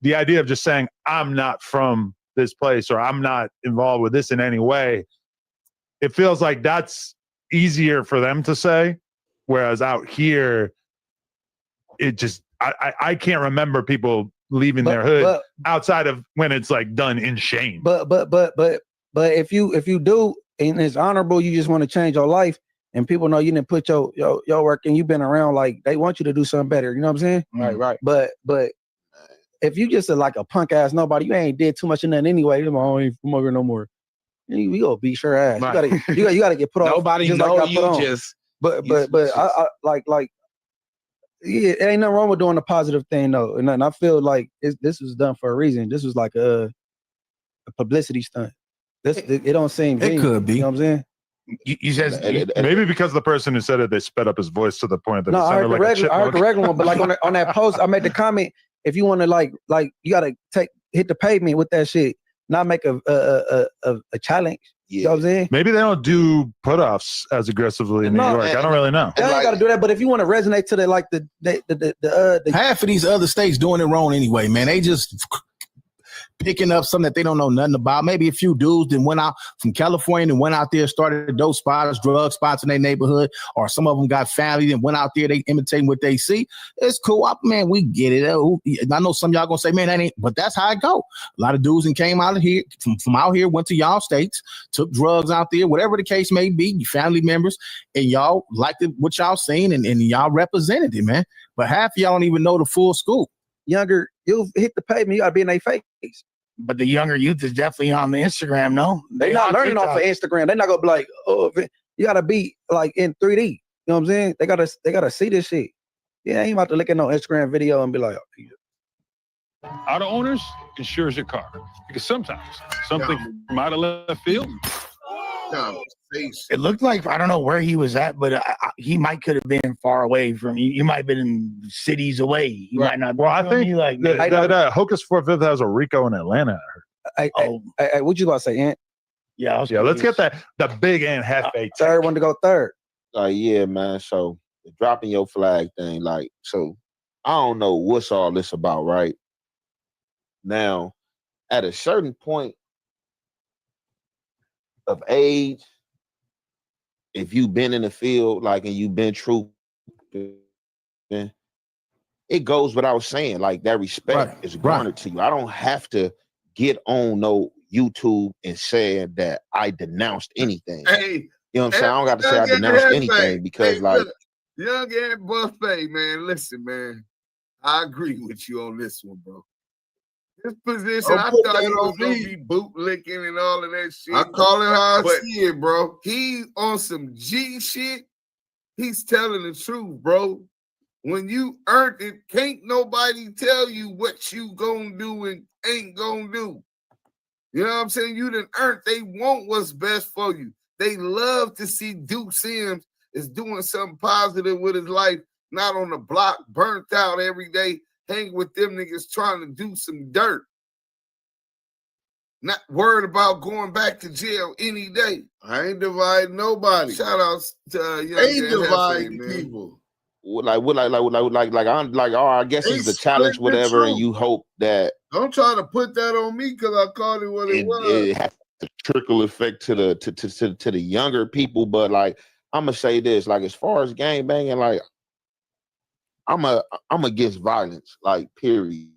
Speaker 8: the idea of just saying, I'm not from this place or I'm not involved with this in any way, it feels like that's easier for them to say. Whereas out here, it just, I can't remember people leaving their hood outside of when it's like done in shame.
Speaker 20: But if you do and it's honorable, you just want to change your life, and people know you didn't put your work and you've been around, like they want you to do something better. You know what I'm saying?
Speaker 19: Right.
Speaker 20: But if you just like a punk ass nobody, you ain't did too much of nothing anyway. You know, I ain't from over here no more. We gonna beat your ass. Right. You gotta get put off.
Speaker 19: Nobody
Speaker 20: just
Speaker 19: know
Speaker 20: like
Speaker 19: you on. Just.
Speaker 20: But I like. Yeah, it ain't nothing wrong with doing a positive thing though, and I feel like this was done for a reason. This was like a publicity stunt. It don't seem.
Speaker 11: It could be.
Speaker 20: You know what I'm saying?
Speaker 15: You said
Speaker 8: maybe because the person who said it, they sped up his voice to the point that
Speaker 20: no,
Speaker 8: it sounded like a chipmunk.
Speaker 20: I heard the regular one, but like on that post, I made the comment. If you want to like you gotta take hit the pavement with that shit, not make a challenge. You know what I'm saying?
Speaker 8: Maybe they don't do put-offs as aggressively in New York. I don't really know.
Speaker 20: Y'all ain't got to do that, but if you want to resonate to the
Speaker 11: half of these other states doing it wrong anyway, man. They just picking up something that they don't know nothing about. Maybe a few dudes that went out from California and went out there, started dope spots, drug spots in their neighborhood, or some of them got family and went out there, they imitating what they see. It's cool. Man, we get it. I know some of y'all gonna say, man, that ain't, but that's how it go. A lot of dudes and came out of here, from out here, went to y'all states, took drugs out there, whatever the case may be, your family members, and y'all liked it, what y'all seen, and y'all represented it, man. But half of y'all don't even know the full scoop.
Speaker 20: Younger, you'll hit the pavement, you gotta be in their face.
Speaker 15: But the younger youth is definitely on the Instagram, no?
Speaker 20: They're not learning off of Instagram. They're not gonna be like, oh, you gotta be like in 3D. You know what I'm saying? They gotta see this shit. Yeah, I ain't about to look at no Instagram video and be like,
Speaker 17: auto owners insures your car because sometimes something from out of left field.
Speaker 15: It looked like, I don't know where he was at, but he might could have been far away from you. You might have been in cities away. You might not.
Speaker 8: Well, I think that Hocus 45th has a Rico in Atlanta.
Speaker 20: Hey, what you about to say, Ant?
Speaker 8: Yeah, let's get the big Ant Hefe.
Speaker 20: Third one to go third.
Speaker 14: Yeah, man. So the dropping your flag thing, like, so I don't know what's all this about, right? Now, at a certain point of age, if you've been in the field, like, and you've been true, it goes without saying, like, that respect is garnered to you. I don't have to get on no YouTube and say that I denounced anything.
Speaker 1: Hey,
Speaker 14: you know what I'm saying? I don't got to say I denounced anything because, like,
Speaker 1: Young and Buffet, man, listen, man, I agree with you on this one, bro. This position, I thought he was gonna be bootlicking and all of that shit.
Speaker 14: I call it how I
Speaker 1: see it, bro. He on some G shit. He's telling the truth, bro. When you earned it, can't nobody tell you what you gonna do and ain't gonna do. You know what I'm saying? You done earned. They want what's best for you. They love to see Duke Sims is doing something positive with his life, not on the block, burnt out every day. Hang with them niggas trying to do some dirt. Not worried about going back to jail any day. I ain't dividing nobody. Shout outs to Young
Speaker 14: ain't dividing people. I guess it's the challenge, whatever, and you hope that.
Speaker 1: Don't try to put that on me because I called it what it was.
Speaker 14: It has a trickle effect to the younger people, but like I'm gonna say this, like as far as gang banging, like I'm against violence, like period.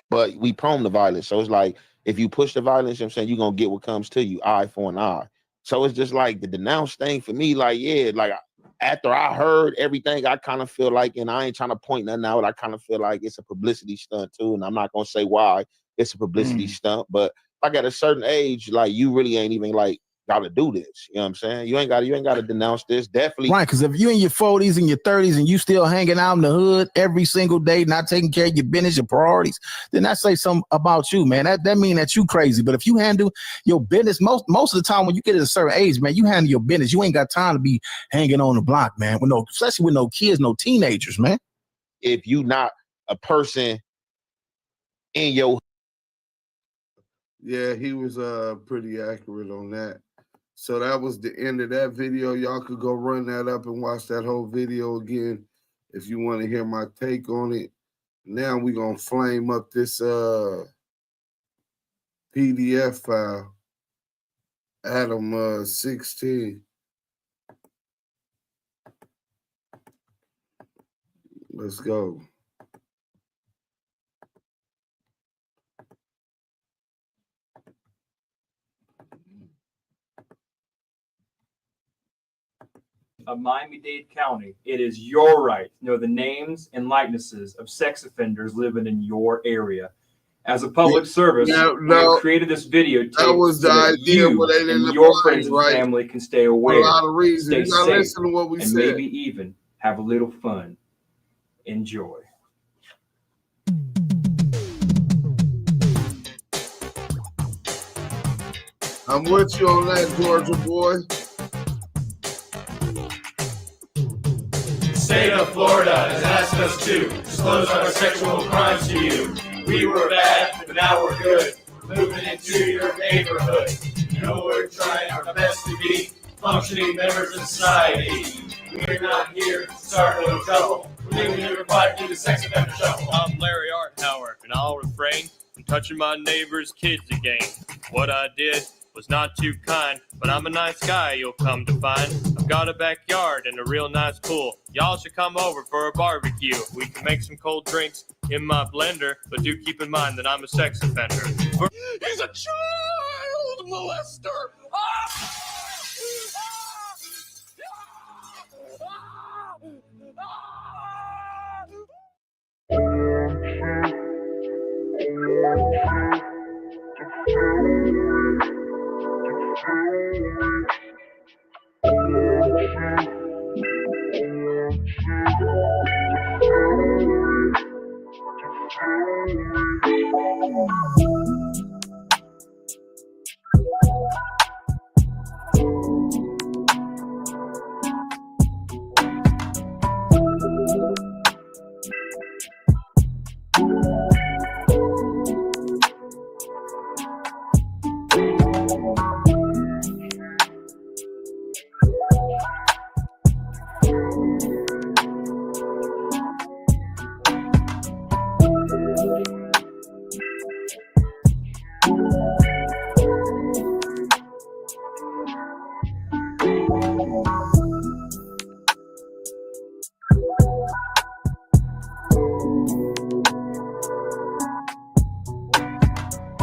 Speaker 14: But we prone to violence, so it's like if you push the violence, you know what I'm saying, you're gonna get what comes to you, eye for an eye. So it's just like the denounce thing for me, like, yeah, like after I heard everything, I kind of feel like, and I ain't trying to point nothing out, I kind of feel like it's a publicity stunt too, and I'm not gonna say why it's a publicity stunt, but like at a certain age, like you really ain't even like gotta do this. You know what I'm saying? You ain't gotta denounce this. Definitely.
Speaker 11: Right, because if you in your 40s and your 30s and you still hanging out in the hood every single day, not taking care of your business, your priorities, then that say something about you, man. That mean that you crazy. But if you handle your business, most of the time when you get at a certain age, man, you handle your business. You ain't got time to be hanging on the block, man. Especially with no kids, no teenagers, man.
Speaker 14: If you not a person in your.
Speaker 1: Yeah, he was pretty accurate on that. So that was the end of that video. Y'all could go run that up and watch that whole video again if you want to hear my take on it. Now we're going to flame up this PDF file. Adam 16. Let's go.
Speaker 21: Of Miami-Dade County, it is your right to know the names and likenesses of sex offenders living in your area. As a public service, we have created this video tape
Speaker 1: that was the
Speaker 21: so that
Speaker 1: idea
Speaker 21: you and your friends and family can stay aware, stay safe, and maybe even have a little fun. Enjoy.
Speaker 1: I'm with you on that, Georgia boy.
Speaker 22: State of Florida has asked us to
Speaker 21: disclose our sexual crimes to you. We were bad, but now we're good. Moving into your neighborhood. You know we're trying our best to be functioning members of society. We're not here to start no trouble. We're leaving your body to the sex offender shuffle.
Speaker 5: I'm Larry Arthauer, and I'll refrain from touching my neighbor's kids again. What I did was not too kind, but I'm a nice guy, you'll come to find. I've got a backyard and a real nice pool. Y'all should come over for a barbecue. We can make some cold drinks in my blender, but do keep in mind that I'm a sex offender.
Speaker 21: He's a child molester!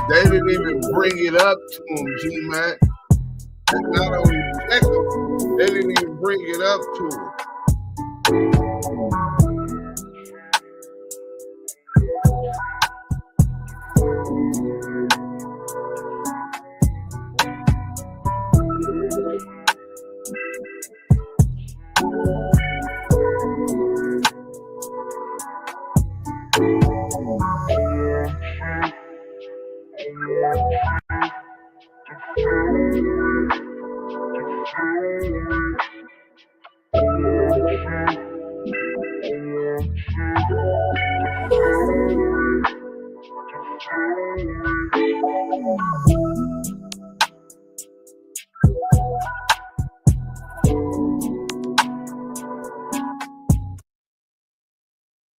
Speaker 1: They didn't even bring it up to him, G-Mac. And not only check him, they didn't even bring it up to him.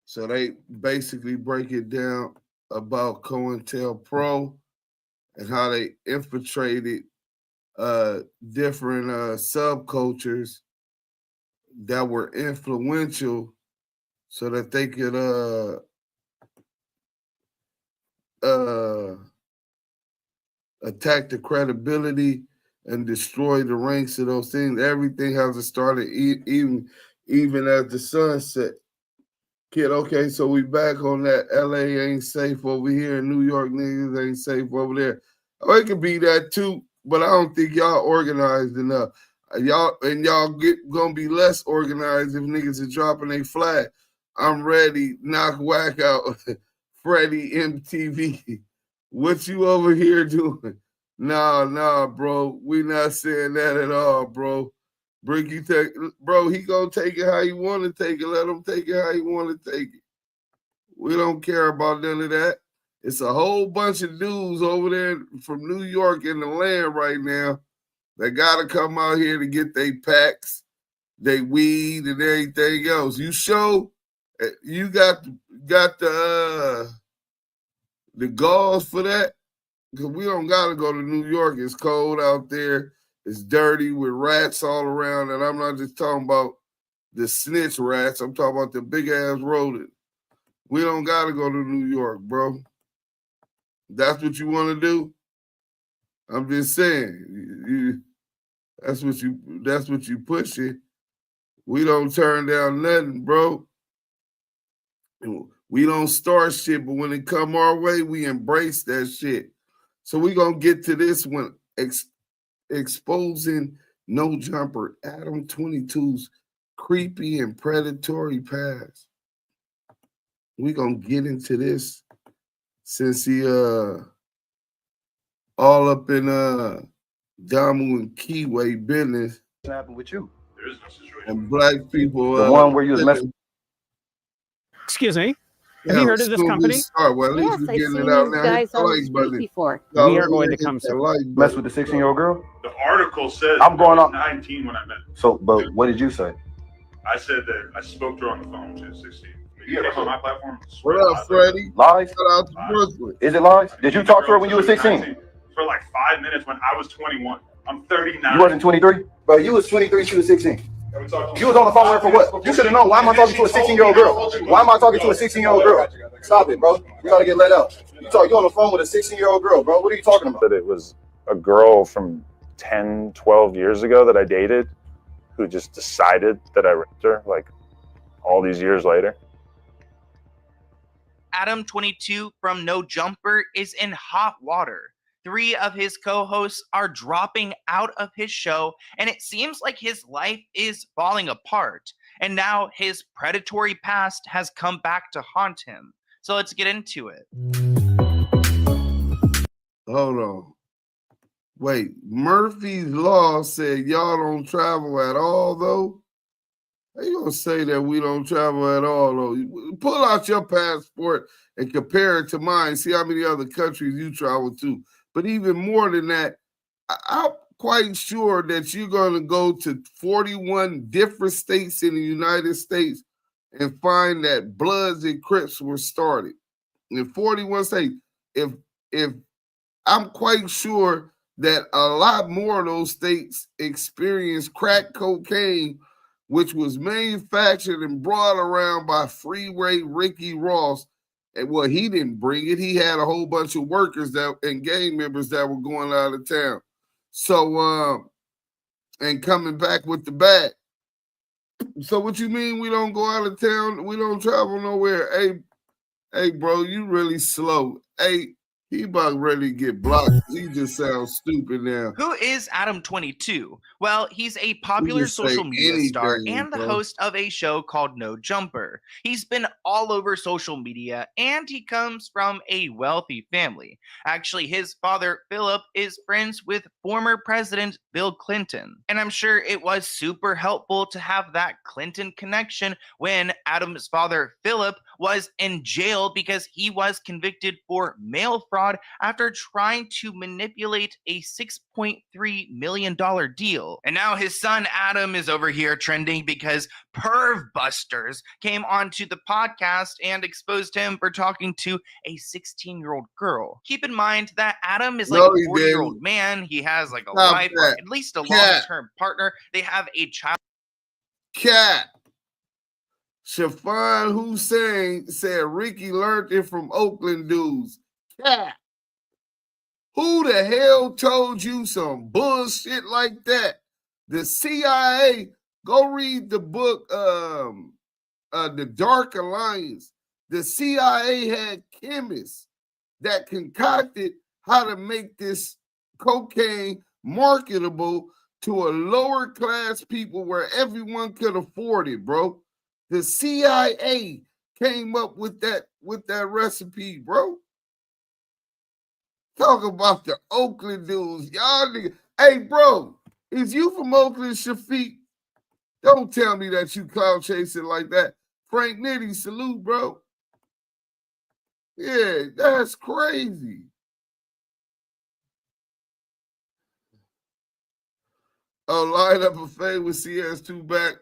Speaker 1: So they basically break it down about COINTELPRO and how they infiltrated different subcultures that were influential so that they could attack the credibility and destroy the ranks of those things. Everything hasn't started even as the sun set. Kid, okay, so we back on that. LA ain't safe over here, and New York niggas ain't safe over there. Oh, it could be that too, but I don't think y'all organized enough. Y'all gonna be less organized if niggas are dropping a flag. I'm ready, knock whack out, Freddie MTV. What you over here doing? Nah, bro. We not saying that at all, bro. Bricky, bro, he gonna take it how he want to take it. Let him take it how he want to take it. We don't care about none of that. It's a whole bunch of dudes over there from New York in the land right now that gotta come out here to get their packs, they weed, and everything else. You show you got the gauze for that? Because we don't gotta go to New York. It's cold out there. It's dirty with rats all around, and I'm not just talking about the snitch rats. I'm talking about the big-ass rodent. We don't got to go to New York, bro. That's what you want to do? I'm just saying. That's what you pushing. We don't turn down nothing, bro. We don't start shit, but when it come our way, we embrace that shit. So we going to get to this one. Exposing No Jumper, Adam22's creepy and predatory past. We gonna get into this since he all up in Damu and Kiwe business.
Speaker 16: What happened with you?
Speaker 1: And black people
Speaker 16: The one where you was messing.
Speaker 13: Excuse me.
Speaker 6: Have you heard of this company?
Speaker 1: Well, at least we're getting it out now. Hit the like button.
Speaker 6: Before.
Speaker 1: Y'all
Speaker 6: We are
Speaker 1: really
Speaker 6: going to
Speaker 1: hit
Speaker 6: come
Speaker 1: that
Speaker 6: soon.
Speaker 1: like
Speaker 16: Mess
Speaker 1: button.
Speaker 16: with the 16-year-old girl?
Speaker 23: The article says
Speaker 16: I'm going
Speaker 23: I
Speaker 16: on.
Speaker 23: was 19 when I met her.
Speaker 16: So, but what did you say?
Speaker 23: I said that I spoke to her on the phone. She was 16. You came on my platform.
Speaker 1: What up, Freddie?
Speaker 16: Lies?
Speaker 1: Shout out to Brooklyn.
Speaker 16: Is it lies? Did you talk to her when you were 16?
Speaker 23: For like 5 minutes when I was 21. I'm 39.
Speaker 16: You wasn't 23? Bro, you was 23, she was 16. You was on the phone with her for what? You should have known. Why am I talking to a 16-year-old girl? Why am I talking to a 16-year-old girl? Stop it, bro. You gotta get let out. You on the phone with a 16-year-old girl, bro. What are you talking about?
Speaker 8: That it was a girl from 10, 12 years ago that I dated who just decided that I raped her, like, all these years later.
Speaker 13: Adam22 from No Jumper is in hot water. 3 of his co-hosts are dropping out of his show, and it seems like his life is falling apart. And now his predatory past has come back to haunt him. So let's get into it.
Speaker 1: Hold on. Wait, Murphy's Law said y'all don't travel at all, though? How you gonna say that we don't travel at all, though? Pull out your passport and compare it to mine. See how many other countries you travel to. But even more than that, I'm quite sure that you're going to go to 41 different states in the United States and find that Bloods and Crips were started in 41 states. If I'm quite sure that a lot more of those states experienced crack cocaine, which was manufactured and brought around by Freeway Ricky Ross. And well, he didn't bring it. He had a whole bunch of workers and gang members that were going out of town. So, and coming back with the bag. So what you mean we don't go out of town? We don't travel nowhere? Hey, bro, you really slow. Hey, he about ready to get blocked. He just sounds stupid now.
Speaker 13: Who is Adam22? Well, he's a popular social media star and the host of a show called No Jumper. He's been all over social media, and he comes from a wealthy family. Actually, his father, Philip, is friends with former President Bill Clinton. And I'm sure it was super helpful to have that Clinton connection when Adam's father, Philip, was in jail because he was convicted for mail fraud after trying to manipulate a $6.3 million deal. And now his son Adam is over here trending because Perv Busters came onto the podcast and exposed him for talking to a 16-year-old girl. Keep in mind that Adam is like a 40-year-old man. He has like a wife or at least a long-term partner. They have a child.
Speaker 1: Shafan Hussein said Ricky learned it from Oakland dudes. Who the hell told you some bullshit like that? The CIA, go read the book, The Dark Alliance. The CIA had chemists that concocted how to make this cocaine marketable to a lower class people where everyone could afford it, bro. The CIA came up with that recipe, bro. Talk about the Oakland dudes. Y'all niggas. Hey, bro, is you from Oakland, Shafiq? Don't tell me that you cloud chasing like that. Frank Nitty, salute, bro. Yeah, that's crazy. Oh, line up a fade with CS2 back.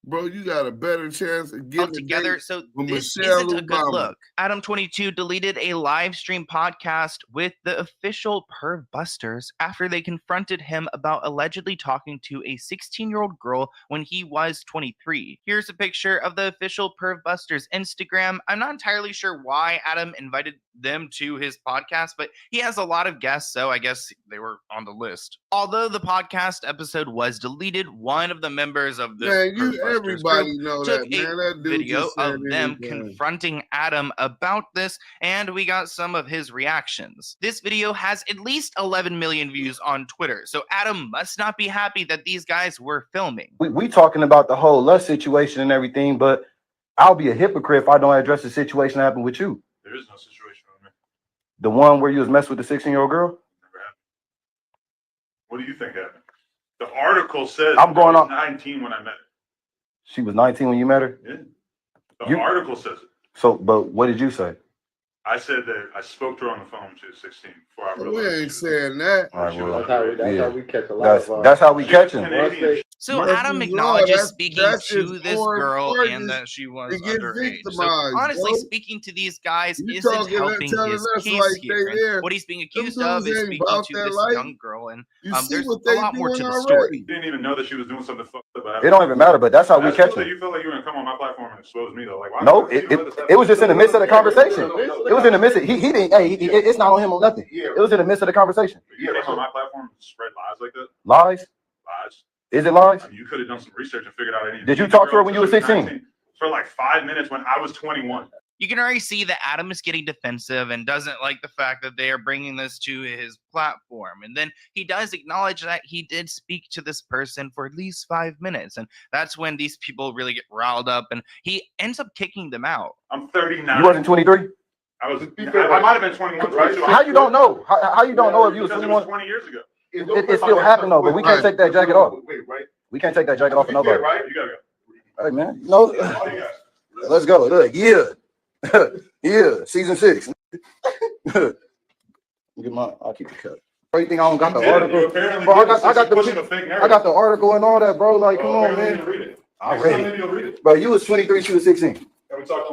Speaker 1: Bro, you got a better chance of getting
Speaker 13: together. So this
Speaker 1: Michelle
Speaker 13: isn't a good
Speaker 1: Obama.
Speaker 13: look. Adam22 deleted a live stream podcast with the official Perv Busters after they confronted him about allegedly talking to a 16-year-old girl when he was 23. Here's a picture of the official Perv Busters Instagram. I'm not entirely sure why Adam invited them to his podcast, but he has a lot of guests, so I guess they were on the list. Although the podcast episode was deleted, one of the members of this
Speaker 1: everybody know
Speaker 13: took
Speaker 1: that, man. That dude
Speaker 13: video
Speaker 1: just said
Speaker 13: of them
Speaker 1: anything.
Speaker 13: confronting Adam about this, and we got some of his reactions. This video has at least 11 million views on Twitter, so Adam must not be happy that these guys were filming.
Speaker 16: We talking about the whole lust situation and everything, but I'll be a hypocrite if I don't address the situation that happened with you.
Speaker 23: There is no situation on me.
Speaker 16: The one where you was messing with the 16-year-old girl?
Speaker 23: Never happened. What do you think happened? The article says
Speaker 16: I'm going
Speaker 23: I was
Speaker 16: on
Speaker 23: 19 when I met her.
Speaker 16: She was 19 when you met her?
Speaker 23: Yeah. The article says it.
Speaker 16: So, but what did you say?
Speaker 23: I said that I spoke to her on the phone. She was 16 before I
Speaker 1: We
Speaker 23: realized.
Speaker 1: ain't saying that.
Speaker 16: All right, well,
Speaker 23: That's
Speaker 16: how we catch a lot of. That's how we catch them.
Speaker 13: So
Speaker 1: Murphy's
Speaker 13: Adam
Speaker 1: Law,
Speaker 13: acknowledges speaking
Speaker 1: that's
Speaker 13: to
Speaker 1: his
Speaker 13: this
Speaker 1: foreign
Speaker 13: girl and
Speaker 1: charges
Speaker 13: that she was
Speaker 1: to get
Speaker 13: underage. So
Speaker 1: victimized,
Speaker 13: honestly,
Speaker 1: bro.
Speaker 13: speaking to these guys
Speaker 1: You
Speaker 13: isn't
Speaker 1: talking
Speaker 13: helping
Speaker 1: telling
Speaker 13: his
Speaker 1: us
Speaker 13: case
Speaker 1: like
Speaker 13: here.
Speaker 1: they
Speaker 13: And
Speaker 1: there.
Speaker 13: what he's being
Speaker 1: Them
Speaker 13: accused of
Speaker 1: dudes
Speaker 13: is
Speaker 1: ain't
Speaker 13: speaking
Speaker 1: about
Speaker 13: to
Speaker 1: that
Speaker 13: this
Speaker 1: life.
Speaker 13: young girl, and
Speaker 1: You see
Speaker 13: there's
Speaker 1: what
Speaker 13: a
Speaker 1: they
Speaker 13: lot more
Speaker 1: doing
Speaker 13: to the
Speaker 1: already.
Speaker 13: story.
Speaker 23: You didn't even know that she was doing something fucked up.
Speaker 16: It don't even matter, but that's how we
Speaker 23: That's
Speaker 16: catch
Speaker 23: cool that
Speaker 16: them.
Speaker 23: you feel like you're gonna come on my platform and expose me though. Like, why?
Speaker 16: No, it was just in the midst of the conversation. It was in the midst of he didn't. Hey, it's not on him or nothing. It was in the midst of the conversation.
Speaker 23: You came on my platform and spread lies like that?
Speaker 16: Lies?
Speaker 23: Lies.
Speaker 16: Is it lies?
Speaker 23: I mean, you could have done some research and figured out any.
Speaker 16: Did you talk to her when you were 16?
Speaker 23: For like 5 minutes when I was 21.
Speaker 13: You can already see that Adam is getting defensive and doesn't like the fact that they are bringing this to his platform. And then he does acknowledge that he did speak to this person for at least 5 minutes. And that's when these people really get riled up and he ends up kicking them out.
Speaker 23: I'm 39.
Speaker 16: You wasn't 23?
Speaker 23: I might have been 21, 22.
Speaker 16: How you don't know? How you don't know if you was
Speaker 23: Because it was
Speaker 16: 21?
Speaker 23: 20 years ago.
Speaker 16: It still happened though, but we can't take that jacket off. We can't take that jacket off for nobody.
Speaker 23: Right? You gotta go.
Speaker 16: Hey man, no. Let's go. Look, yeah. Yeah, season 6. I'll keep the cut. Bro, you think I don't got the article? Bro, I got the article and all that, bro. Like, come on, man. I read it. Bro, you was 23, she was 16.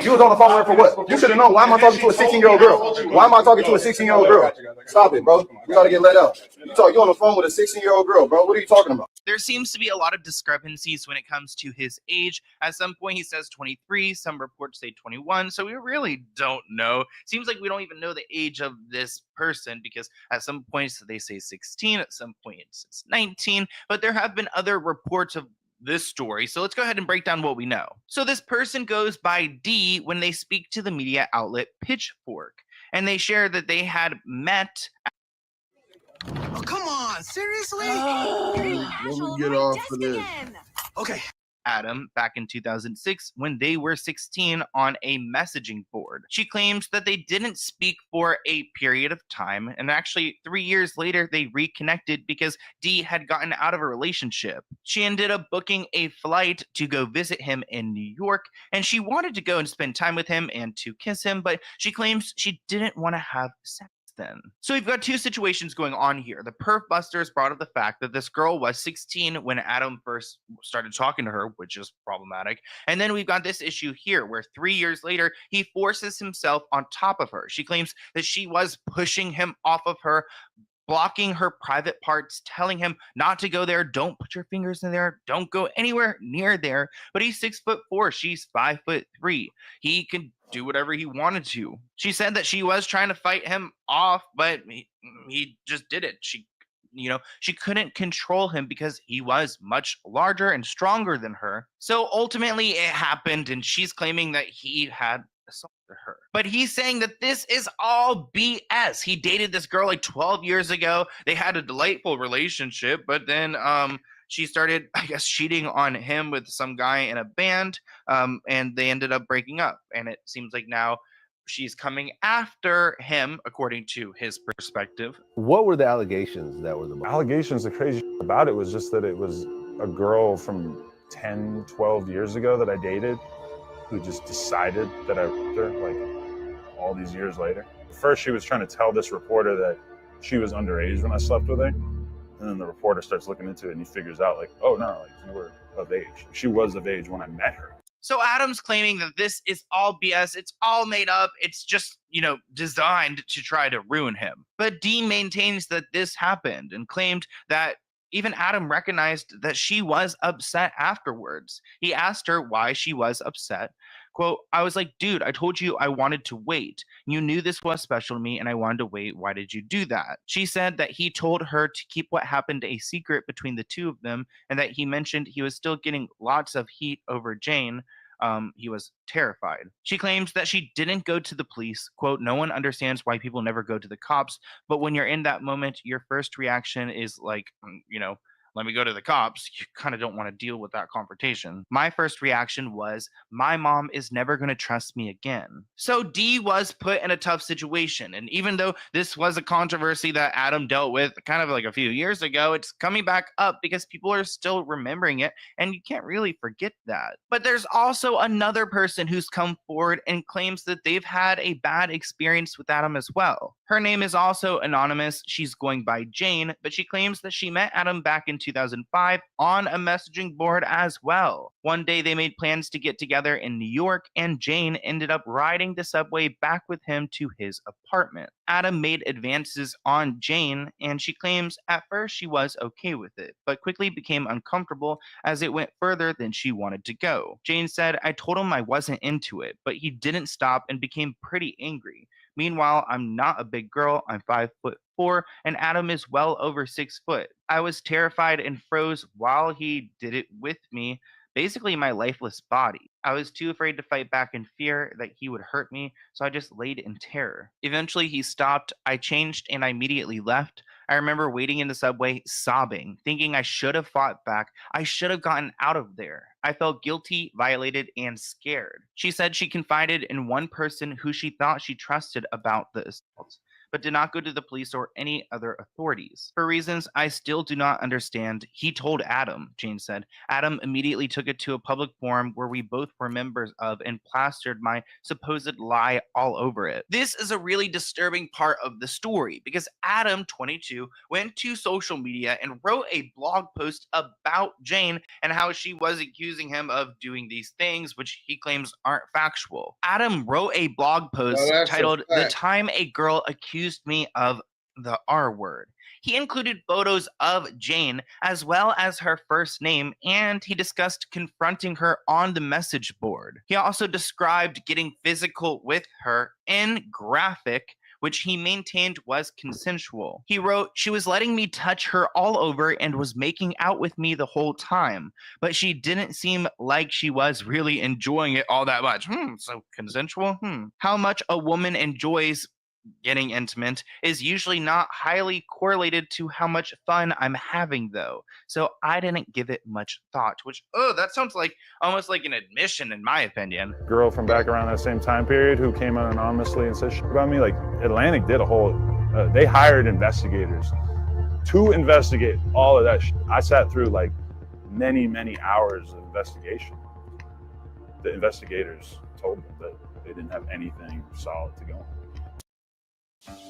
Speaker 16: You was on the phone with her for what? You should have known. Why am I talking to a 16-year-old girl? Why am I talking to a 16-year-old girl? Stop it, bro. You gotta get let out. You on the phone with a 16-year-old girl, bro. What are you talking about?
Speaker 13: There seems to be a lot of discrepancies when it comes to his age. At some point, he says 23. Some reports say 21. So we really don't know. Seems like we don't even know the age of this person because at some points they say 16. At some points it's 19. But there have been other reports of this story. So let's go ahead and break down what we know. So this person goes by D when they speak to the media outlet Pitchfork. And they share that they had met.
Speaker 2: Oh, come on, seriously?
Speaker 1: Let me get off of this.
Speaker 2: Okay.
Speaker 13: Adam back in 2006 when they were 16 on a messaging board. She claims that they didn't speak for a period of time, and actually 3 years later they reconnected because D had gotten out of a relationship. She ended up booking a flight to go visit him in New York, and she wanted to go and spend time with him and to kiss him, but she claims she didn't want to have sex then. So we've got two situations going on here. The perf busters brought up the fact that this girl was 16 when Adam first started talking to her, which is problematic. And then we've got this issue here where 3 years later, he forces himself on top of her. She claims that she was pushing him off of her, blocking her private parts, telling him not to go there, don't put your fingers in there, don't go anywhere near there. But he's 6'4", she's 5'3". He can do whatever he wanted to. She said that she was trying to fight him off, but he just did it. She couldn't control him because he was much larger and stronger than her. So ultimately it happened, and she's claiming that he had assaulted her. But he's saying that this is all BS. He dated this girl like 12 years ago. They had a delightful relationship, but then she started, I guess, cheating on him with some guy in a band, and they ended up breaking up. And it seems like now she's coming after him, according to his perspective.
Speaker 6: What were the allegations that were the most?
Speaker 22: Allegations, the crazy about it was just that it was a girl from 10, 12 years ago that I dated who just decided that I raped her, like, all these years later. First, she was trying to tell this reporter that she was underage when I slept with her. And then the reporter starts looking into it and he figures out, like, oh no, like, you were of age. She was of age when I met her.
Speaker 13: So Adam's claiming that this is all BS. It's all made up. It's just, designed to try to ruin him. But Dean maintains that this happened and claimed that even Adam recognized that she was upset afterwards. He asked her why she was upset. Quote, I was like, dude, I told you I wanted to wait. You knew this was special to me and I wanted to wait. Why did you do that? She said that he told her to keep what happened a secret between the two of them and that he mentioned he was still getting lots of heat over Jane. He was terrified. She claims that she didn't go to the police. Quote, no one understands why people never go to the cops. But when you're in that moment, your first reaction is like, let me go to the cops, you kind of don't want to deal with that confrontation. My first reaction was, my mom is never going to trust me again. So D was put in a tough situation. And even though this was a controversy that Adam dealt with kind of like a few years ago, it's coming back up because people are still remembering it. And you can't really forget that. But there's also another person who's come forward and claims that they've had a bad experience with Adam as well. Her name is also anonymous. She's going by Jane, but she claims that she met Adam back in 2005 on a messaging board as well. One day they made plans to get together in New York, and Jane ended up riding the subway back with him to his apartment. Adam made advances on Jane, and she claims at first she was okay with it, but quickly became uncomfortable as it went further than she wanted to go. Jane said, I told him I wasn't into it, but he didn't stop and became pretty angry. Meanwhile, I'm not a big girl, I'm 5'4", and Adam is well over 6 foot. I was terrified and froze while he did it with me, basically my lifeless body. I was too afraid to fight back in fear that he would hurt me, so I just laid in terror. Eventually he stopped, I changed, and I immediately left. I remember waiting in the subway, sobbing, thinking I should have fought back. I should have gotten out of there. I felt guilty, violated, and scared. She said she confided in one person who she thought she trusted about the assault, but did not go to the police or any other authorities. For reasons I still do not understand, he told Adam, Jane said. Adam immediately took it to a public forum where we both were members of and plastered my supposed lie all over it. This is a really disturbing part of the story because Adam22 went to social media and wrote a blog post about Jane and how she was accusing him of doing these things, which he claims aren't factual. Adam wrote a blog post titled "The Time a Girl Accused me of the R word." He included photos of Jane as well as her first name, and he discussed confronting her on the message board. He also described getting physical with her in graphic, which he maintained was consensual. He wrote, she was letting me touch her all over and was making out with me the whole time, but she didn't seem like she was really enjoying it all that much. So consensual? How much a woman enjoys getting intimate is usually not highly correlated to how much fun I'm having, though. So I didn't give it much thought, which, that sounds like almost like an admission in my opinion.
Speaker 22: Girl from back around that same time period who came out anonymously and said shit about me. Like Atlantic did a whole, they hired investigators to investigate all of that shit. I sat through like many, many hours of investigation. The investigators told me that they didn't have anything solid to go on.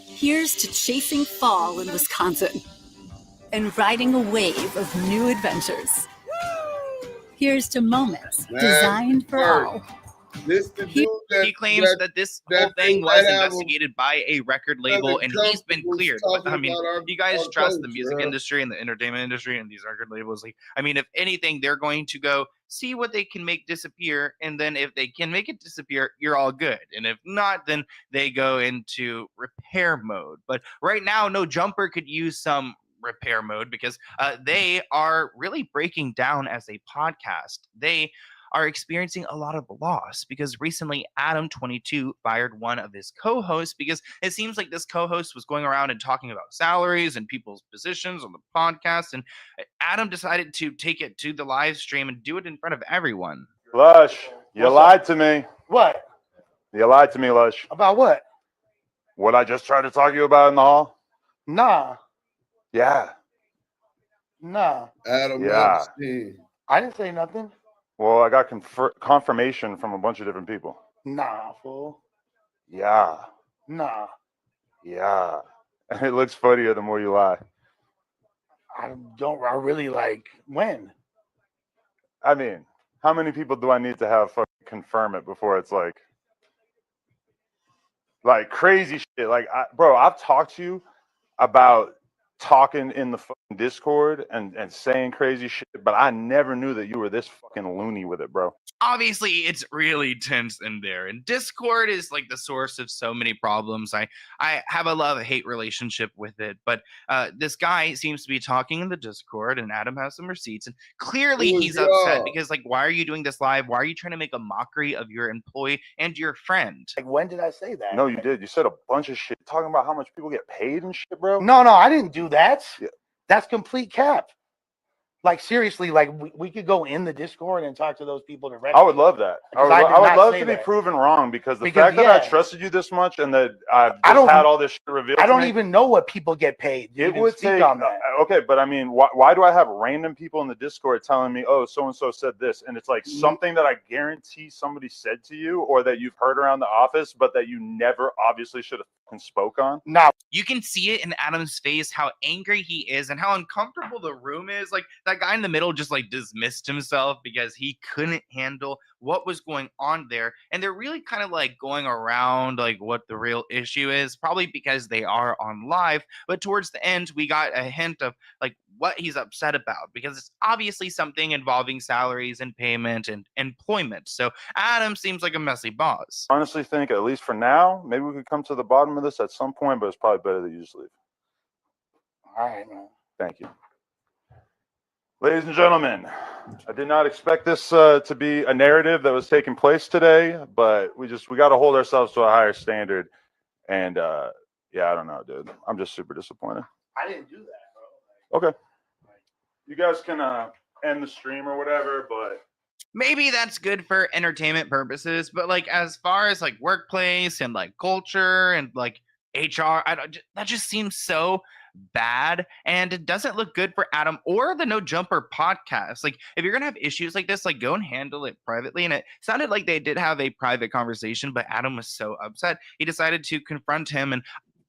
Speaker 4: Here's to chasing fall in Wisconsin and riding a wave of new adventures. Here's to moments designed for all.
Speaker 13: He claims that this whole thing was investigated by a record label and he's been cleared. But, I mean, you guys trust the music industry and the entertainment industry and these record labels. Like, I mean, if anything, they're going to go see what they can make disappear. And then if they can make it disappear, you're all good. And if not, then they go into repair mode. But right now, No Jumper could use some repair mode because they are really breaking down as a podcast. They are experiencing a lot of loss because recently Adam22 fired one of his co-hosts because it seems like this co-host was going around and talking about salaries and people's positions on the podcast, and Adam decided to take it to the live stream and do it in front of everyone.
Speaker 22: Lush, you lied to me.
Speaker 15: What?
Speaker 22: You lied to me, Lush.
Speaker 15: About what?
Speaker 22: What I just tried to talk to you about in the hall?
Speaker 15: Nah.
Speaker 22: Yeah.
Speaker 15: Nah.
Speaker 1: Adam,
Speaker 22: yeah.
Speaker 15: I didn't say nothing.
Speaker 22: Well, I got confirmation from a bunch of different people.
Speaker 15: Nah, fool.
Speaker 22: Yeah.
Speaker 15: Nah.
Speaker 22: Yeah. And it looks funnier the more you lie.
Speaker 15: I really like when?
Speaker 22: I mean, how many people do I need to have confirm it before it's like crazy shit? Like, bro, I've talked to you about talking in the fucking Discord and saying crazy shit, but I never knew that you were this fucking loony with it, bro.
Speaker 13: Obviously, it's really tense in there, and Discord is like the source of so many problems. I have a love-hate relationship with it, but this guy seems to be talking in the Discord, and Adam has some receipts, and clearly he's upset because, like, why are you doing this live? Why are you trying to make a mockery of your employee and your friend?
Speaker 15: Like, when did I say that?
Speaker 22: No, you did. You said a bunch of shit talking about how much people get paid and shit, bro.
Speaker 15: No, I didn't do that.
Speaker 22: Yeah.
Speaker 15: That's complete cap. Like seriously, like we could go in the Discord and talk to those people directly.
Speaker 23: I would love that. I would love to be proven wrong because the fact that I trusted you this much and that I've just had all this shit revealed
Speaker 15: I don't
Speaker 23: to me,
Speaker 15: even know what people get paid.
Speaker 23: it would take
Speaker 15: on that.
Speaker 23: okay, but I mean, why do I have random people in the Discord telling me, oh, so and so said this, and it's like something that I guarantee somebody said to you or that you've heard around the office, but that you never obviously should have fucking spoke on.
Speaker 15: No,
Speaker 13: you can see it in Adam's face how angry he is and how uncomfortable the room is. Like that guy in the middle just like dismissed himself because he couldn't handle what was going on there, and they're really kind of like going around like what the real issue is, probably because they are on live. But towards the end we got a hint of like what he's upset about, because it's obviously something involving salaries and payment and employment. So Adam seems like a messy boss.
Speaker 23: I honestly think, at least for now, maybe we could come to the bottom of this at some point, but it's probably better that you just leave.
Speaker 15: All right, man.
Speaker 23: Thank you. Ladies and gentlemen, I did not expect this to be a narrative that was taking place today, but we got to hold ourselves to a higher standard. And yeah, I don't know, dude. I'm just super disappointed.
Speaker 15: I didn't do that, bro.
Speaker 23: Okay. You guys can end the stream or whatever, but
Speaker 13: maybe that's good for entertainment purposes, but like as far as like workplace and like culture and like HR, that just seems so bad, and it doesn't look good for Adam or the No Jumper podcast. Like if you're gonna have issues like this, like go and handle it privately. And it sounded like they did have a private conversation, but Adam was so upset he decided to confront him. And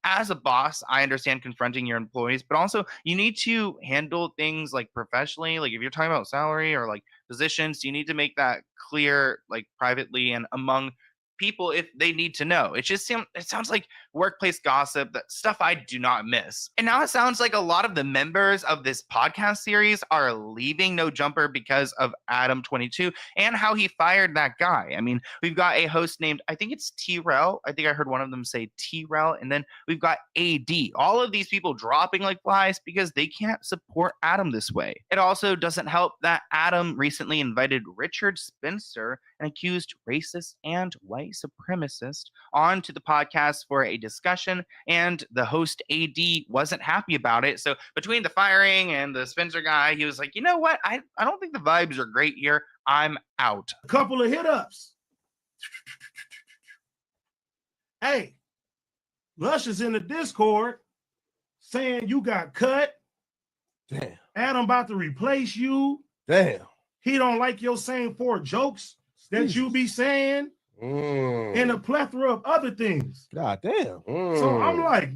Speaker 13: as a boss, I understand confronting your employees, but also you need to handle things like professionally. Like if you're talking about salary or like positions, you need to make that clear, like privately and among people if they need to know. It sounds like workplace gossip, that stuff I do not miss. And now it sounds like a lot of the members of this podcast series are leaving No Jumper because of Adam22 and how he fired that guy. I mean, we've got a host named, I think it's T-Rel. I think I heard one of them say T-Rel. And then we've got AD. All of these people dropping like flies because they can't support Adam this way. It also doesn't help that Adam recently invited Richard Spencer, an accused racist and white supremacist, onto the podcast for a discussion, and the host AD wasn't happy about it. So between the firing and the Spencer guy, he was like, you know what? I don't think the vibes are great here. I'm out.
Speaker 7: A couple of hit ups. Hey, Lush is in the Discord saying you got cut.
Speaker 10: Damn.
Speaker 7: Adam about to replace you.
Speaker 10: Damn.
Speaker 7: He don't like your same 4 jokes that you be saying. And a plethora of other things.
Speaker 10: God damn.
Speaker 7: So I'm like,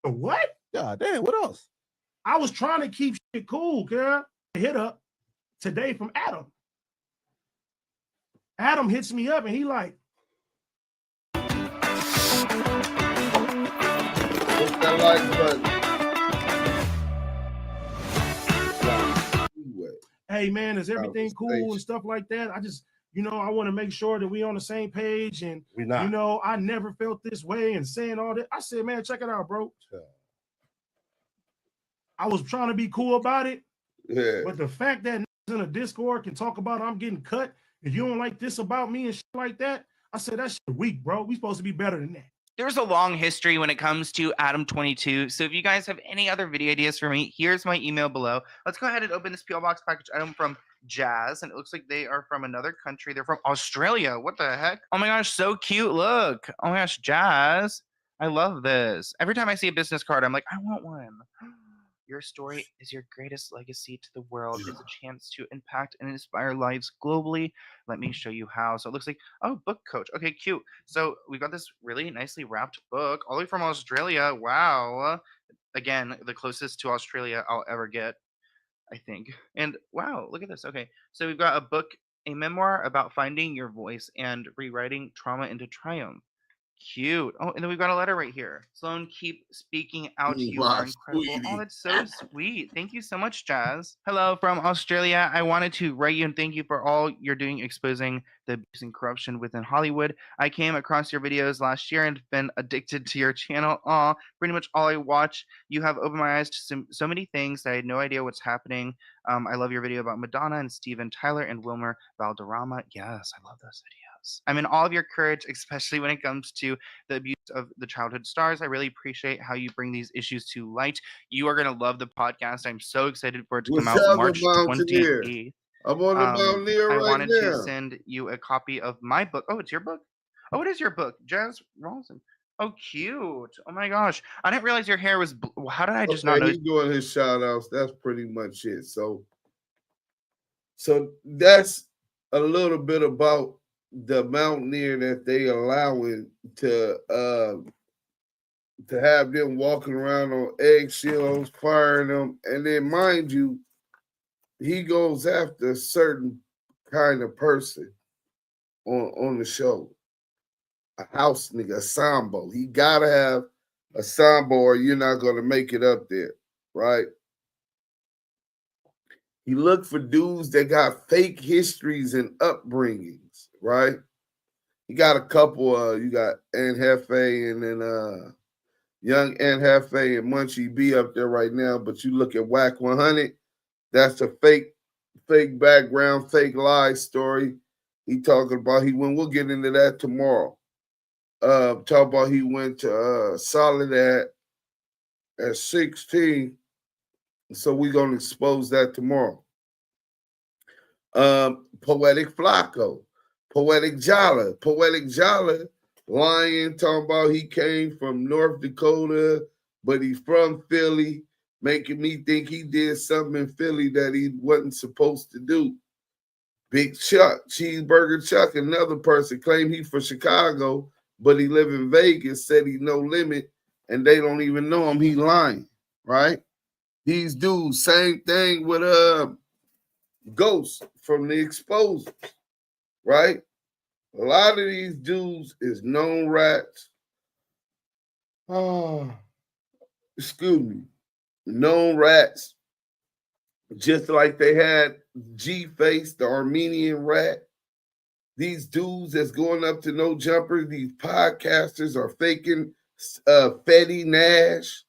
Speaker 7: what?
Speaker 10: God damn, what else?
Speaker 7: I was trying to keep shit cool, girl. Hit up today from Adam. Adam hits me up and he like,
Speaker 1: hit that like button.
Speaker 7: Hey man, is everything cool and stuff like that? I just, I want to make sure that we on the same page, and I never felt this way and saying all that. I said, man, check it out, bro. Yeah. I was trying to be cool about it, but the fact that in a Discord can talk about I'm getting cut and you don't like this about me and shit like that, I said that shit weak, bro. We supposed to be better than that.
Speaker 13: There's a long history when it comes to Adam22. So if you guys have any other video ideas for me, here's my email below. Let's go ahead and open this P.O. Box package item from Jazz. And it looks like they are from another country. They're from Australia. What the heck? Oh my gosh, so cute. Look. Oh my gosh, Jazz. I love this. Every time I see a business card, I'm like, I want one. Your story is your greatest legacy to the world. It's a chance to impact and inspire lives globally. Let me show you how. So it looks like, oh, book coach. Okay, cute. So we got this really nicely wrapped book all the way from Australia. Wow. Again, the closest to Australia I'll ever get, I think. And wow, look at this. Okay, so we've got a book, a memoir about finding your voice and rewriting trauma into triumph. Cute. Oh, and then we've got a letter right here. Sloan, keep speaking out. You are incredible. Sweetie. Oh, that's so sweet. Thank you so much, Jazz. Hello from Australia. I wanted to write you and thank you for all you're doing exposing the abuse and corruption within Hollywood. I came across your videos last year and been addicted to your channel. Pretty much all I watch. You have opened my eyes to so many things that I had no idea what's happening. I love your video about Madonna and Steven Tyler and Wilmer Valderrama. Yes, I love those videos. us. I mean, all of your courage, especially when it comes to the abuse of the childhood stars. I really appreciate how you bring these issues to light. You are going to love the podcast. I'm so excited for it to come out March 28th.
Speaker 1: I'm on the Mountaineer
Speaker 13: I
Speaker 1: right
Speaker 13: wanted
Speaker 1: now.
Speaker 13: to send you a copy of my book. Oh, it's your book? Oh, it is your book. Jazz Rawson. Oh, cute. Oh my gosh. I didn't realize your hair was how did I just not know?
Speaker 1: He's doing his shout outs. That's pretty much it. So that's a little bit about the Mountaineer that they allowing to have them walking around on eggshells, firing them. And then mind you, he goes after a certain kind of person on the show. A house nigga, a sambo. He gotta have a sambo or you're not gonna make it up there, right? He looked for dudes that got fake histories and upbringings, right? You got a couple, you got Aunt Hefe and then young Aunt Hefe and Munchie B up there right now, but you look at Whack 100, that's a fake background, fake lie story. He talking about we'll get into that tomorrow. Talk about he went to Solid at 16. So we're gonna expose that tomorrow. Poetic Flacco, Poetic Jala, lying, talking about he came from North Dakota, but he's from Philly, making me think he did something in Philly that he wasn't supposed to do. Big Chuck, Cheeseburger Chuck, another person claimed he from Chicago, but he live in Vegas, said he no limit, and they don't even know him. He lying, right? These dudes, same thing with Ghost from the Exposers, right? A lot of these dudes is known rats. Oh, excuse me. Known rats, just like they had G-Face, the Armenian rat. These dudes that's going up to No Jumper, these podcasters are faking Fetty Nash,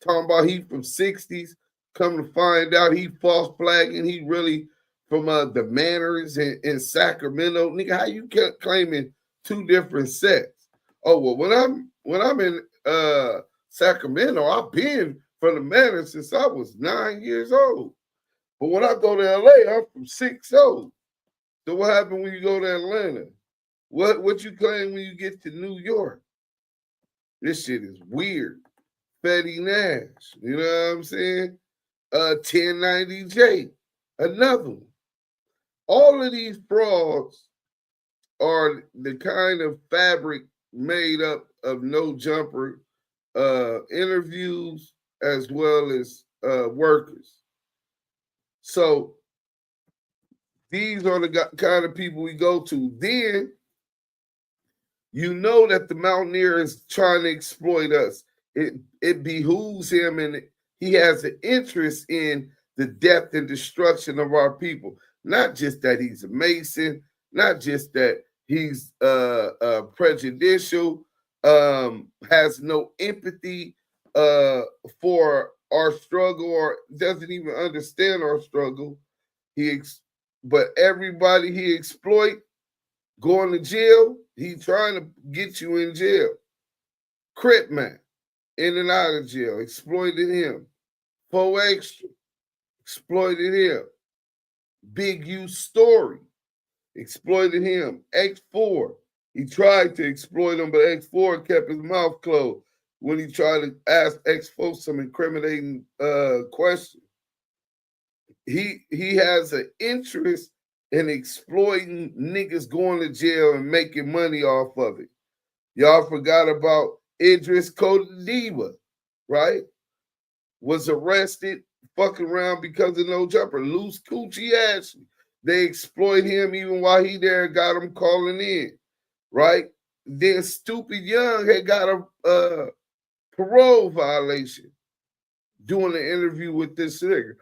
Speaker 1: talking about he from 60s. Come to find out he false flagging. He really from the Manors in Sacramento. Nigga, how you claiming two different sets? Oh, well, when I'm in Sacramento, I've been from the Manors since I was 9 years old. But when I go to LA, I'm from 6'0". So what happened when you go to Atlanta? What you claim when you get to New York? This shit is weird. Fetty Nash, you know what I'm saying? 1090J, another one. All of these frauds are the kind of fabric made up of No Jumper interviews as well as workers. So these are the kind of people we go to. Then you know that the Mountaineer is trying to exploit us. It behooves him, and he has an interest in the death and destruction of our people. Not just that he's a Mason, not just that he's prejudicial, has no empathy for our struggle, or doesn't even understand our struggle. But everybody he exploit, going to jail, he trying to get you in jail. Crip man, in and out of jail, exploited him. 4 Extra, exploited him. Big U Story, exploited him. X4, he tried to exploit him, but X4 kept his mouth closed when he tried to ask X4 some incriminating questions. He has an interest in exploiting niggas going to jail and making money off of it. Y'all forgot about Idris Kodadiva, right? Was arrested, fucking around because of No Jumper. Loose Coochie Ashley. They exploit him even while he there, got him calling in, right? Then Stupid Young had got a parole violation doing an interview with this nigga.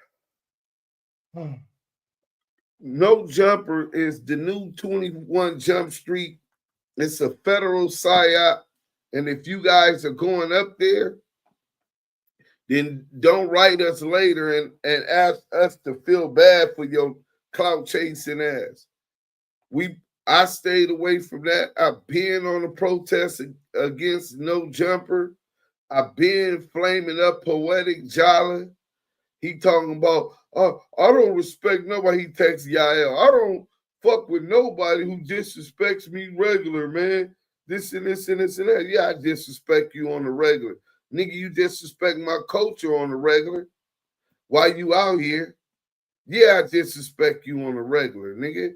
Speaker 1: No Jumper is the new 21 Jump Street. It's a federal psyop. And if you guys are going up there, then don't write us later and ask us to feel bad for your clout chasing ass. I stayed away from that. I've been on a protest against no jumper. I've been flaming up Poetic Jolly. He talking about, I don't respect nobody. He texts Yael. I don't fuck with nobody who disrespects me regular, man. This and this and this and that. Yeah, I disrespect you on the regular. Nigga, you disrespect my culture on the regular. Why you out here? Yeah, I disrespect you on the regular, nigga.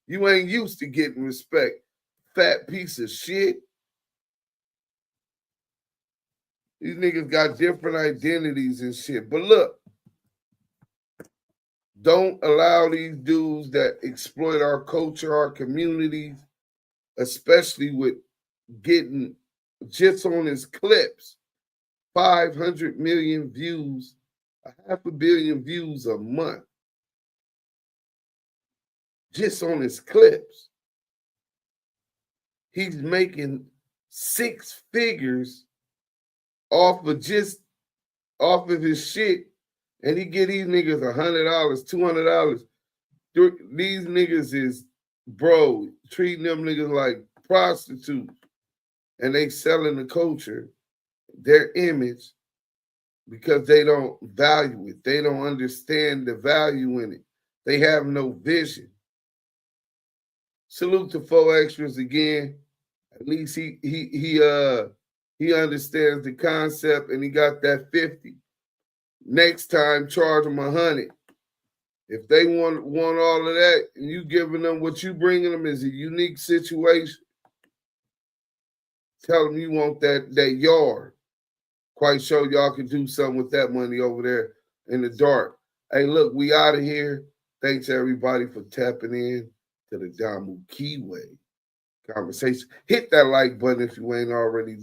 Speaker 1: You ain't used to getting respect. Fat piece of shit. These niggas got different identities and shit. But look, don't allow these dudes that exploit our culture, our communities, especially with getting just on his clips, 500 million views, 500 million views a month. Just on his clips. He's making 6 figures off of his shit, and he get these niggas $100, $200. These niggas is, bro, treating them niggas like prostitutes, and they selling the culture, their image, because they don't value it. They don't understand the value in it. They have no vision. Salute to 4 Extras again. At least he understands the concept, and he got that 50. Next time, charge them 100. If they want all of that, and you giving them what you bringing them is a unique situation, tell them you want that yard. Quite sure y'all can do something with that money over there in the dark. Hey, look, we out of here. Thanks everybody for tapping in to the Damu Kiwe conversation. Hit that like button if you ain't already